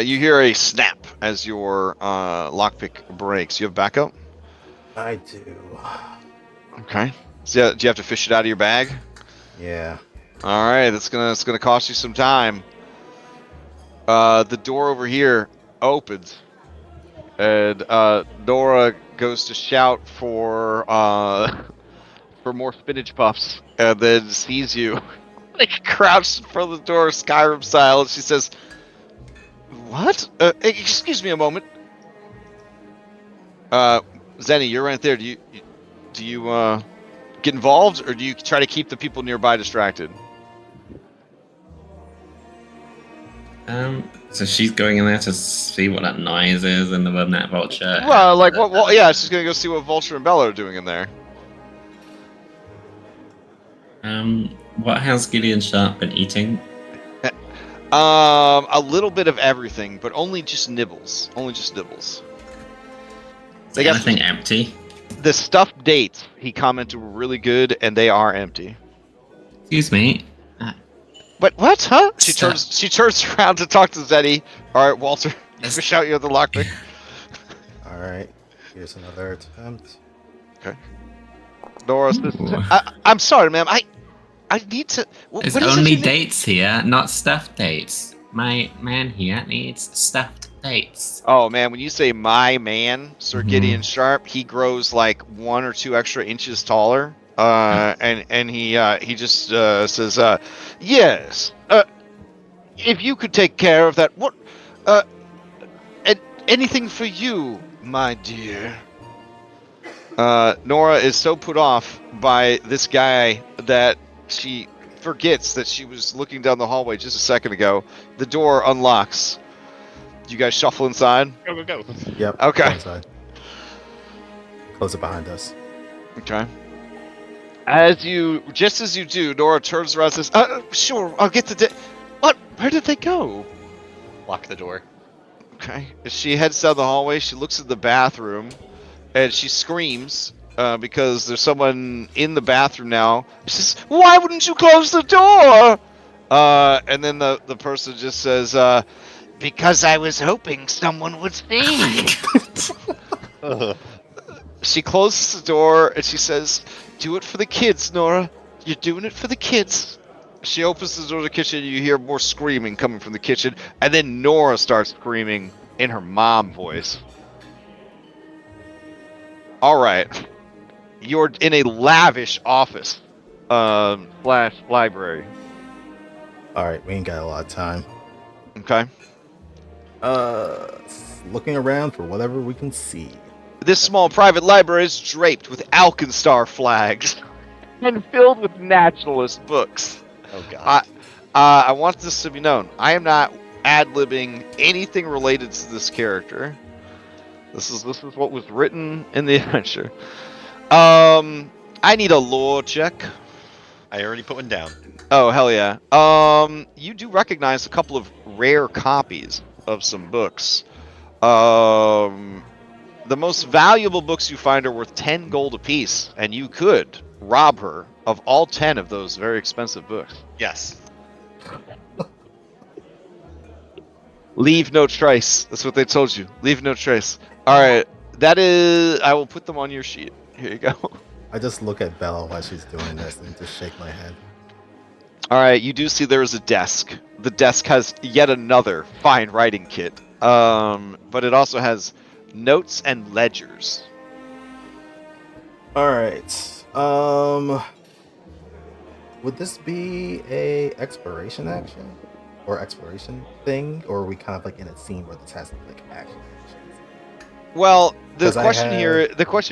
B: You hear a snap as your lockpick breaks. You have backup?
E: I do.
B: Okay. So, do you have to fish it out of your bag?
E: Yeah.
B: All right, it's gonna cost you some time. The door over here opens, and Nora goes to shout for for more spinach puffs, and then sees you like crouched in front of the door, Skyrim style, and she says, "What? Excuse me a moment. Zenny, you're right there. Do you get involved, or do you try to keep the people nearby distracted?"
D: So she's going in there to see what that noise is in the room that Vulture.
B: Well, like what? Well, yeah, she's gonna go see what Vulture and Bella are doing in there.
D: What has Gideon Sharp been eating?
B: A little bit of everything, but only just nibbles. Only just nibbles.
D: Is
B: They got
D: anything empty?
B: The stuffed dates he commented were really good, and they are empty.
D: Excuse me.
B: But what? Huh? She
D: Stuff.
B: turns around to talk to Zeddy. All right, Walter, you fish out. You have the lockpick.
E: All right. Here's another attempt.
B: Okay. Doris,
D: Ooh.
B: I'm sorry, ma'am. I need to.
D: There's
B: what is it
D: only
B: you need-
D: dates here, not stuffed dates. My man here needs stuffed dates.
B: Oh man, when you say my man, Sir
D: Mhm.
B: Gideon Sharp, he grows like 1 or 2 extra inches taller. And he just says, yes. If you could take care of that, what? Anything for you, my dear. Nora is so put off by this guy that she forgets that she was looking down the hallway just a second ago. The door unlocks. You guys shuffle inside?
F: Go, go, go.
E: Yep.
B: Okay.
E: go inside. Close it behind us.
B: Okay. Just as you do, Nora turns around and says, sure, I'll get the what? Where did they go?
F: Lock the door.
B: Okay. As she heads down the hallway, she looks at the bathroom, and she screams, because there's someone in the bathroom now. She says, why wouldn't you close the door? And then the person just says, because I was hoping someone would see. She closes the door and she says, do it for the kids, Nora. You're doing it for the kids. She opens the door to the kitchen and you hear more screaming coming from the kitchen. And then Nora starts screaming in her mom voice. All right. You're in a lavish office slash library.
E: All right, we ain't got a lot of time.
B: Okay.
E: Looking around for whatever we can see.
B: This small private library is draped with Alkenstar flags and filled with nationalist books.
F: Oh god.
B: I want this to be known. I am not ad-libbing anything related to this character. This is what was written in the adventure. I need a lore check.
C: I already put one down.
B: Oh hell yeah. You do recognize a couple of rare copies of some books. The most valuable books you find are worth 10 gold apiece, and you could rob her of all 10 of those very expensive books.
C: Yes.
B: Leave no trace. That's what they told you. Leave no trace. All right, that is. I will put them on your sheet. Here you go.
E: I just look at Bella while she's doing this and just shake my head.
B: All right, you do see there is a desk. The desk has yet another fine writing kit, but it also has notes and ledgers.
E: All right. Would this be a exploration action or exploration thing, or are we kind of like in a scene where this has to be like action?
B: Well, the
E: 'Cause I
B: question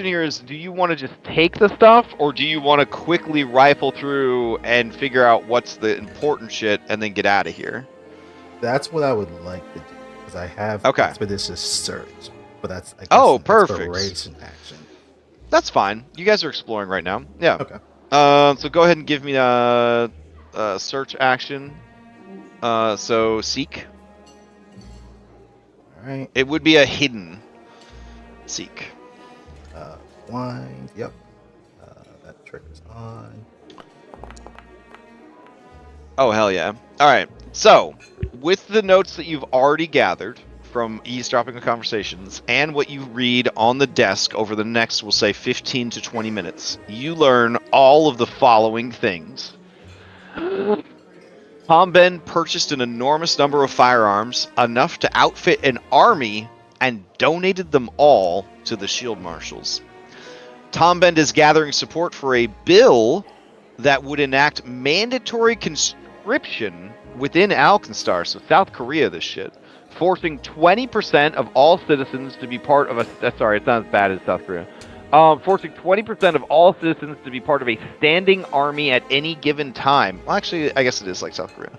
B: here is, do you want to just take the stuff, or do you want to quickly rifle through and figure out what's the important shit and then get out of here?
E: That's what I would like to do because I have
B: Okay.
E: expeditious search, but that's I guess
B: Oh,
E: an
B: perfect.
E: exploration action.
B: That's fine. You guys are exploring right now. Yeah.
E: Okay.
B: So go ahead and give me a search action. So seek.
E: All right.
B: It would be a hidden seek.
E: Blind. Yep. That triggers on.
B: Oh hell yeah! All right. So with the notes that you've already gathered from eavesdropping the conversations and what you read on the desk over the next, we'll say 15 to 20 minutes, you learn all of the following things. Tom Ben purchased an enormous number of firearms, enough to outfit an army, and donated them all to the shield marshals. Tom Bend is gathering support for a bill that would enact mandatory conscription within Alkenstar, so South Korea, this shit, forcing 20% of all citizens to be part of a. Sorry, it's not as bad as South Korea. Forcing 20% of all citizens to be part of a standing army at any given time. Well, actually, I guess it is like South Korea.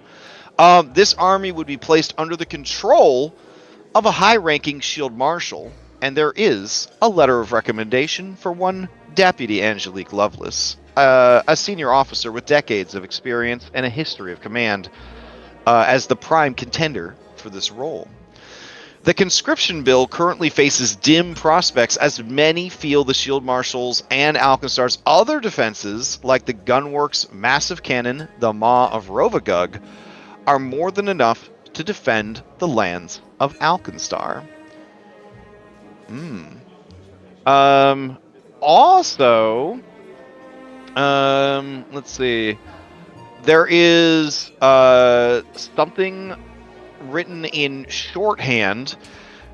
B: This army would be placed under the control of a high-ranking shield marshal, and there is a letter of recommendation for one Deputy Angelique Lovelace, a senior officer with decades of experience and a history of command, as the prime contender for this role. The conscription bill currently faces dim prospects as many feel the Shield Marshals and Alkenstar's other defenses, like the Gunworks' massive cannon, the Maw of Rovagug, are more than enough to defend the lands of Alkenstar. Also, let's see. There is something written in shorthand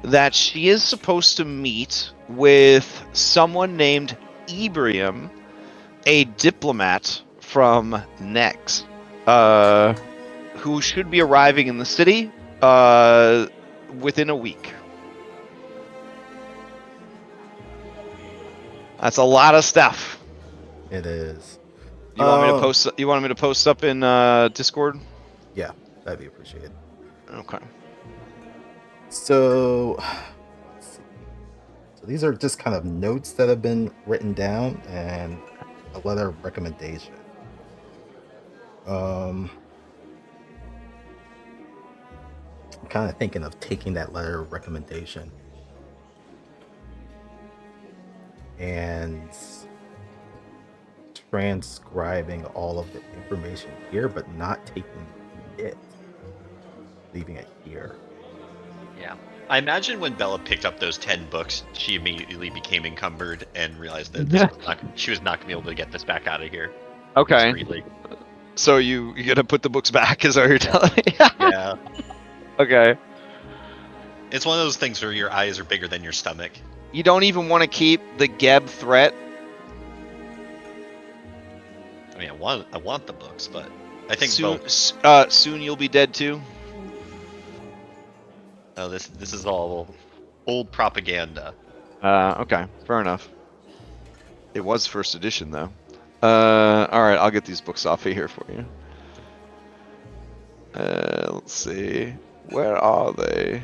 B: that she is supposed to meet with someone named Ebrium, a diplomat from Nex, who should be arriving in the city within a week. That's a lot of stuff.
E: It is.
B: You want me to post? You want me to post up in Discord?
E: Yeah, that'd be appreciated.
B: Okay.
E: So these are just kind of notes that have been written down and a letter of recommendation. I'm kind of thinking of taking that letter of recommendation and transcribing all of the information here, but not taking it, leaving it here.
F: Yeah. I imagine when Bella picked up those 10 books, she immediately became encumbered and realized that she was not going to be able to get this back out of here.
B: Okay.
F: Discreetly.
B: So you're gonna put the books back? Is that what you're telling me?
F: Yeah.
B: Okay.
F: It's one of those things where your eyes are bigger than your stomach.
B: You don't even want to keep the Geb threat.
F: I mean, I want the books, but I think
B: soon you'll be dead too.
F: Oh, this is all old propaganda.
B: Okay, fair enough. It was first edition though. All right, I'll get these books off of here for you. Let's see, where are they?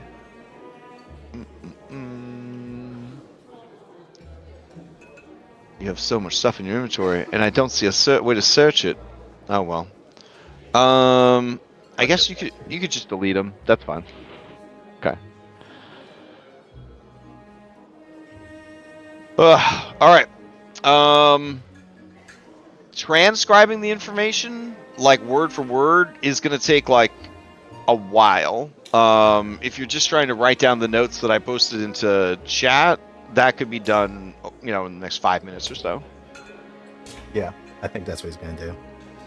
B: You have so much stuff in your inventory, and I don't see a way to search it. Oh well. I guess you could just delete them. That's fine. Okay. All right. Transcribing the information, like word for word, is going to take like a while. If you're just trying to write down the notes that I posted into chat, that could be done, in the next 5 minutes or so.
E: Yeah, I think that's what he's going to do.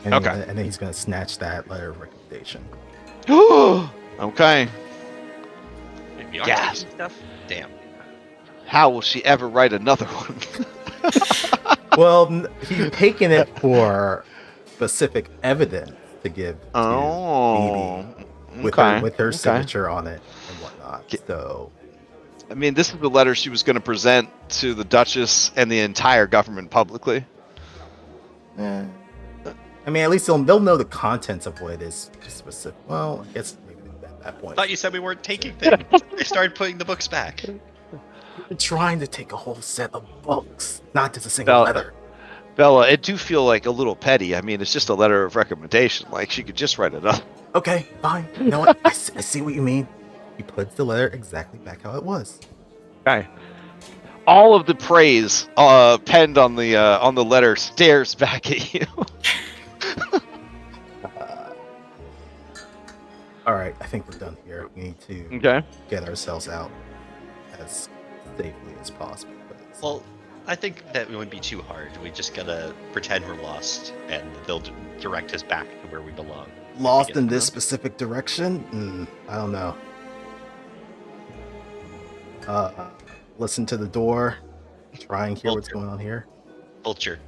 E: And
B: Okay.
E: And then he's going to snatch that letter of recommendation.
B: Okay.
F: Yeah. Stuff? Damn.
B: How will she ever write another one?
E: Well, he's taking it for specific evidence to give to Phoebe with her signature on it and whatnot. So,
B: I mean, this is the letter she was going to present to the Duchess and the entire government publicly.
E: I mean, at least they'll know the contents of what it is specific. Well, I guess maybe at that point.
F: I thought you said we weren't taking things. They started putting the books back.
E: You're trying to take a whole set of books, not just a single letter.
B: Bella, it do feel like a little petty. I mean, it's just a letter of recommendation. Like, she could just write it up.
E: Okay, fine. You know what? I see what you mean. He puts the letter exactly back how it was.
B: Okay. All of the praise penned on the letter stares back at you.
E: All right, I think we're done here. We need to get ourselves out as safely as possible.
F: Well, I think that it wouldn't be too hard. We just gotta pretend we're lost, and they'll direct us back to where we belong.
E: Lost in this specific direction? I don't know. Listen to the door. Try and hear what's going on here.
C: Vulture,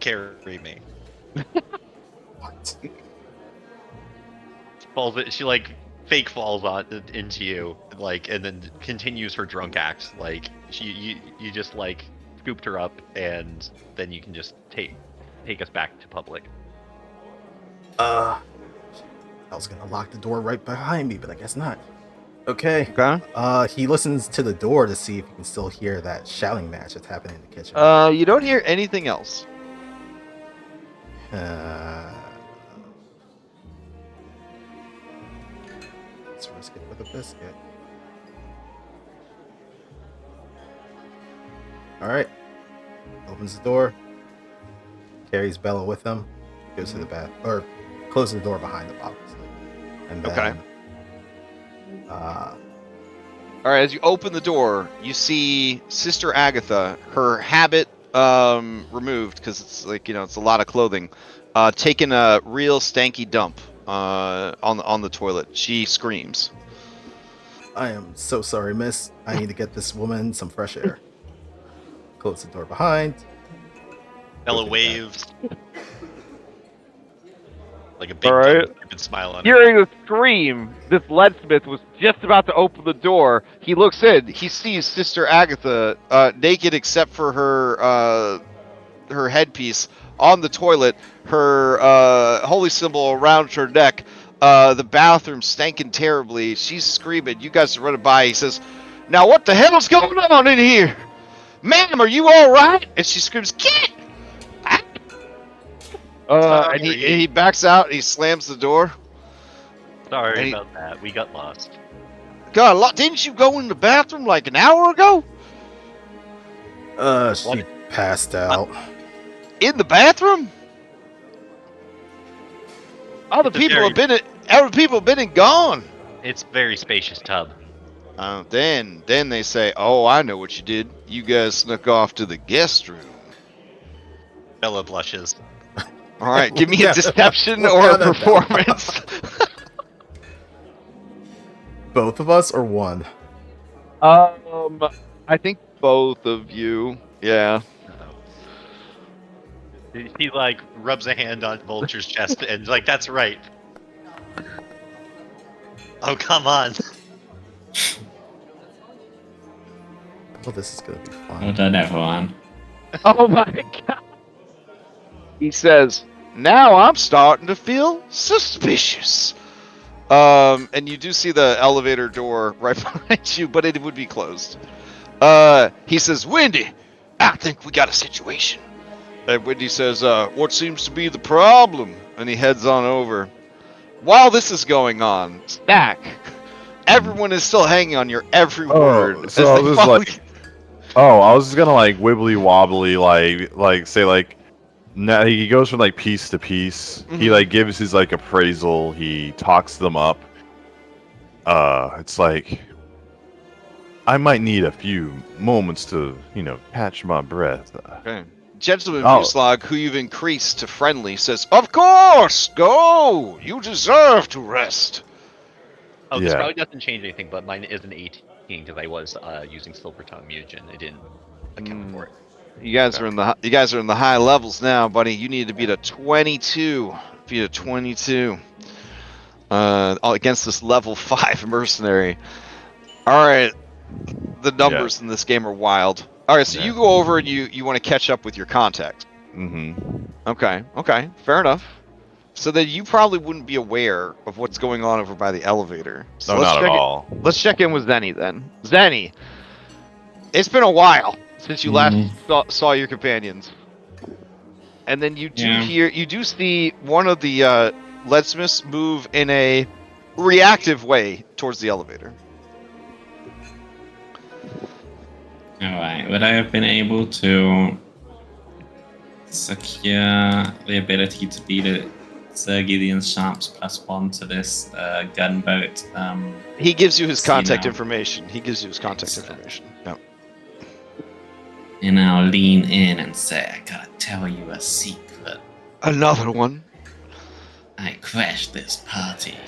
C: carry me.
E: What?
F: She like fake falls into you, like, and then continues her drunk act. Like you just like scooped her up, and then you can just take us back to public.
E: I was gonna lock the door right behind me, but I guess not. Okay.
B: Okay.
E: He listens to the door to see if he can still hear that shouting match that's happening in the kitchen.
B: You don't hear anything else.
E: Let's risk it with a biscuit. All right. Opens the door. Carries Bella with him. Goes to the bath, or closes the door behind him, obviously. And then,
B: Okay. All right, as you open the door, you see Sister Agatha, her habit removed because it's like, it's a lot of clothing, taking a real stanky dump on the toilet. She screams.
E: I am so sorry, miss. I need to get this woman some fresh air. Close the door behind.
C: Bella
E: Go to the
C: waves. Like a big
B: All right.
C: stupid smile on her.
B: Hearing the scream, this leadsmith was just about to open the door. He looks in. He sees Sister Agatha naked except for her headpiece on the toilet, her holy symbol around her neck, the bathroom stanking terribly. She's screaming. You guys are running by. He says, "Now what the hell's going on in here? Ma'am, are you all right?" And she screams, "Get!" And he backs out. And he slams the door.
F: Sorry about that. We got lost.
B: God, didn't you go in the bathroom like an hour ago?
E: She passed out.
B: In the bathroom? Other people have been and gone.
F: It's a very spacious tub.
B: Then they say, "Oh, I know what you did. You guys snuck off to the guest room."
C: Bella blushes.
B: All right, give me a deception or a performance.
E: Both of us or one?
B: I think both of you. Yeah.
C: He like rubs a hand on Vulture's chest and like, "That's right." Oh, come on.
E: Well, this is gonna be fun.
D: Well done, everyone.
B: Oh my god. He says, "Now I'm starting to feel suspicious." And you do see the elevator door right behind you, but it would be closed. He says, "Wendy, I think we got a situation." And Wendy says, "What seems to be the problem?" And he heads on over. While this is going on, Stack, everyone is still hanging on your every word.
A: So I was like, I was just gonna like wibbly wobbly, like say like, now he goes from like piece to piece. He like gives his like appraisal. He talks them up. It's like, I might need a few moments to, catch my breath.
B: Okay. Gentleman Muslag, who you've increased to friendly, says, "Of course, go. You deserve to rest."
F: Oh, this
A: Yeah.
F: probably doesn't change anything, but mine is an 18 because I was using Silver Tongue Mutagen. It didn't account for it.
B: You guys are in the high levels now, buddy. You need to beat a 22. Beat a 22. Against this level 5 mercenary. All right. The numbers in this game are wild. All right, so you go over and you want to catch up with your contact. Okay, fair enough. So then you probably wouldn't be aware of what's going on over by the elevator. So
A: No, not at all.
B: Let's check in with Zenny then. Zenny, it's been a while since you last saw your companions. And then you do see one of the leadsmiths move in a reactive way towards the elevator.
D: Alright, would I have been able to secure the ability to beat it, Sir Gideon Sharp's +1 to this gunboat?
B: He gives you his contact information. Yep.
D: And I'll lean in and say, "I gotta tell you a secret.
B: Another one.
D: I crashed this party."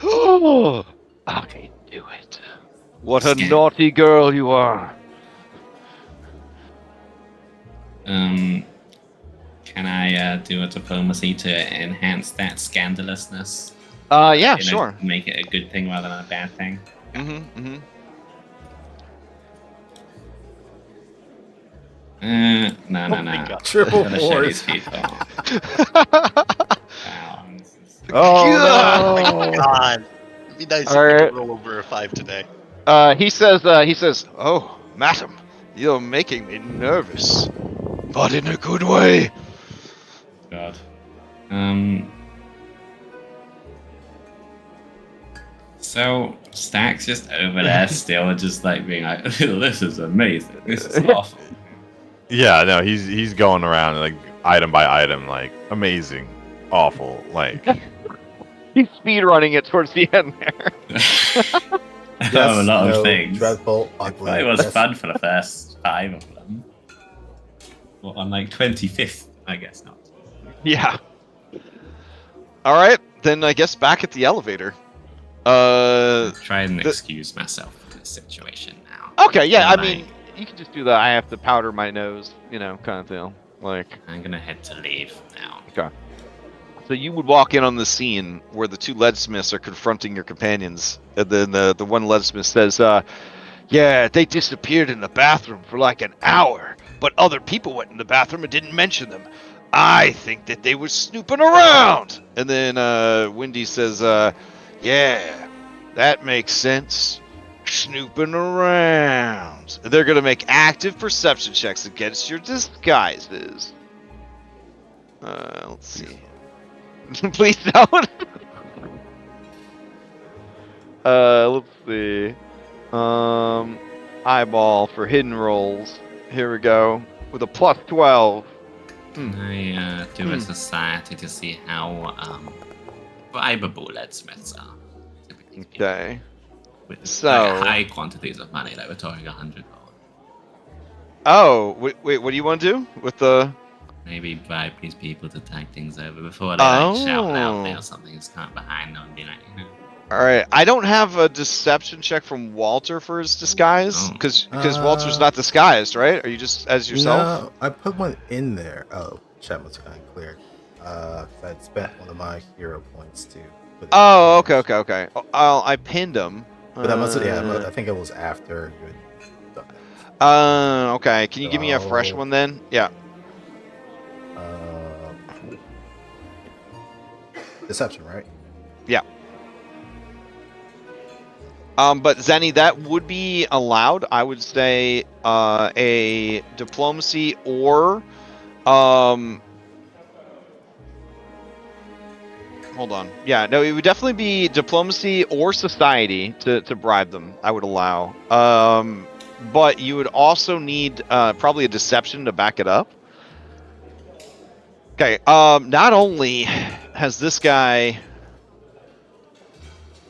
B: Oh, I can do it. What a naughty girl you are.
D: do a diplomacy to enhance that scandalousness?
B: Yeah, sure.
D: Make it a good thing rather than a bad thing. No.
E: Triple
D: I'm gonna show these
E: force.
D: people. Wow, this is-
B: Oh
C: Oh my
B: no!
C: god. It'd be nice
B: All
C: if we
B: right.
C: could roll over a 5 today.
B: He says, "Oh, madam, you're making me nervous, but in a good way."
D: God. So Stack's just over there, still just like being like, "This is amazing. This is awful."
A: Yeah, no, he's going around like item by item, like amazing, awful, like.
B: He's speed running it towards the end there.
E: Yes,
D: a lot
E: no,
D: of things.
E: dreadful, ugly.
D: It was
E: yes.
D: fun for the first 5 of them. Well, on like 25th, I guess not.
B: Yeah. All right, then I guess back at the elevator.
D: Try and excuse myself from this situation now.
B: Okay, yeah, I
D: Like,
B: mean, you can just do the I have to powder my nose, kind of deal. Like,
D: I'm gonna head to leave now.
B: okay. So you would walk in on the scene where the 2 leadsmiths are confronting your companions, and then the one leadsmith says, "Yeah, they disappeared in the bathroom for like an hour, but other people went in the bathroom and didn't mention them. I think that they were snooping around." And then Wendy says, "Yeah, that makes sense. Snooping around. They're gonna make active perception checks against your disguises." Let's see. Please don't. Let's see. Eyeball for hidden rolls. Here we go. With a plus 12.
D: Can I do a society to see how bribable leadsmiths are? Typically people
B: Okay.
D: with
B: So-
D: like, high quantities of money, like we're talking 100 gold.
B: Oh, wait, what do you want to do with the...
D: Maybe bribe these people to tag things over before they like shout
B: Oh.
D: loudly or something. Just come behind them and be like,
B: Alright, I don't have a deception check from Walter for his disguise,
D: Oh.
B: because Walter's not disguised, right? Are you just as yourself?
E: No, I put one in there. Oh, chat must have gotten cleared. I'd spent one of my hero points to put it
B: Oh,
E: in.
B: okay. Oh, I pinned him.
E: But that must have, I think it was after you had done that.
B: Okay. Can you give me a fresh
E: So-
B: one then? Yeah.
E: Deception, right?
B: Yeah. But Zenny, that would be allowed. I would say a diplomacy or hold on. Yeah, no, it would definitely be diplomacy or society to bribe them. I would allow. But you would also need probably a deception to back it up. Okay. Not only has this guy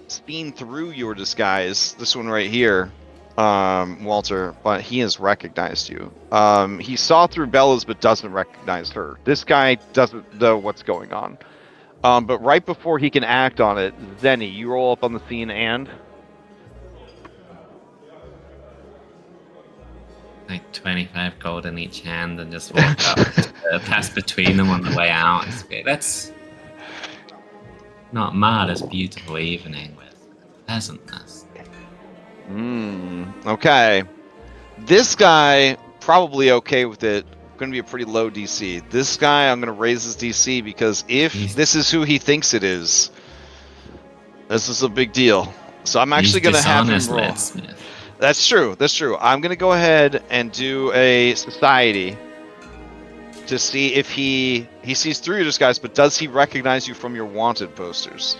B: seen through your disguise, this one right here, Walter, but he has recognized you. He saw through Bella's but doesn't recognize her. This guy doesn't know what's going on. But right before he can act on it, Zenny, you roll up on the scene and...
D: like 25 gold in each hand and just walk up, pass between them on the way out. That's not mad as beautiful evening with pleasantness.
B: Okay. This guy, probably okay with it. Going to be a pretty low DC. This guy, I'm going to raise his DC because if this is who he thinks it is, this is a big deal. So I'm actually going to have him roll.
D: Leadsmith.
B: That's true. I'm going to go ahead and do a society to see if he sees through your disguise, but does he recognize you from your wanted posters?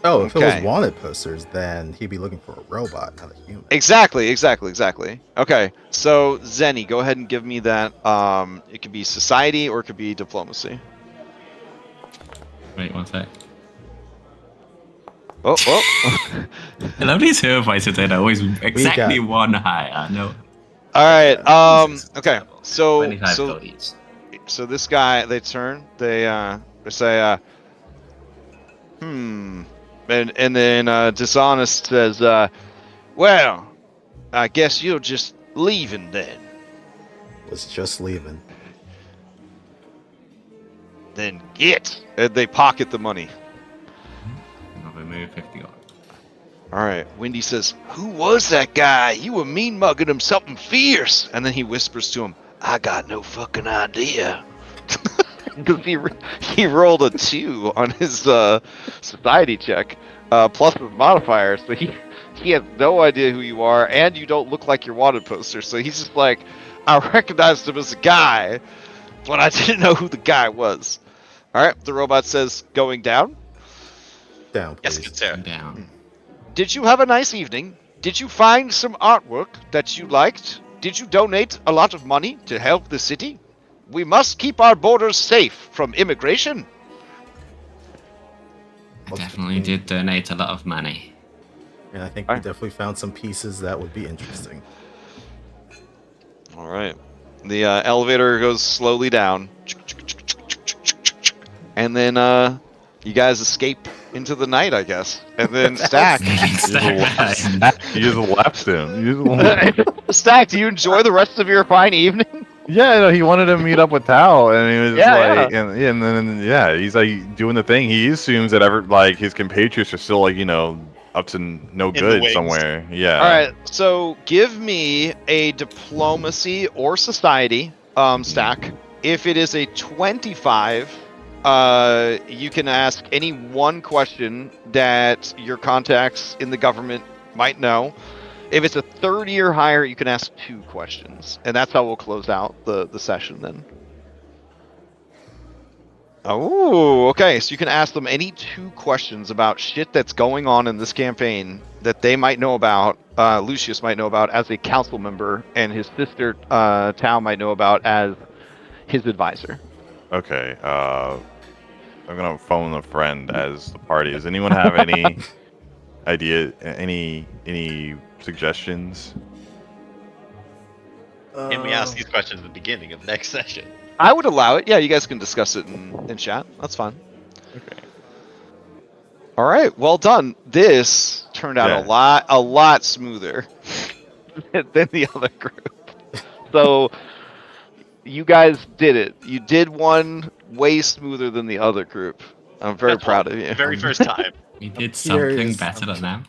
E: Oh, if it
B: Okay.
E: was wanted posters, then he'd be looking for a robot, not a human.
B: Exactly. Okay, so Zenny, go ahead and give me that. It could be society or it could be diplomacy.
D: Wait, one sec.
B: Oh.
D: I love these hero voices. They're always exactly
E: got-
D: one higher. No.
B: All right.
D: Jesus,
B: Okay.
D: terrible.
B: So
D: 25 gold each.
B: so this guy, they turn. They say, and then Dishonest says, well, I guess you're just leaving then.
E: Was just leaving.
B: Then get. And they pocket the money.
D: I'll remove 50 gold.
B: All right. Wendy says, "Who was that guy? You were mean mugging him something fierce." And then he whispers to him, "I got no fucking idea." Because he rolled a 2 on his society check, plus his modifier, so he has no idea who you are, and you don't look like your wanted poster. So he's just like, I recognized him as a guy, but I didn't know who the guy was. All right, the robot says, "Going down."
E: Down,
C: Yes,
E: please.
C: good sir.
D: Down.
B: Did you have a nice evening? Did you find some artwork that you liked? Did you donate a lot of money to help the city? We must keep our borders safe from immigration.
D: I definitely did donate a lot of money.
E: And I think we definitely found some pieces that would be interesting.
B: All right. The elevator goes slowly down. And then you guys escape into the night, I guess. And then Stack.
A: You just left him. You just left.
B: Stack, do you enjoy the rest of your fine evening?
A: Yeah, no, he wanted to meet up with Tal, and he was
B: Yeah,
A: like, and then he's like doing the thing. He assumes that his compatriots are still like up to no
C: the
A: good
C: wings.
A: somewhere. Yeah.
B: All right, so give me a diplomacy or society stack. If it is a 25, you can ask any one question that your contacts in the government might know. If it's a 30 or higher, you can ask 2 questions, and that's how we'll close out the session then. Oh, okay. So you can ask them any 2 questions about shit that's going on in this campaign that they might know about, Lucius might know about as a council member, and his sister, Tao, might know about as his advisor.
A: Okay. I'm gonna phone a friend as the party. Does anyone have any idea? Any suggestions?
C: And we ask these questions at the beginning of next session.
B: I would allow it. Yeah, you guys can discuss it in chat. That's fine.
A: Okay.
B: All right, well done. This turned out a lot smoother than the other group. So you guys did it. You did one way smoother than the other group. I'm very proud of you.
C: Very first time.
D: We did something better than them.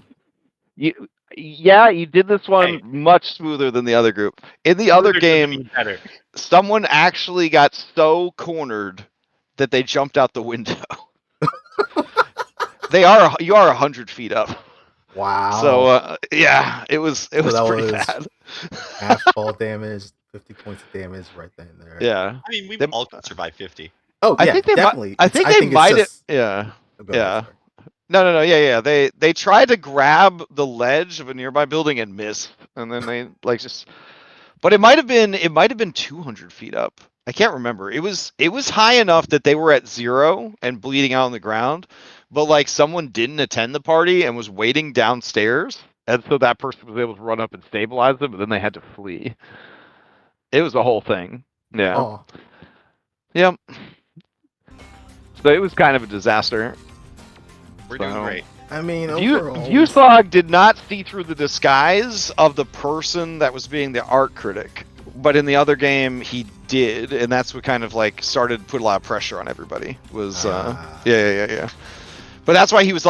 B: You did this one much smoother than the other group. In the other game,
C: Better.
B: someone actually got so cornered that they jumped out the window. You are 100 feet up.
E: Wow.
B: So yeah, it was pretty bad.
E: Half fall damage, 50 points of damage right then and there.
B: Yeah.
C: I mean, we all could survive 50.
E: Oh yeah,
B: I think they
E: definitely.
B: I think they might have. Yeah. Yeah. No. Yeah. They tried to grab the ledge of a nearby building and missed, and then they But it might have been 200 feet up. I can't remember. It was high enough that they were at 0 and bleeding out on the ground, but someone didn't attend the party and was waiting downstairs, and so that person was able to run up and stabilize them, but then they had to flee. It was a whole thing. Yeah.
E: Oh.
B: Yep. So it was kind of a disaster.
C: We're doing great.
E: I mean, overall,
B: Vuslog did not see through the disguise of the person that was being the art critic, but in the other game he did, and that's what kind of started to put a lot of pressure on everybody. Yeah. But that's why he was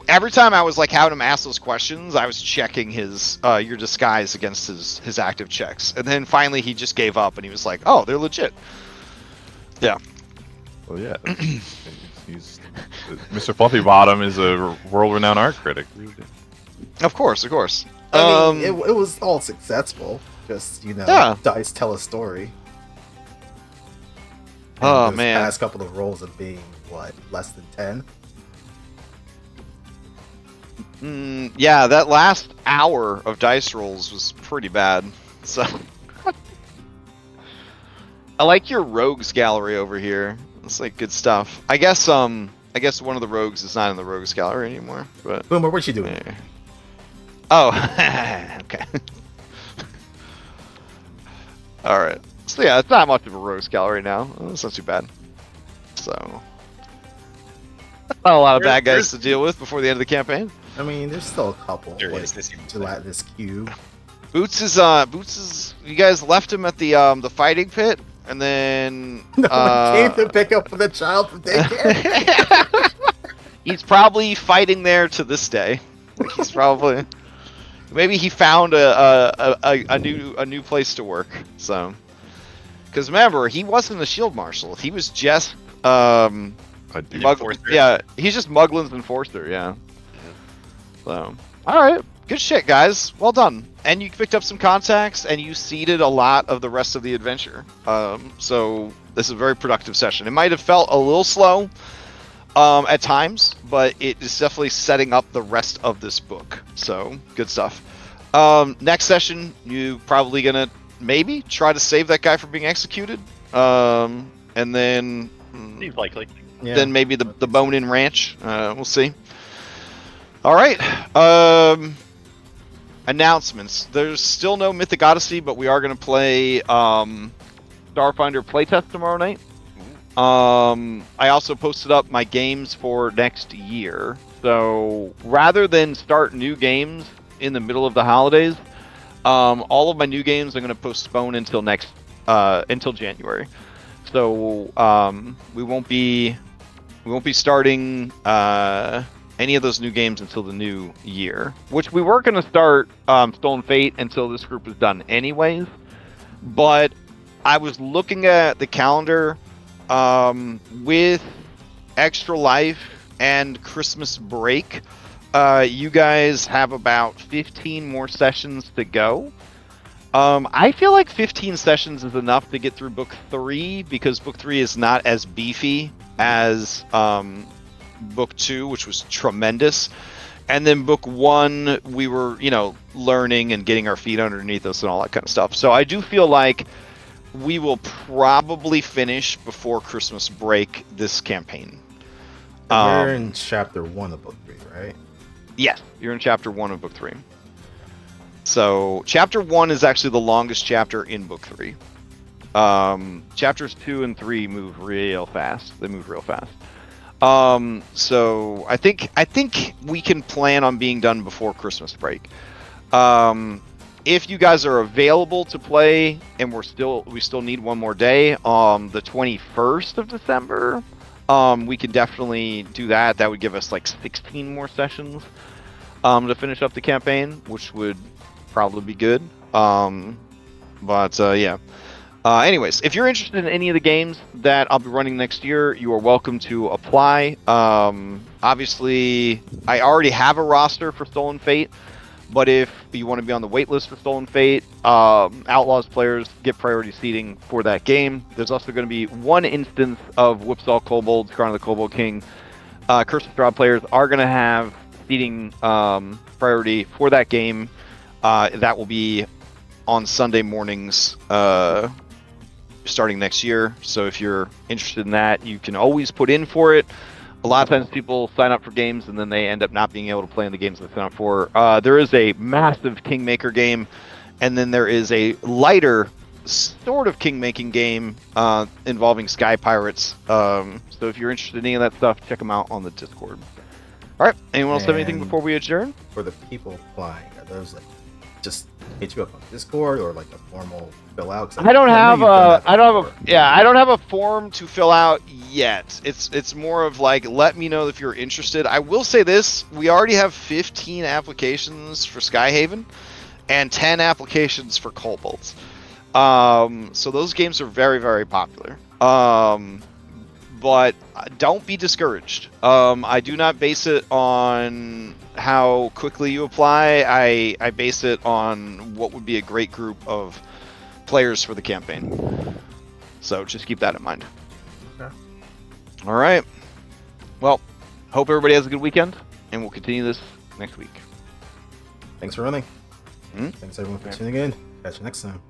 B: every time I was having him ask those questions, I was checking his your disguise against his active checks, and then finally he just gave up and he was like, "Oh, they're legit." Yeah.
A: Well, yeah. He's Mr. Fluffy Bottom is a world-renowned art critic.
B: Of course.
E: I mean, it was all successful. Just dice tell a story.
B: Oh
E: man, past couple of rolls of being less than 10.
B: Yeah, that last hour of dice rolls was pretty bad. So I like your rogues gallery over here. It's good stuff. I guess one of the rogues is not in the rogues gallery anymore. But
E: Boomer, what you doing?
B: Yeah. Oh, okay. All right. So yeah, it's not much of a rogues gallery now. It's not too bad. So not a lot of bad guys to deal with before the end of the campaign.
E: I mean, there's still a couple. Gelatinous cube.
B: Boots is you guys left him at the fighting pit. and then
E: No one came to pick up the child from daycare.
B: he's probably fighting there to this day. Like he's probably maybe he found a new place to work. So, because remember, he wasn't a shield marshal. He was just
A: A dude.
C: Enforcer.
B: yeah, he's just Muglin's enforcer. Yeah. So, all right, good shit, guys. Well done. And you picked up some contacts, and you seeded a lot of the rest of the adventure. So this is a very productive session. It might have felt a little slow at times, but it is definitely setting up the rest of this book. So good stuff. Next session, you probably gonna maybe try to save that guy from being executed, and then
F: Seems likely.
E: Yeah.
B: then maybe the bone-in ranch. We'll see. All right. Announcements. There's still no Mythic Odyssey, but we are going to play Starfinder playtest tomorrow night. I also posted up my games for next year. So rather than start new games in the middle of the holidays, all of my new games I'm going to postpone until until January. So we won't be starting any of those new games until the new year, which we were going to start Stolen Fate until this group is done anyways. But I was looking at the calendar with Extra Life and Christmas break. You guys have about 15 more sessions to go. I feel like 15 sessions is enough to get through book 3, because book 3 is not as beefy as book 2, which was tremendous. And then book 1, we were, learning and getting our feet underneath us and all that kind of stuff. So I do feel like we will probably finish before Christmas break this campaign.
E: We're in chapter 1 of book 3, right?
B: Yes, you're in chapter 1 of book 3. So chapter 1 is actually the longest chapter in book 3. Chapters 2 and 3 move real fast. They move real fast. So I think we can plan on being done before Christmas break. If you guys are available to play, and we still need one more day, the 21st of December, we can definitely do that. That would give us like 16 more sessions to finish up the campaign, which would probably be good. Yeah. Anyways, if you're interested in any of the games that I'll be running next year, you are welcome to apply. Obviously, I already have a roster for Stolen Fate, but if you want to be on the waitlist for Stolen Fate, Outlaws players get priority seating for that game. There's also going to be one instance of Whipsaw Kobolds, Crown of the Kobold King. Curse of Strahd players are going to have seating priority for that game. That will be on Sunday mornings starting next year. So if you're interested in that, you can always put in for it. A lot of times people sign up for games and then they end up not being able to play in the games they sign up for. There is a massive Kingmaker game, and then there is a lighter sort of Kingmaking game involving Sky Pirates. So if you're interested in any of that stuff, check them out on the Discord. All right. Anyone else have anything before we adjourn?
E: For the people applying, are those like just hit you up on Discord or like a formal fill out?
B: I don't have a form to fill out yet. It's more of like, let me know if you're interested. I will say this: we already have 15 applications for Skyhaven and 10 applications for Kobolds. So those games are very, very popular. But don't be discouraged. I do not base it on how quickly you apply. I base it on what would be a great group of players for the campaign. So just keep that in mind.
E: Okay.
B: All right. Well, hope everybody has a good weekend, and we'll continue this next week.
E: Thanks for running.
B: Mm-hmm.
E: Thanks everyone for tuning in. Catch you next time.